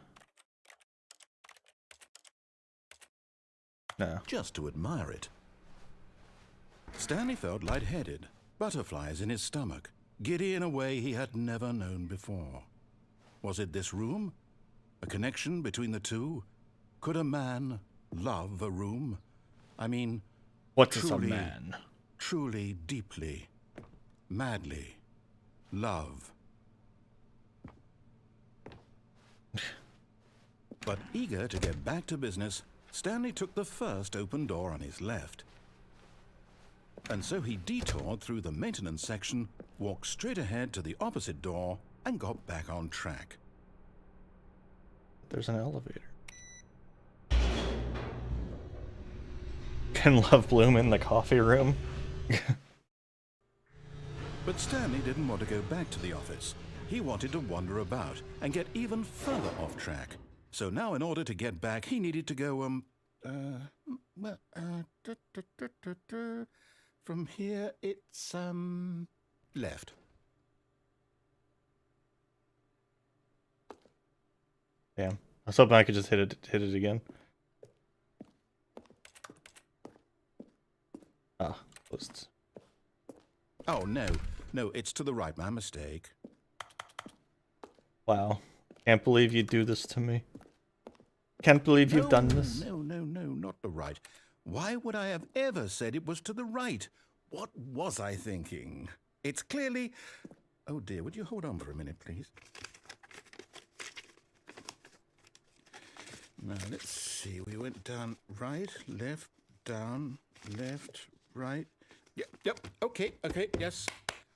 No. Just to admire it. Stanley felt lightheaded, butterflies in his stomach, giddy in a way he had never known before. Was it this room? A connection between the two? Could a man love a room? I mean, What is a truly, man? truly, deeply, madly love. But eager to get back to business, Stanley took the first open door on his left. And so he detoured through the maintenance section, walked straight ahead to the opposite door, and got back on track. There's an elevator. Can love bloom in the coffee room? But Stanley didn't want to go back to the office. He wanted to wander about and get even further off track. So now in order to get back, he needed to go, from here it's, left. Damn. I was hoping I could just hit it again. Ah, closed. Oh, no, it's to the right, my mistake. Wow. Can't believe you do this to me. Can't believe you've done this. No, not the right. Why would I have ever said it was to the right? What was I thinking? It's clearly... Oh dear, would you hold on for a minute, please? Now, let's see. We went down right, left, down, left, right. Yep, okay, yes.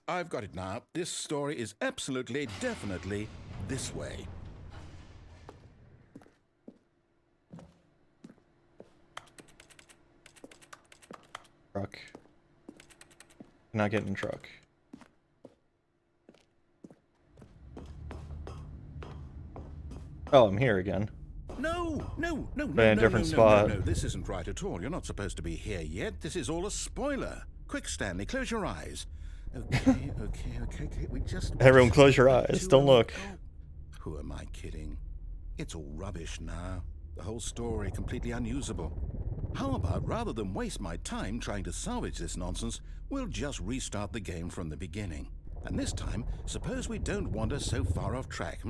I've got it now. This story is absolutely, definitely this way. Truck. Not getting truck. Oh, I'm here again. No. But in a different spot. No, this isn't right at all. You're not supposed to be here yet. This is all a spoiler. Quick, Stanley, close your eyes. Okay. We just... Everyone close your eyes. Don't look. Oh, who am I kidding? It's all rubbish now. The whole story completely unusable. How about, rather than waste my time trying to salvage this nonsense, we'll just restart the game from the beginning. And this time, suppose we don't wander so far off track,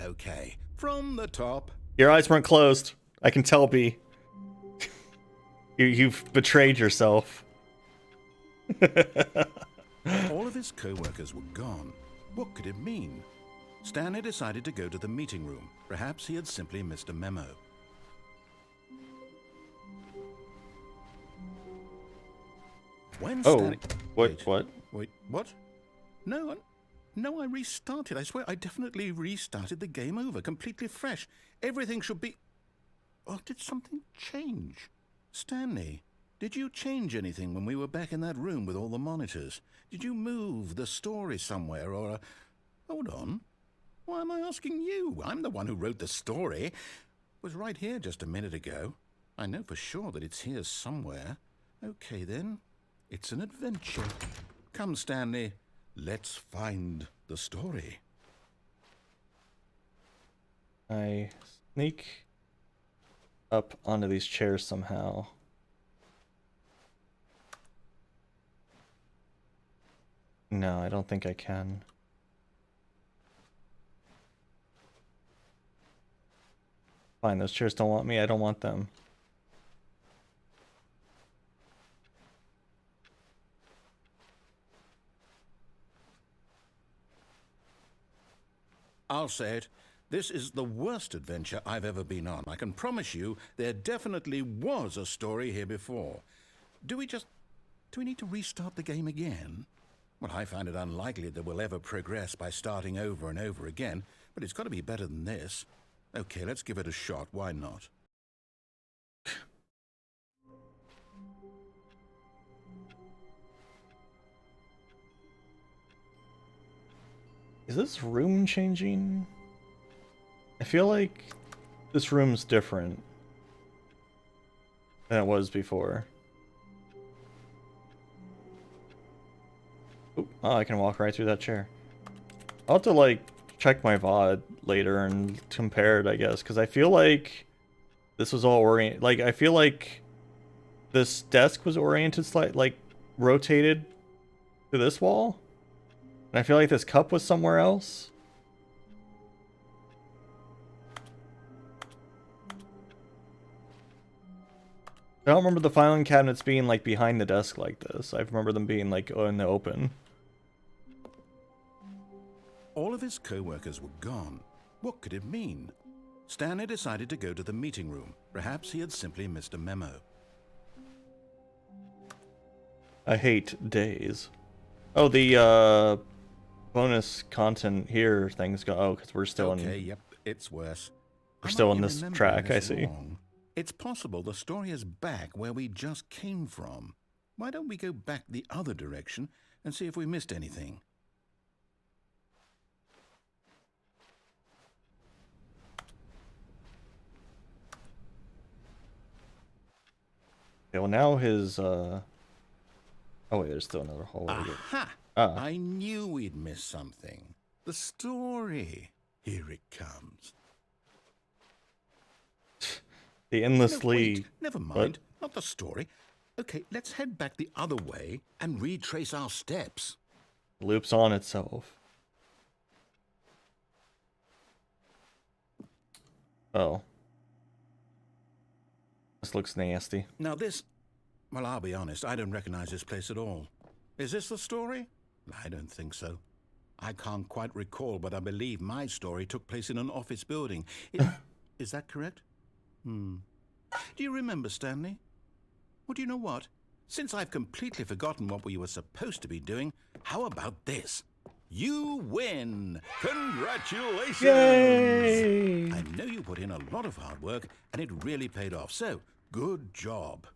Okay, from the top. Your eyes weren't closed. I can tell, B. You've betrayed yourself. All of his co-workers were gone. What could it mean? Stanley decided to go to the meeting room. Perhaps he had simply missed a memo. When Stanley... What? Wait, what? No, I restarted. I swear I definitely restarted the game over, completely fresh. Everything should be... Or did something change? Stanley, did you change anything when we were back in that room with all the monitors? Did you move the story somewhere or... Hold on. Why am I asking you? I'm the one who wrote the story. It was right here just a minute ago. I know for sure that it's here somewhere. Okay, then. It's an adventure. Come, Stanley. Let's find the story. I sneak up onto these chairs somehow. No, I don't think I can. Fine, those chairs don't want me. I don't want them. I'll say it. This is the worst adventure I've ever been on. I can promise you there definitely was a story here before. Do we need to restart the game again? Well, I find it unlikely that we'll ever progress by starting over and over again, but it's got to be better than this. Okay, let's give it a shot. Why not? Is this room changing? I feel like this room's different than it was before. Oop, oh, I can walk right through that chair. I'll have to, like, check my VOD later and compare it, I guess, because I feel like this was all oriented. Like, I feel like this desk was oriented slightly, like, rotated to this wall. And I feel like this cup was somewhere else. I don't remember the filing cabinets being like behind the desk like this. I remember them being like in the open. All of his co-workers were gone. What could it mean? Stanley decided to go to the meeting room. Perhaps he had simply missed a memo. I hate days. Oh, the bonus content here things go. Oh, because we're still okay, yep, it's worse. We're still in this track, I see. It's possible the story is back where we just came from. Why don't we go back the other direction and see if we missed anything? Okay, well now his oh wait, there's still another hallway here. Aha! Ah. I knew we'd miss something. The story. Here it comes. The No, endlessly wait, never mind. Not the story. Okay, let's head back the other way and retrace our steps. loops on itself. Oh. This looks nasty. Now well, I'll be honest, I don't recognize this place at all. Is this the story? I don't think so. I can't quite recall, but I believe my story took place in an office building. Is that correct? Do you remember, Stanley? Well, do you know what? Since I've completely forgotten what we were supposed to be doing, how about this? You win! Congratulations! Yay! I know you put in a lot of hard work, and it really paid off, so good job.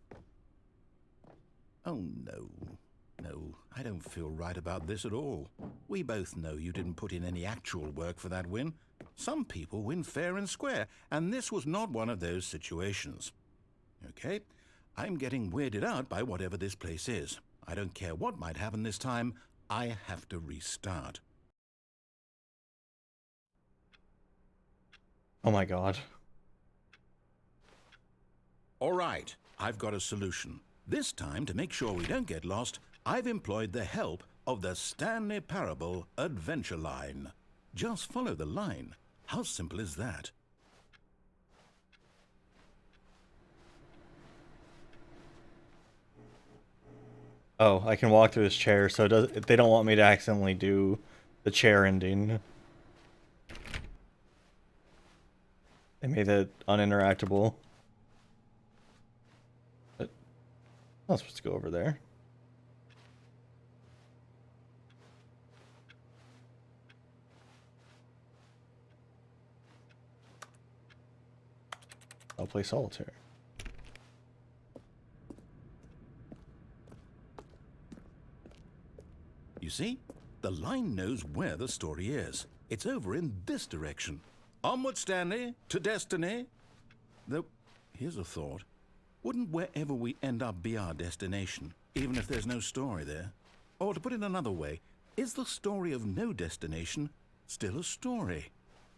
Oh, no. No, I don't feel right about this at all. We both know you didn't put in any actual work for that win. Some people win fair and square, and this was not one of those situations. Okay, I'm getting weirded out by whatever this place is. I don't care what might happen this time. I have to restart. Oh my god. All right, I've got a solution. This time, to make sure we don't get lost, I've employed the help of the Stanley Parable Adventure Line. Just follow the line. How simple is that? Oh, I can walk through this chair, so they don't want me to accidentally do the chair ending. They made it uninteractable. But I'm not supposed to go over there. I'll play solitaire. You see, the line knows where the story is. It's over in this direction. Onward, Stanley, to destiny. Though, here's a thought. Wouldn't wherever we end up be our destination, even if there's no story there? Or to put it another way, is the story of no destination still a story?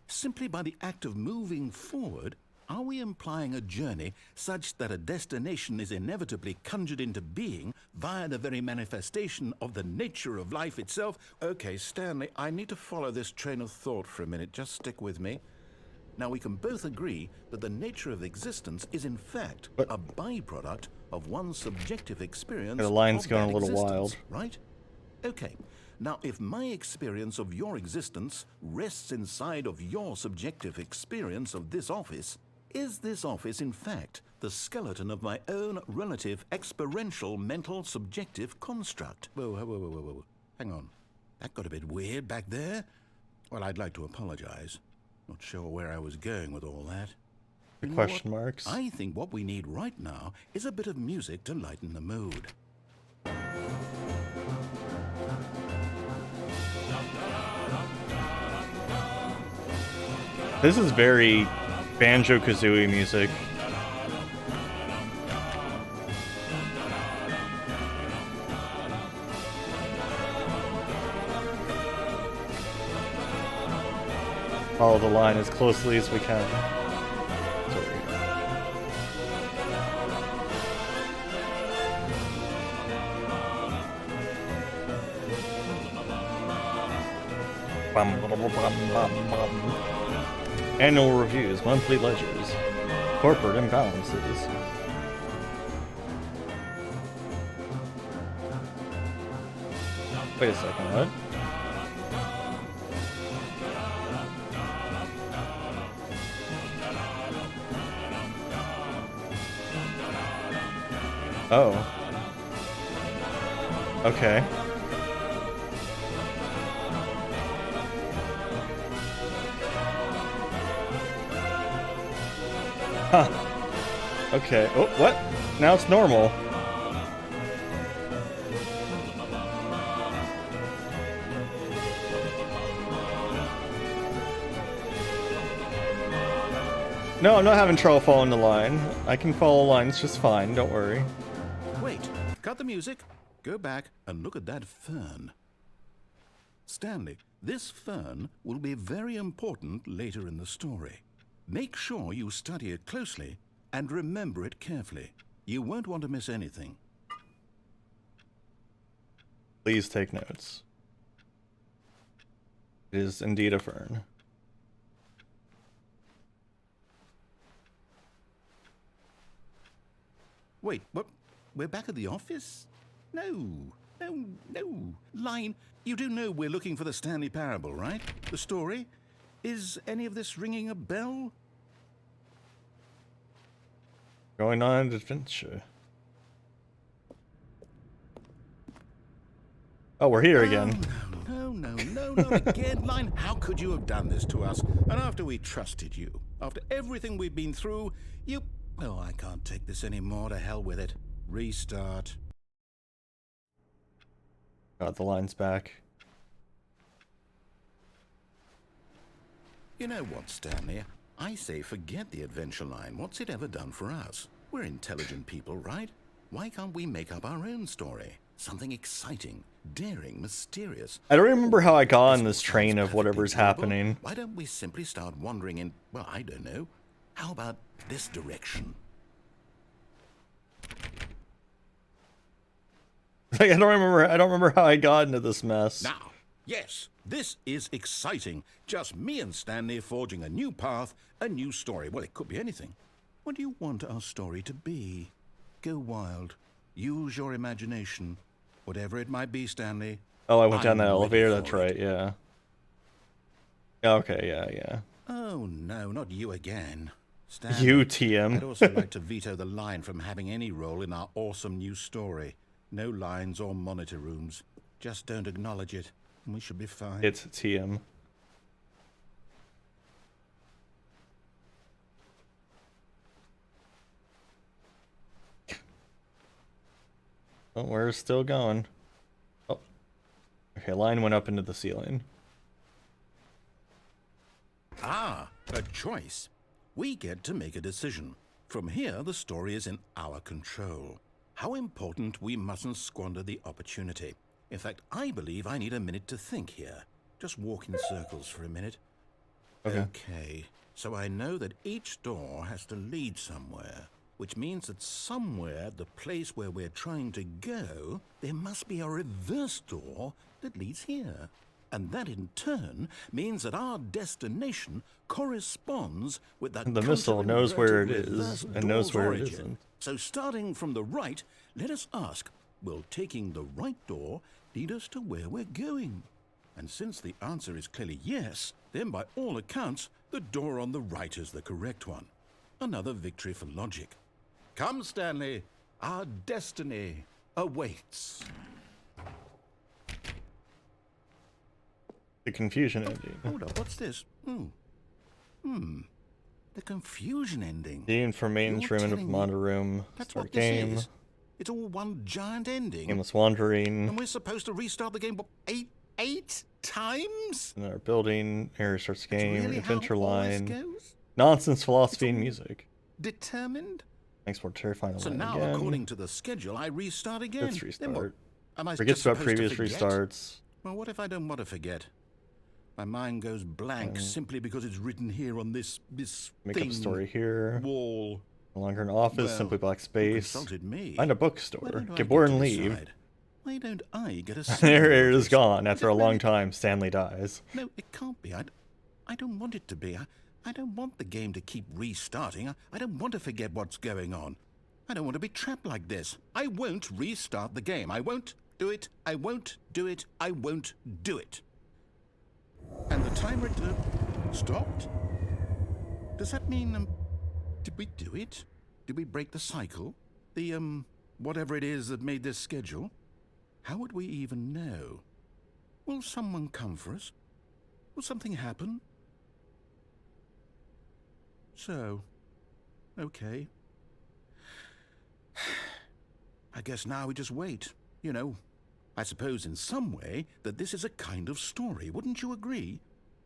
Simply by the act of moving forward, are we implying a journey such that a destination is inevitably conjured into being via the very manifestation of the nature of life itself? Okay, Stanley, I need to follow this train of thought for a minute. Just stick with me. Now, we can both agree that the nature of existence is in fact a byproduct of one's subjective experience. The line's of going that a little existence, wild. right? Okay. Now, if my experience of your existence rests inside of your subjective experience of this office, is this office, in fact, the skeleton of my own relative experiential mental subjective construct? Whoa. Hang on. That got a bit weird back there. Well, I'd like to apologize. Not sure where I was going with all that. The You know question what? marks. I think what we need right now is a bit of music to lighten the mood. This is very Banjo-Kazooie music. Follow the line as closely as we can. Sorry. Annual reviews, monthly ledgers, corporate imbalances. Wait a second, what? Oh. Okay. Huh. Okay. Oh, what? Now it's normal. No, I'm not having trouble following the line. I can follow lines just fine, don't worry. the music. Go back and look at that fern. Stanley, this fern will be very important later in the story. Make sure you study it closely and remember it carefully. You won't want to miss anything. Please take notes. It is indeed a fern. Wait, what? We're back at the office? No. Line, you do know we're looking for the Stanley Parable, right? The story? Is any of this ringing a bell? Going on an adventure. Oh, we're here again. No, not again, Line. How could you have done this to us? And after we trusted you, after everything we've been through, you... Oh, I can't take this anymore. To hell with it. Restart. Got the lines back. You know what, Stanley? I say forget the adventure line. What's it ever done for us? We're intelligent people, right? Why can't we make up our own story? Something exciting, daring, mysterious. I don't remember how I got on this train of whatever's happening. Why don't we simply start wandering in, well, I don't know. How about this direction? Like, I don't remember how I got into this mess. Now, yes, this is exciting. Just me and Stanley forging a new path, a new story. Well, it could be anything. What do you want our story to be? Go wild. Use your imagination. Whatever it might be, Stanley. Oh, I went down that I'm elevator, ready that's for right, it. yeah. Okay, yeah. Oh, no, not you again. Stanley, You, TM. I'd also like to veto the line from having any role in our awesome new story. No lines or monitor rooms. Just don't acknowledge it, and we should be fine. It's TM. Oh, we're still going. Oh. Okay, line went up into the ceiling. Ah, a choice. We get to make a decision. From here, the story is in our control. How important we mustn't squander the opportunity. In fact, I believe I need a minute to think here. Just walk in circles for a minute. Okay, so I know that each door has to lead somewhere, which means that somewhere, the place where we're trying to go, there must be a reverse door that leads here. And that in turn means that our destination corresponds with that The missile knows where it counter-inverted is reverse and knows door's where it origin. isn't. So starting from the right, let us ask, will taking the right door lead us to where we're going? And since the answer is clearly yes, then by all accounts, the door on the right is the correct one. Another victory for logic. Come, Stanley, our destiny awaits. The confusion ending. Hold up, what's this? The confusion ending. Dean for main You're room of telling me monitor room. That's Start what this game. is. It's all one giant ending. Aimless wandering. And we're supposed to restart the game what, eight times? In our building. Error starts That's game. really Adventure how all this line. goes? Nonsense, philosophy, and all- music. Determined? Thanks for terrifying the So line now, again. according to the schedule, I restart again. Let's Then what? restart. Am I Forgets just about supposed to previous forget? restarts. Well, what if I don't want to forget? My mind goes blank simply because it's written here on this Make thing up a story here. wall. No longer an office, Well, simply black who space. consulted me? Find a Why bookstore. don't I Get bored and to leave. decide? Why don't I get a There say it about is this? gone. After a it long really- time, Stanley dies. No, it can't be. I don't want it to be. I don't want the game to keep restarting. I don't want to forget what's going on. I don't want to be trapped like this. I won't restart the game. I won't do it. I won't do it. I won't do it. And the timer stopped? Does that mean, did we do it? Did we break the cycle? The, whatever it is that made this schedule? How would we even know? Will someone come for us? Will something happen? So, okay. I guess now we just wait, you know. I suppose in some way that this is a kind of story, wouldn't you agree?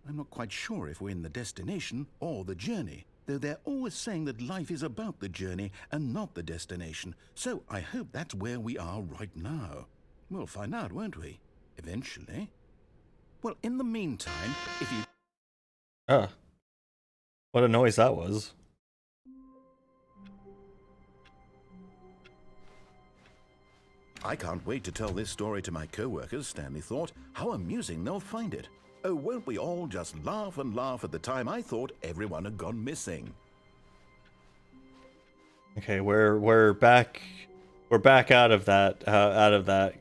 I'm not quite sure if we're in the destination or the journey. though they're always saying that life is about the journey and not the destination. So I hope that's where we are right now. We'll find out, won't we? Eventually. Well, in the meantime, if you... What a noise that was. I can't wait to tell this story to my co-workers, Stanley thought. How amusing they'll find it. Oh, won't we all just laugh and laugh at the time I thought everyone had gone missing. Okay, we're back out of that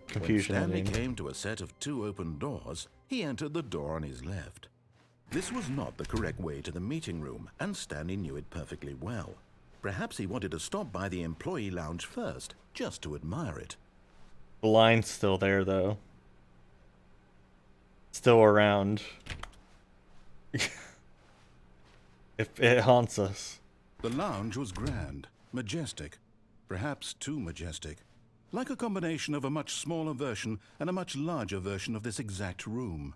confusion. When Stanley came to a set of 2 open doors, he entered the door on his left. This was not the correct way to the meeting room, and Stanley knew it perfectly well. Perhaps he wanted to stop by the employee lounge first, just to admire it. The line's still there, though. Still around. It haunts us. The lounge was grand, majestic, perhaps too majestic. Like a combination of a much smaller version and a much larger version of this exact room.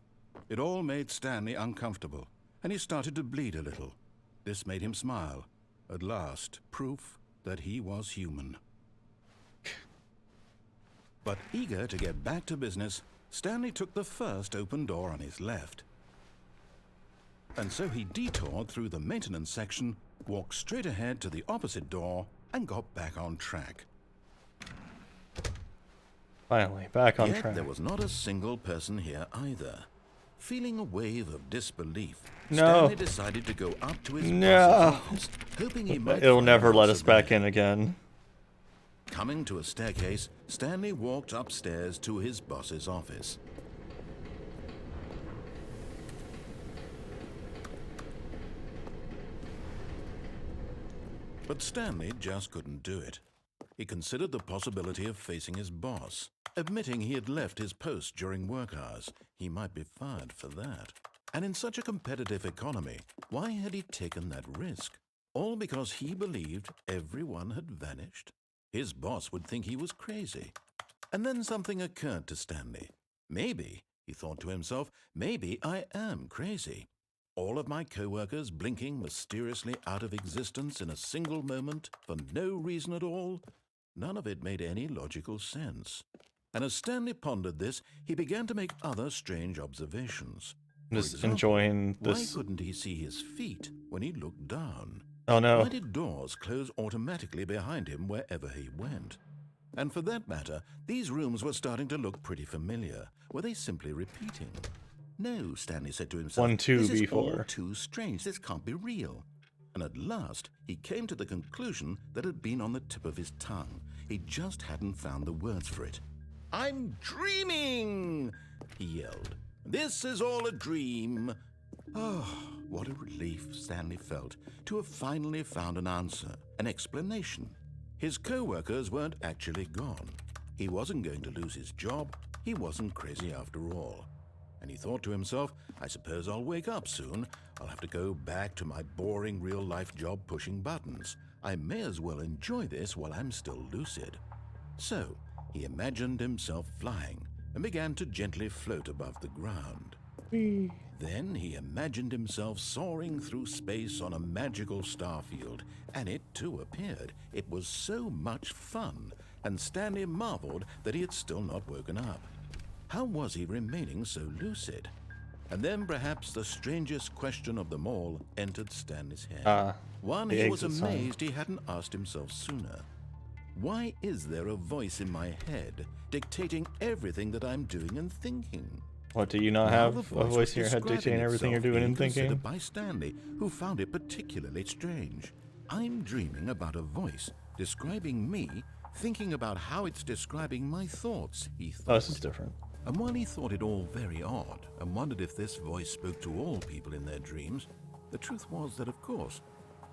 It all made Stanley uncomfortable, and he started to bleed a little. This made him smile. At last, proof that he was human. But eager to get back to business, Stanley took the first open door on his left. And so he detoured through the maintenance section, walked straight ahead to the opposite door, and got back on track. Finally, back on Yet track. there was not a single person here either. Feeling a wave of disbelief, No. Stanley decided to go up to his No. boss's office, hoping he might It'll find never let us Elsa back there. in again. Coming to a staircase, Stanley walked upstairs to his boss's office. But Stanley just couldn't do it. He considered the possibility of facing his boss. Admitting he had left his post during work hours, he might be fired for that. And in such a competitive economy, why had he taken that risk? All because he believed everyone had vanished? His boss would think he was crazy. And then something occurred to Stanley. Maybe, he thought to himself, maybe I am crazy. All of my co-workers blinking mysteriously out of existence in a single moment for no reason at all? None of it made any logical sense. And as Stanley pondered this, he began to make other strange observations. For Just example, enjoying why this. couldn't he see his feet when he looked down? Oh no. Why did doors close automatically behind him wherever he went? And for that matter, these rooms were starting to look pretty familiar. Were they simply repeating? No, Stanley said to himself. 1, 2 this is all before. too strange. This can't be real. And at last, he came to the conclusion that had been on the tip of his tongue. He just hadn't found the words for it. I'm dreaming, he yelled. This is all a dream. Oh, what a relief Stanley felt to have finally found an answer, an explanation. His co-workers weren't actually gone. He wasn't going to lose his job. He wasn't crazy after all. And he thought to himself, I suppose I'll wake up soon. I'll have to go back to my boring real-life job pushing buttons. I may as well enjoy this while I'm still lucid. So, he imagined himself flying and began to gently float above the ground. Then he imagined himself soaring through space on a magical starfield, and it too appeared. It was so much fun, and Stanley marveled that he had still not woken up. How was he remaining so lucid? And then perhaps the strangest question of them all entered Stanley's head. One he was amazed he hadn't asked himself sooner. Why is there a voice in my head dictating everything that I'm doing and thinking? What, do you not Now have the a voice voice was in your head describing dictating everything you're itself doing being and thinking? considered by Stanley, who found it particularly strange. I'm dreaming about a voice describing me, thinking about how it's describing my thoughts, he thought. Oh, this is different. And while he thought it all very odd and wondered if this voice spoke to all people in their dreams, the truth was that, of course,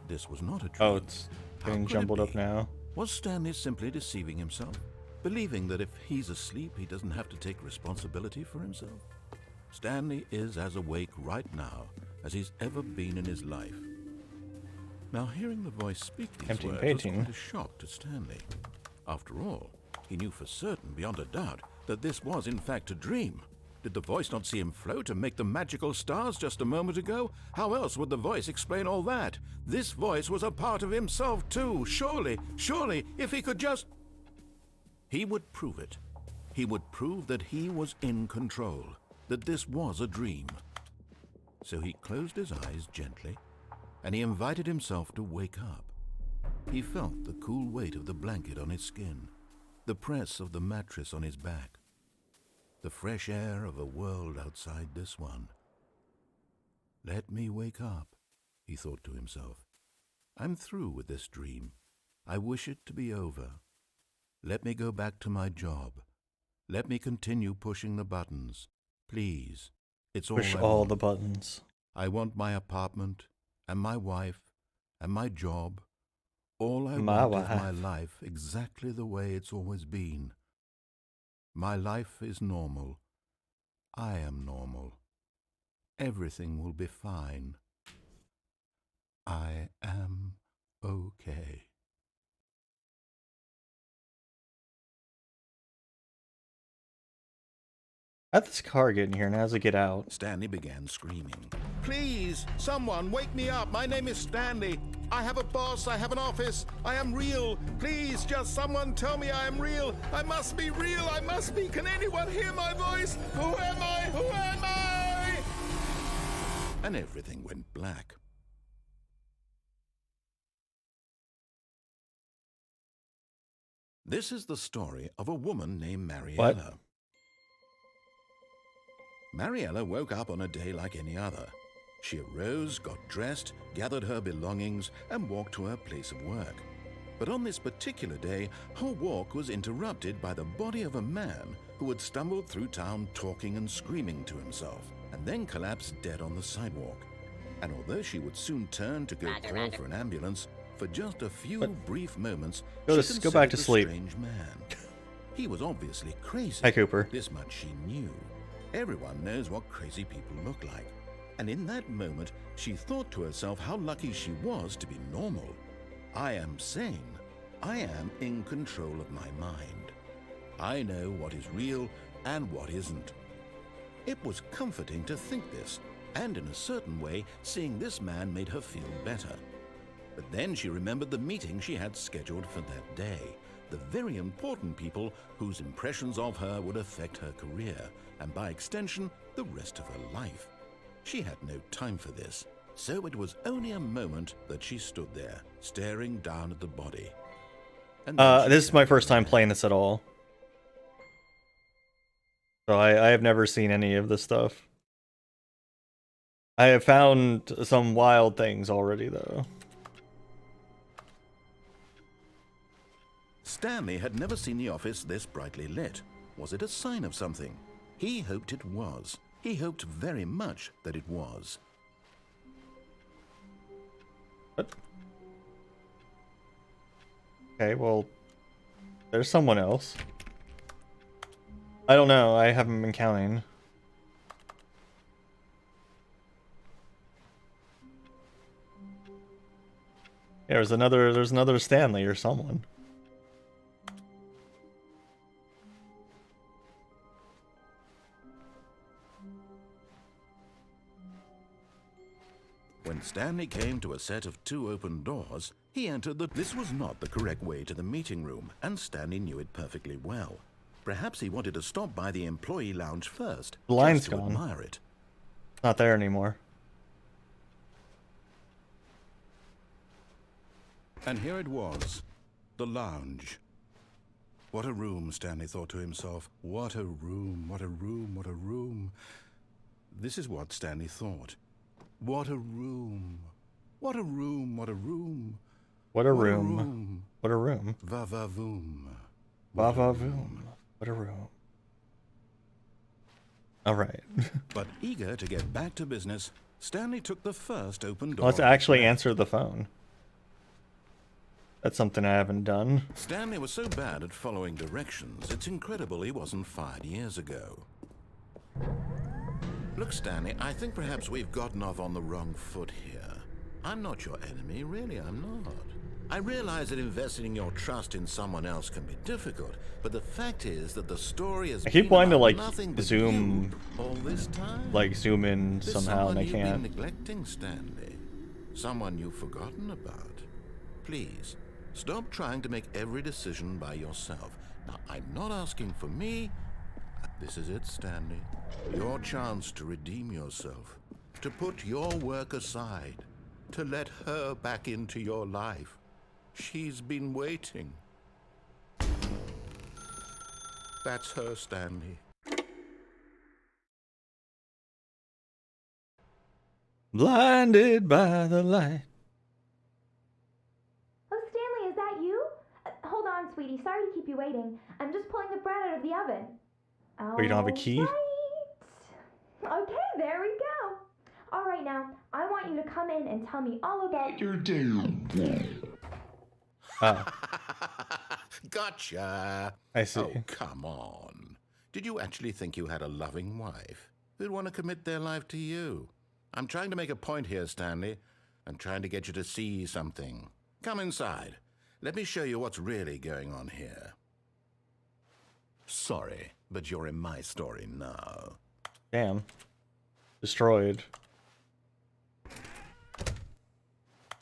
this was not a dream. Oh, it's How getting could it jumbled up be? now. Was Stanley simply deceiving himself, believing that if he's asleep, he doesn't have to take responsibility for himself? Stanley is as awake right now as he's ever been in his life. Now, hearing the voice speak these Empty words painting. was quite a shock to Stanley. After all, he knew for certain, beyond a doubt, that this was in fact a dream. Did the voice not see him float and make the magical stars just a moment ago? How else would the voice explain all that? This voice was a part of himself too. Surely, if he could just... He would prove it. He would prove that he was in control, that this was a dream. So he closed his eyes gently, and he invited himself to wake up. He felt the cool weight of the blanket on his skin, the press of the mattress on his back, the fresh air of a world outside this one. Let me wake up, he thought to himself. I'm through with this dream. I wish it to be over. Let me go back to my job. Let me continue pushing the buttons. Please, it's all Push I all want. the buttons. I want my apartment, and my wife, and my job. All I My want is my wife. life exactly the way it's always been. My life is normal. I am normal. Everything will be fine. I am okay. How'd this car get in here and how's it get out? Stanley began screaming. Please, someone, wake me up. My name is Stanley. I have a boss. I have an office. I am real. Please, just someone tell me I am real. I must be real. I must be. Can anyone hear my voice? Who am I? Who am I? And everything went black. This is the story of a woman named Mariella. Mariella woke up on a day like any other. She arose, got dressed, gathered her belongings, and walked to her place of work. But on this particular day, her walk was interrupted by the body of a man who had stumbled through town talking and screaming to himself, and then collapsed dead on the sidewalk. And although she would soon turn to go call for an ambulance, for just a few brief moments, Go she back to considered the sleep. strange man. He was obviously crazy. Hi, Cooper. This much she knew. Everyone knows what crazy people look like. And in that moment, she thought to herself how lucky she was to be normal. I am sane. I am in control of my mind. I know what is real and what isn't. It was comforting to think this, and in a certain way, seeing this man made her feel better. But then she remembered the meeting she had scheduled for that day, the very important people whose impressions of her would affect her career, and by extension, the rest of her life. She had no time for this, so it was only a moment that she stood there, staring down at the body. And then she This is my turned first time around. playing this at all. So I have never seen any of this stuff. I have found some wild things already, though. Stanley had never seen the office this brightly lit. Was it a sign of something? He hoped it was. He hoped very much that it was. What? Okay, well, there's someone else. I don't know, I haven't been counting. Yeah, there's another Stanley or someone. When Stanley came to a set of 2 open doors, he entered the... This was not the correct way to the meeting room, and Stanley knew it perfectly well. Perhaps he wanted to stop by the employee lounge first, The line's just to gone. admire it. It's not there anymore. And here it was, the lounge. What a room, Stanley thought to himself. What a room, what a room, what a room. This is what Stanley thought. What a room. What a room, what a room. What a What a room. room. What a room. Va-va-voom. Va va voom. What a room. Alright. But eager to get back to business, Stanley took the first open door. Let's actually answer the phone. That's something I haven't done. Stanley was so bad at following directions, it's incredible he wasn't fired years ago. Look, Stanley, I think perhaps we've gotten off on the wrong foot here. I'm not your enemy, really, I'm not. I realize that investing your trust in someone else can be difficult, but the fact is that the story has I keep been wanting to about like nothing but zoom, you all this time. like zoom in There's somehow, and someone I you've been can't. neglecting, Stanley. Someone you've forgotten about. Please, stop trying to make every decision by yourself. Now, I'm not asking for me. This is it, Stanley. Your chance to redeem yourself. To put your work aside. To let her back into your life. She's been waiting. That's her, Stanley. Blinded by the light. Oh, Stanley, is that you? Hold on, sweetie. Sorry to keep you waiting. I'm just pulling the bread out of the oven. Oh, you don't have a key? Right. Okay, there we go. All right, now, I want you to come in and tell me all about your day. Gotcha. I see. Oh, come on. Did you actually think you had a loving wife who'd want to commit their life to you? I'm trying to make a point here, Stanley. I'm trying to get you to see something. Come inside. Let me show you what's really going on here. Sorry, but you're in my story now. Damn. Destroyed.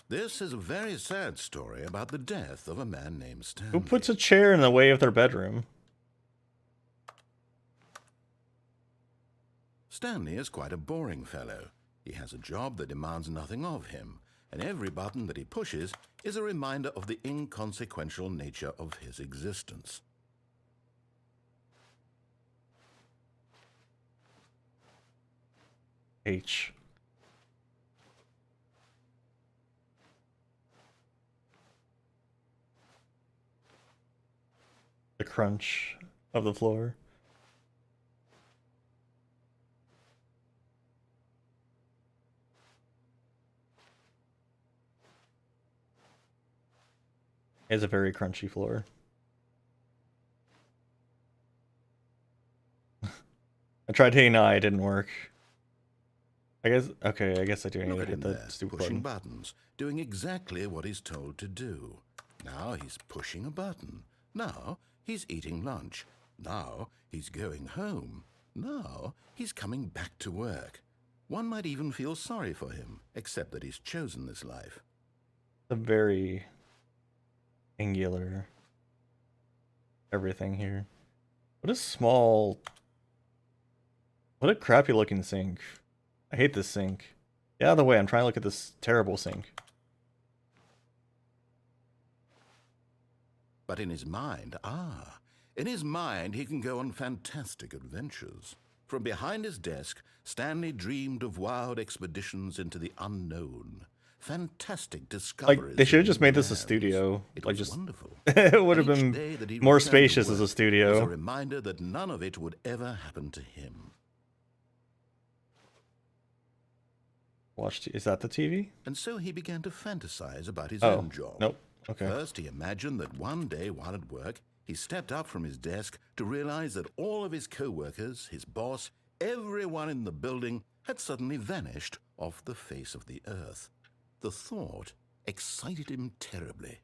This is a very sad story about the death of a man named Stanley. Who puts a chair in the way of their bedroom? Stanley is quite a boring fellow. He has a job that demands nothing of him, and every button that he pushes is a reminder of the inconsequential nature of his existence. H. The crunch of the floor. It's a very crunchy floor. I tried hitting I, it didn't work. I guess, okay, I guess I do need Look to at hit him the there, stupid pushing button. buttons, doing exactly what he's told to do. Now he's pushing a button. Now he's eating lunch. Now he's going home. Now he's coming back to work. One might even feel sorry for him, except that he's chosen this life. A very angular everything here. What a small... What a crappy looking sink. I hate this sink. Get out of the way, I'm trying to look at this terrible sink. But in his mind, in his mind he can go on fantastic adventures. From behind his desk, Stanley dreamed of wild expeditions into the unknown. Fantastic discoveries. Like, they should have just made this a lands. studio. It Like, was just wonderful. it would have And each been day that he more returned to spacious as a work studio. was a reminder that none of it would ever happen to him. Is that the TV? And so he began to fantasize about his Oh, own job. nope. Okay. First, he imagined that one day while at work, he stepped up from his desk to realize that all of his co-workers, his boss, everyone in the building had suddenly vanished off the face of the earth. The thought excited him terribly.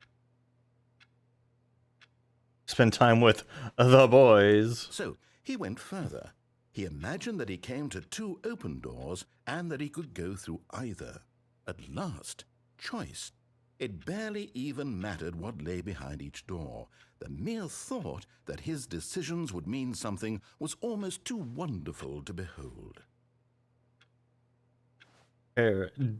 Spend time with the boys. So he went further. He imagined that he came to two open doors and that he could go through either. At last, choice. It barely even mattered what lay behind each door. The mere thought that his decisions would mean something was almost too wonderful to behold.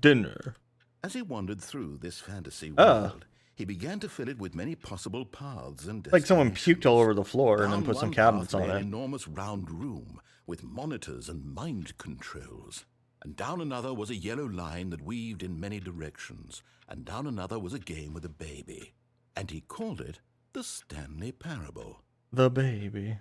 Dinner. As he wandered through this fantasy world, he began to fill it with many possible paths and Like someone destinations. puked all over the floor and then Down put some one cabinets path on lay it. an enormous round room with monitors and mind controls. And down another was a yellow line that weaved in many directions. And down another was a game with a baby. And he called it the Stanley Parable. The baby.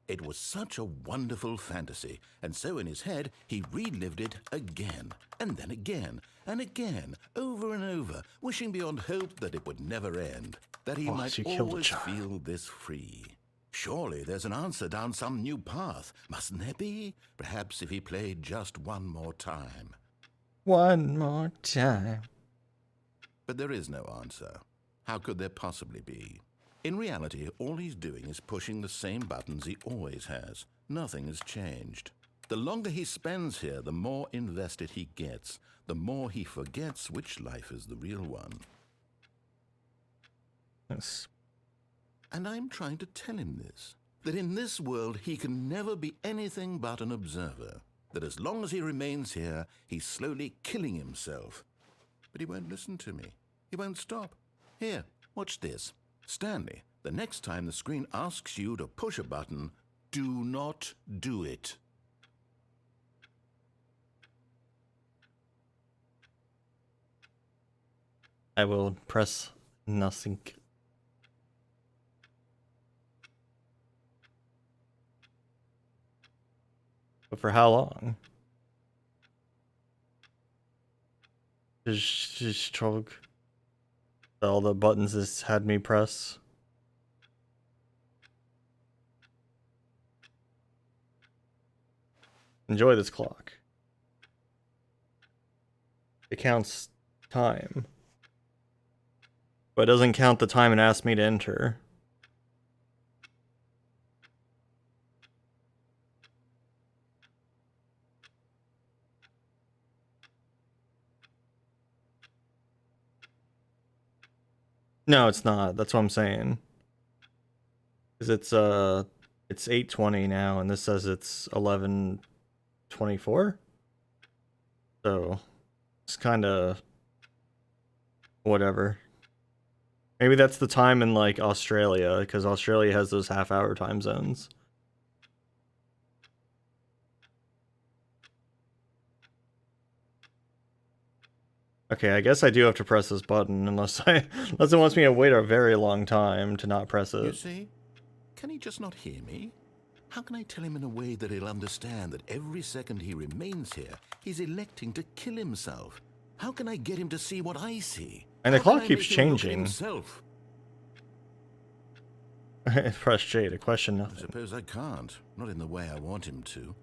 It was such a wonderful fantasy, and so in his head he relived it again, and then again, and again, over and over, wishing beyond hope that it would never end, that he might you killed a always child. feel this free. Surely there's an answer down some new path, mustn't there be? Perhaps if he played just one more time. One more time. But there is no answer. How could there possibly be? In reality, all he's doing is pushing the same buttons he always has. Nothing has changed. The longer he spends here, the more invested he gets, the more he forgets which life is the real one. Yes. And I'm trying to tell him this, that in this world he can never be anything but an observer, that as long as he remains here, he's slowly killing himself. But he won't listen to me. He won't stop. Here, watch this. Stanley, the next time the screen asks you to push a button, do not do it. I will press nothing. But for how long? Just choke. All the buttons this had me press. Enjoy this clock. It counts time. But it doesn't count the time it asked me to enter. No, it's not. That's what I'm saying. Because it's 8:20 now, and this says it's 11:24. So it's kind of whatever. Maybe that's the time in like Australia, because Australia has those half-hour time zones. Okay, I guess I do have to press this button unless it wants me to wait a very long time to not press it. You see? Can he just not hear me? How can I tell him in a way that he'll understand that every second he remains here, he's electing to kill himself? How can I get him to see what I see? And the How can clock I keeps make him look at changing. himself? Press J to question I nothing. suppose I can't. Not in the way I want him to.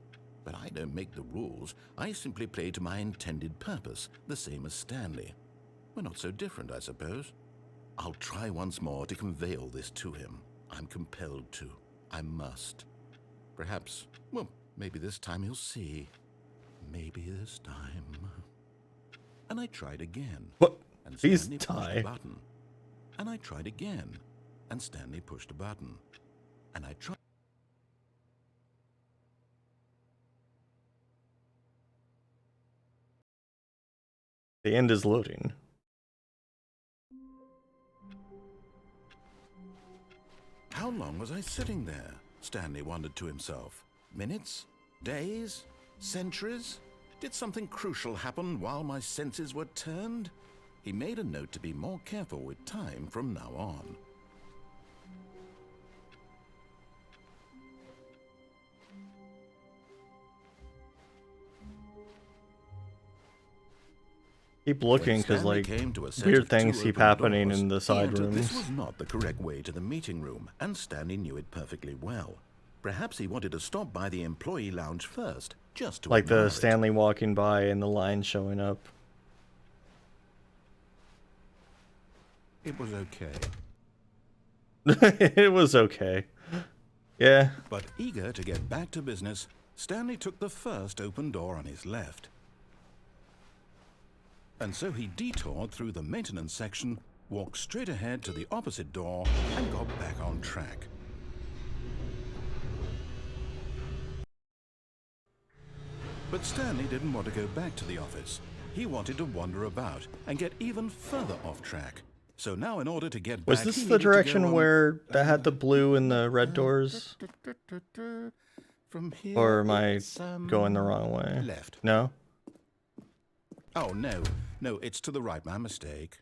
But I don't make the rules. I simply play to my intended purpose, the same as Stanley. We're not so different, I suppose. I'll try once more to convey all this to him. I'm compelled to. I must. Perhaps, well, maybe this time he'll see. Maybe this time. And I tried again. What? And Please Stanley pushed die. a button. And I tried again. And Stanley pushed a button. And I tried. The end is loading. How long was I sitting there? Stanley wondered to himself. Minutes? Days? Centuries? Did something crucial happen while my senses were turned? He made a note to be more careful with time from now on. Keep looking, because like weird things keep happening in the side This rooms. was not the correct way to the meeting room, and Stanley knew it perfectly well. Perhaps he wanted to stop by the employee lounge first, just to Like admire the it. Stanley walking by and the line showing up. It was okay. It was okay. Yeah. But eager to get back to business, Stanley took the first open door on his left. And so he detoured through the maintenance section, walked straight ahead to the opposite door, and got back on track. But Stanley didn't want to go back to the office. He wanted to wander about and get even further off track. So now in order to get Was back, this he the needed to go direction on- where that had the blue and the red doors? From here, Or am I it's, going the wrong way? left. No? Oh, no, it's to the right. My mistake.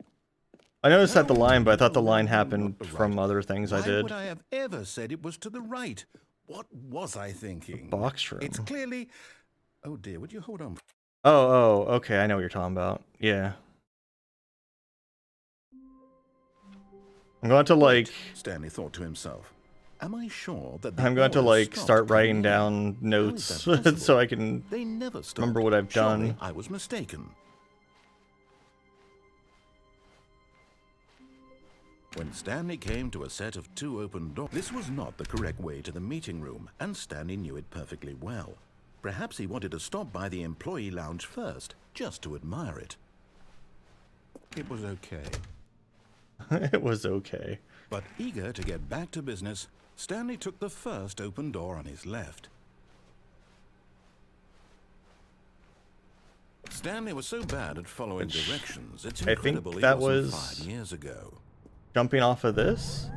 I noticed that the line, but I thought the No, line not happened the from right. other things I Why did. would I have ever said it was to the right? What was I thinking? Box room. It's clearly... Oh dear, would you hold on? Oh, okay, I know what you're talking about. Yeah. I'm going to like... Stanley thought to himself. Am I sure that I'm going to orders like stopped start writing coming in? down How is notes that possible? so I can They never stopped. remember what I've Surely done. I was mistaken. When Stanley came to a set of 2 open doors, this was not the correct way to the meeting room, and Stanley knew it perfectly well. Perhaps he wanted to stop by the employee lounge first, just to admire it. It was okay. It was okay. But eager to get back to business, Stanley took the first open door on his left. Stanley was so bad at following directions, it's incredible he that wasn't was 5 years ago. Jumping off of this?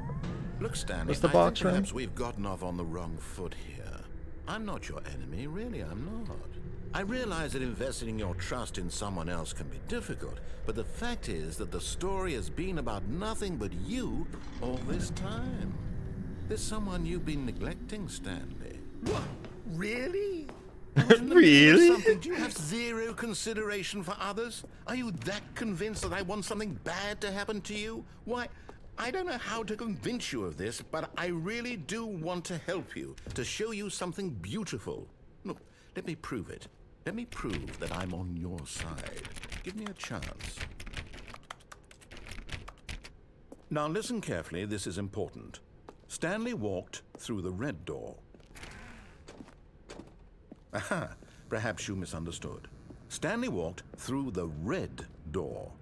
Look, Stanley, What's the I box think room? perhaps we've gotten off on the wrong foot here. I'm not your enemy, really, I'm not. I realize that investing your trust in someone else can be difficult, but the fact is that the story has been about nothing but you all this time. There's someone you've been neglecting, Stanley. What? Really? Really? Something. Do you have zero consideration for others? Are you that convinced that I want something bad to happen to you? Why, I don't know how to convince you of this, but I really do want to help you, to show you something beautiful. Look, let me prove it. Let me prove that I'm on your side. Give me a chance. Now listen carefully, this is important. Stanley walked through the red door. Aha, perhaps you misunderstood. Stanley walked through the red door.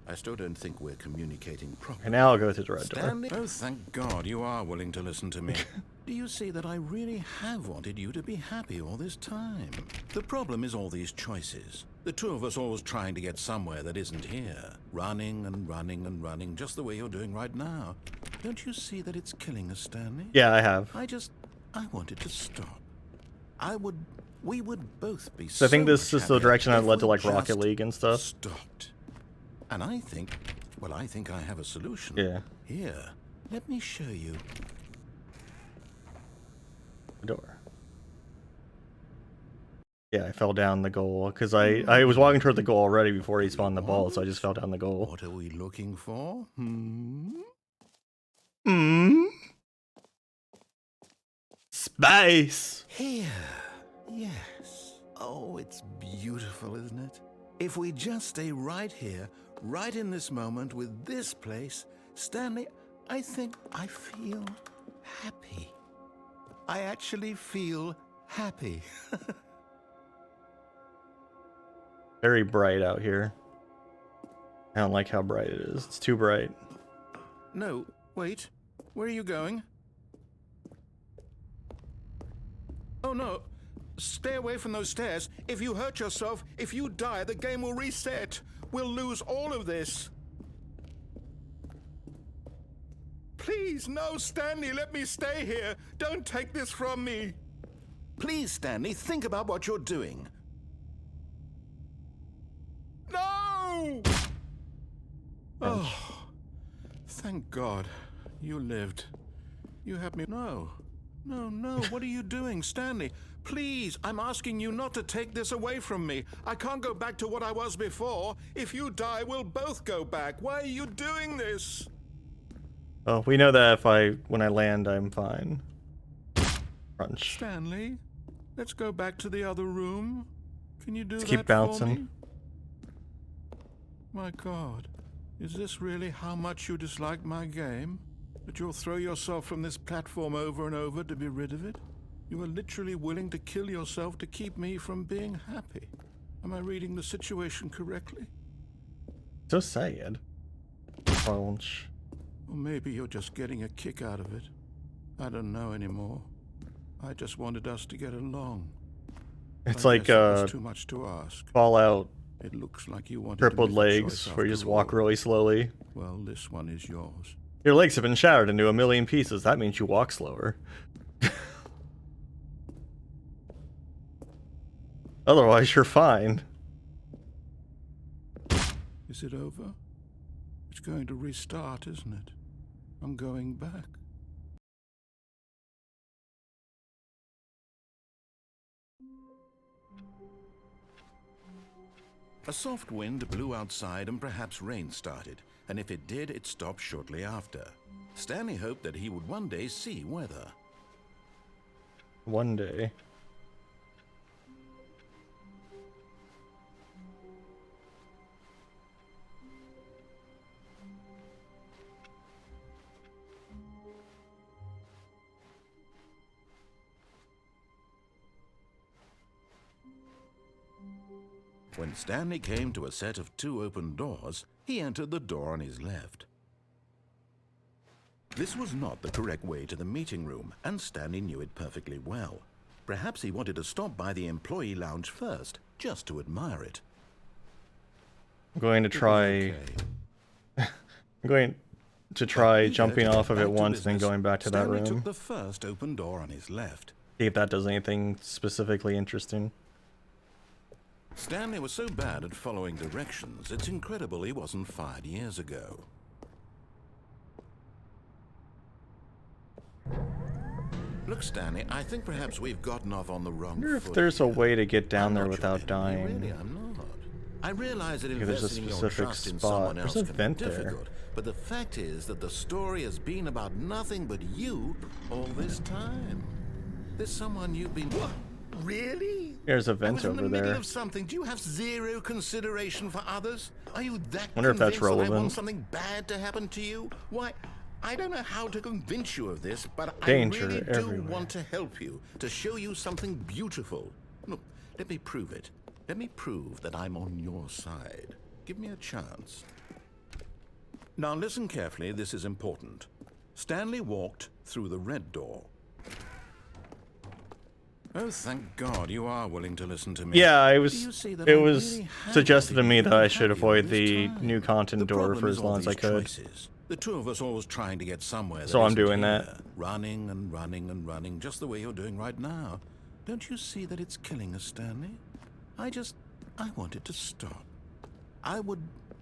I still don't think we're communicating properly. And now I'll go through the red Stanley, door. oh, thank God you are willing to listen to me. Do you see that I really have wanted you to be happy all this time? The problem is all these choices. The 2 of us always trying to get somewhere that isn't here. Running and running and running, just the way you're doing right now. Don't you see that it's killing us, Stanley? Yeah, I have. I wanted to stop. We would both be So I think this much is the happier direction that if led to we like Rocket just League and stuff. Stopped. And I think I have a solution. Yeah. Here, let me show you. Door. Yeah, I fell down the goal because I was walking toward the goal already before he spawned the ball, so I just fell down the goal. What are we looking for? Space. Here. Yes. Oh, it's beautiful, isn't it? If we just stay right here, right in this moment with this place, Stanley, I think I feel happy. I actually feel happy. Very bright out here. I don't like how bright it is. It's too bright. No, wait. Where are you going? Oh no. Stay away from those stairs. If you hurt yourself, if you die, the game will reset. We'll lose all of this. Please, no, Stanley, let me stay here. Don't take this from me. Please, Stanley, think about what you're doing. No! Oh, thank God. You lived. You had me. No. No, what are you doing, Stanley? Please, I'm asking you not to take this away from me. I can't go back to what I was before. If you die, we'll both go back. Why are you doing this? Oh, we know that when I land, I'm fine. Crunch. Stanley, let's go back to the other room. Can you do Let's that keep bouncing. for me? My God, is this really how much you dislike my game? That you'll throw yourself from this platform over and over to be rid of it? You are literally willing to kill yourself to keep me from being happy. Am I reading the situation correctly? So sad. Crunch. Or maybe you're just getting a kick out of it. I don't know anymore. I just wanted us to get along. It's I like guess it was too much to ask. Fallout It looks like you wanted crippled to make a legs choice where you just after walk all. really slowly. Well, this one is yours. Your legs have been shattered into a million pieces. That means you walk slower. Otherwise, you're fine. Is it over? It's going to restart, isn't it? I'm going back. A soft wind blew outside and perhaps rain started, and if it did, it stopped shortly after. Stanley hoped that he would one day see weather. One day. When Stanley came to a set of 2 open doors, he entered the door on his left. This was not the correct way to the meeting room, and Stanley knew it perfectly well. Perhaps he wanted to stop by the employee lounge first, just to admire it. I'm going to try. I'm going to try jumping off of it once, then going back to that Stanley room. took the first open door on his left. See if that does anything specifically interesting. Stanley was so bad at following directions, it's incredible he wasn't fired years ago. Look, Stanley, I think perhaps we've gotten off on the wrong I wonder if foot there's a here. way to get down I'm there not your without enemy, dying. Really, I'm not. I realize that Okay, there's a investing your specific trust in spot. someone There's else a can vent be there. difficult, but the fact is that the story has been about nothing but you all this time. There's someone you've been... What? Really? There's a I vent was in the over middle there. of something. Do you have zero consideration for others? Are you that Wonder if that's convinced that I want relevant. something bad to happen to you? Why, I don't know how to convince you of this, but Danger I really do everywhere. want to help you, to show you something beautiful. Look, let me prove it. Let me prove that I'm on your side. Give me a chance. Now listen carefully, this is important. Stanley walked through the red door. Oh, thank God you are willing to listen to me. Yeah, Do it you see that was I really have suggested to wanted me you that to I be should happy avoid all the this time? new content The door problem for is as all long as I these could. choices. The two of us always trying to get somewhere. So that I'm isn't doing here. that. Running and running and running, just the way you're doing right now. Don't you see that it's killing us, Stanley? I want it to stop.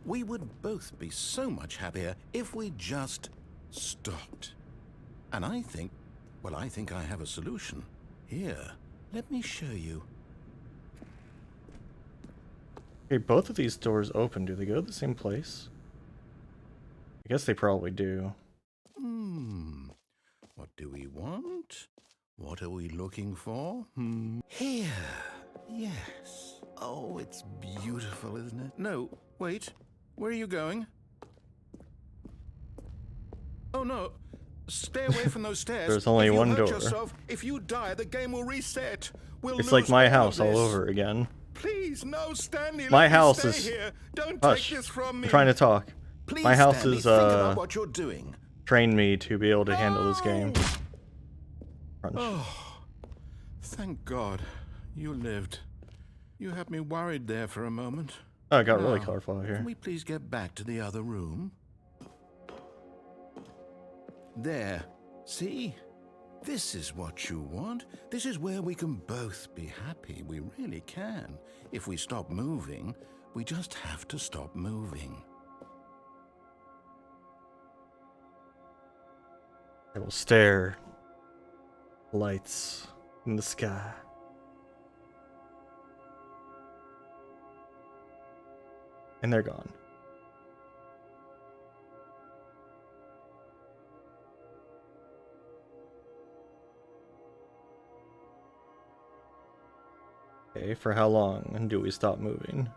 We would both be so much happier if we just stopped. And I think I have a solution. Here, let me show you. Okay, both of these doors open. Do they go to the same place? I guess they probably do. What do we want? What are we looking for? Here. Yes. Oh, it's beautiful, isn't it? No, wait. Where are you going? Oh, no. Stay away from those stairs. There's only If you one hurt door. Yourself, if you die, the game will reset. We'll It's like lose my all of house all this. over again. Please, no, Stanley. My let me house stay is... here. Don't Hush. take this from I'm me. trying to talk. Please, My house Stanley, is, think about what you're doing. trained me to be able to handle this game. Crunch. Oh, thank God you lived. You had me worried there for a moment. Oh, it got really Now, colorful out here. Can we please get back to the other room? There. See? This is what you want. This is where we can both be happy. We really can. If we stop moving, we just have to stop moving. I will stare. Lights in the sky. And they're gone. Okay, for how long do we stop moving?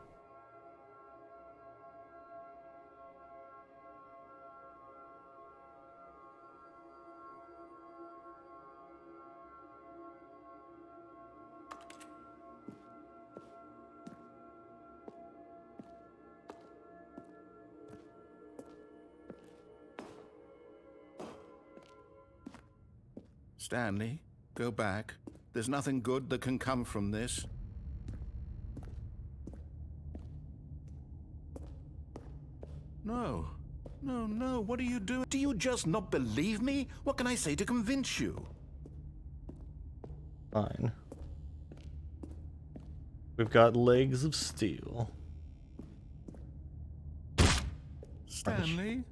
Stanley, go back. There's nothing good that can come from this. No. No, no, what are you doing? Do you just not believe me? What can I say to convince you? Fine. We've got legs of steel. Stanley,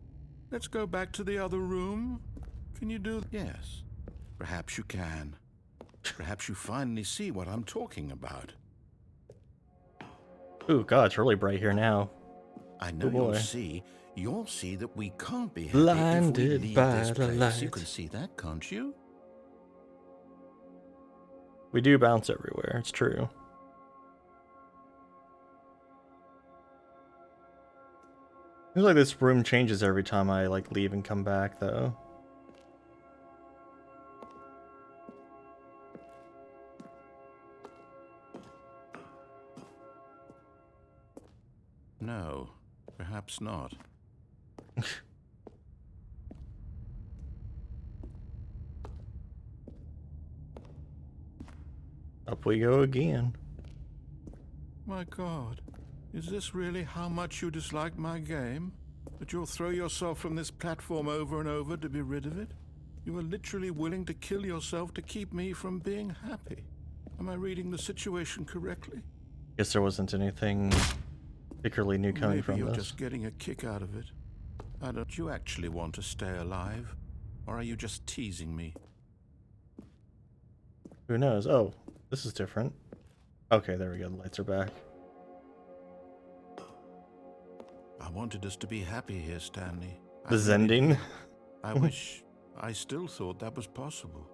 let's go back to the other room. Can you do... Yes, perhaps you can. Perhaps you finally see what I'm talking about. Ooh, God, it's really bright here now. I know Oh, boy. you'll see that we can't be happy Blinded if we leave by this the place. You light. can see that, can't you? We do bounce everywhere, it's true. Seems like this room changes every time I like leave and come back though. No, perhaps not. Up we go again. My God, is this really how much you dislike my game? That you'll throw yourself from this platform over and over to be rid of it? You are literally willing to kill yourself to keep me from being happy. Am I reading the situation correctly? Guess there wasn't anything particularly new coming Maybe from you're this. just getting a kick out of it. Don't you actually want to stay alive? Or are you just teasing me? Who knows? Oh, this is different. Okay, there we go. The lights are back. I wanted us to be happy here, Stanley. The Zending. I wish I still thought that was possible.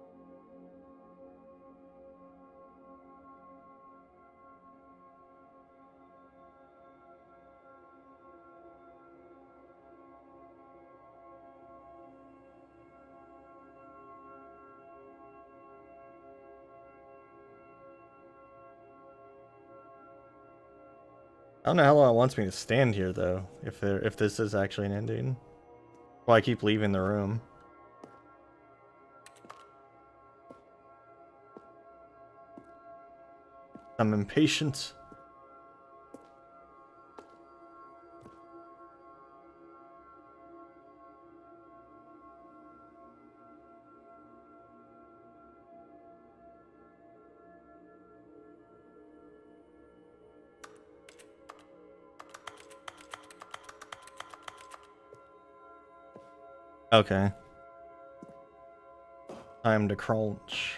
I don't know how long it wants me to stand here though. If this is actually an ending. Well, I keep leaving the room. I'm impatient. Okay. Time to crunch.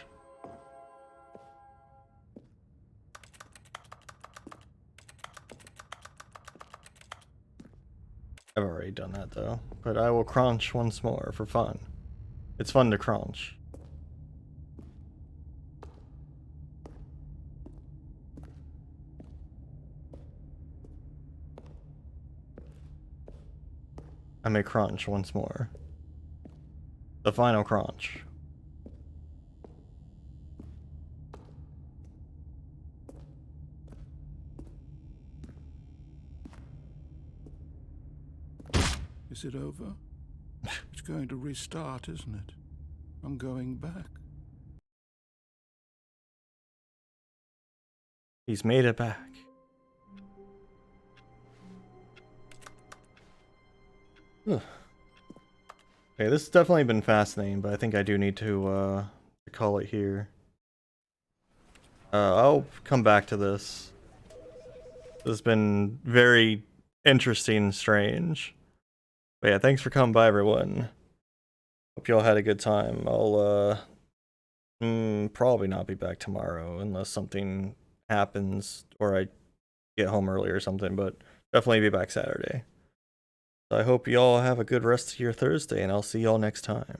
I've already done that though, but I will crunch once more for fun. It's fun to crunch. I may crunch once more. The final crunch. Is it over? It's going to restart, isn't it? I'm going back. He's made it back. Okay, this has definitely been fascinating, but I think I do need to call it here. I'll come back to this. This has been very interesting and strange. But yeah, thanks for coming by, everyone. Hope you all had a good time. I'll probably not be back tomorrow unless something happens or I get home early or something, but definitely be back Saturday. So I hope you all have a good rest of your Thursday, and I'll see y'all next time.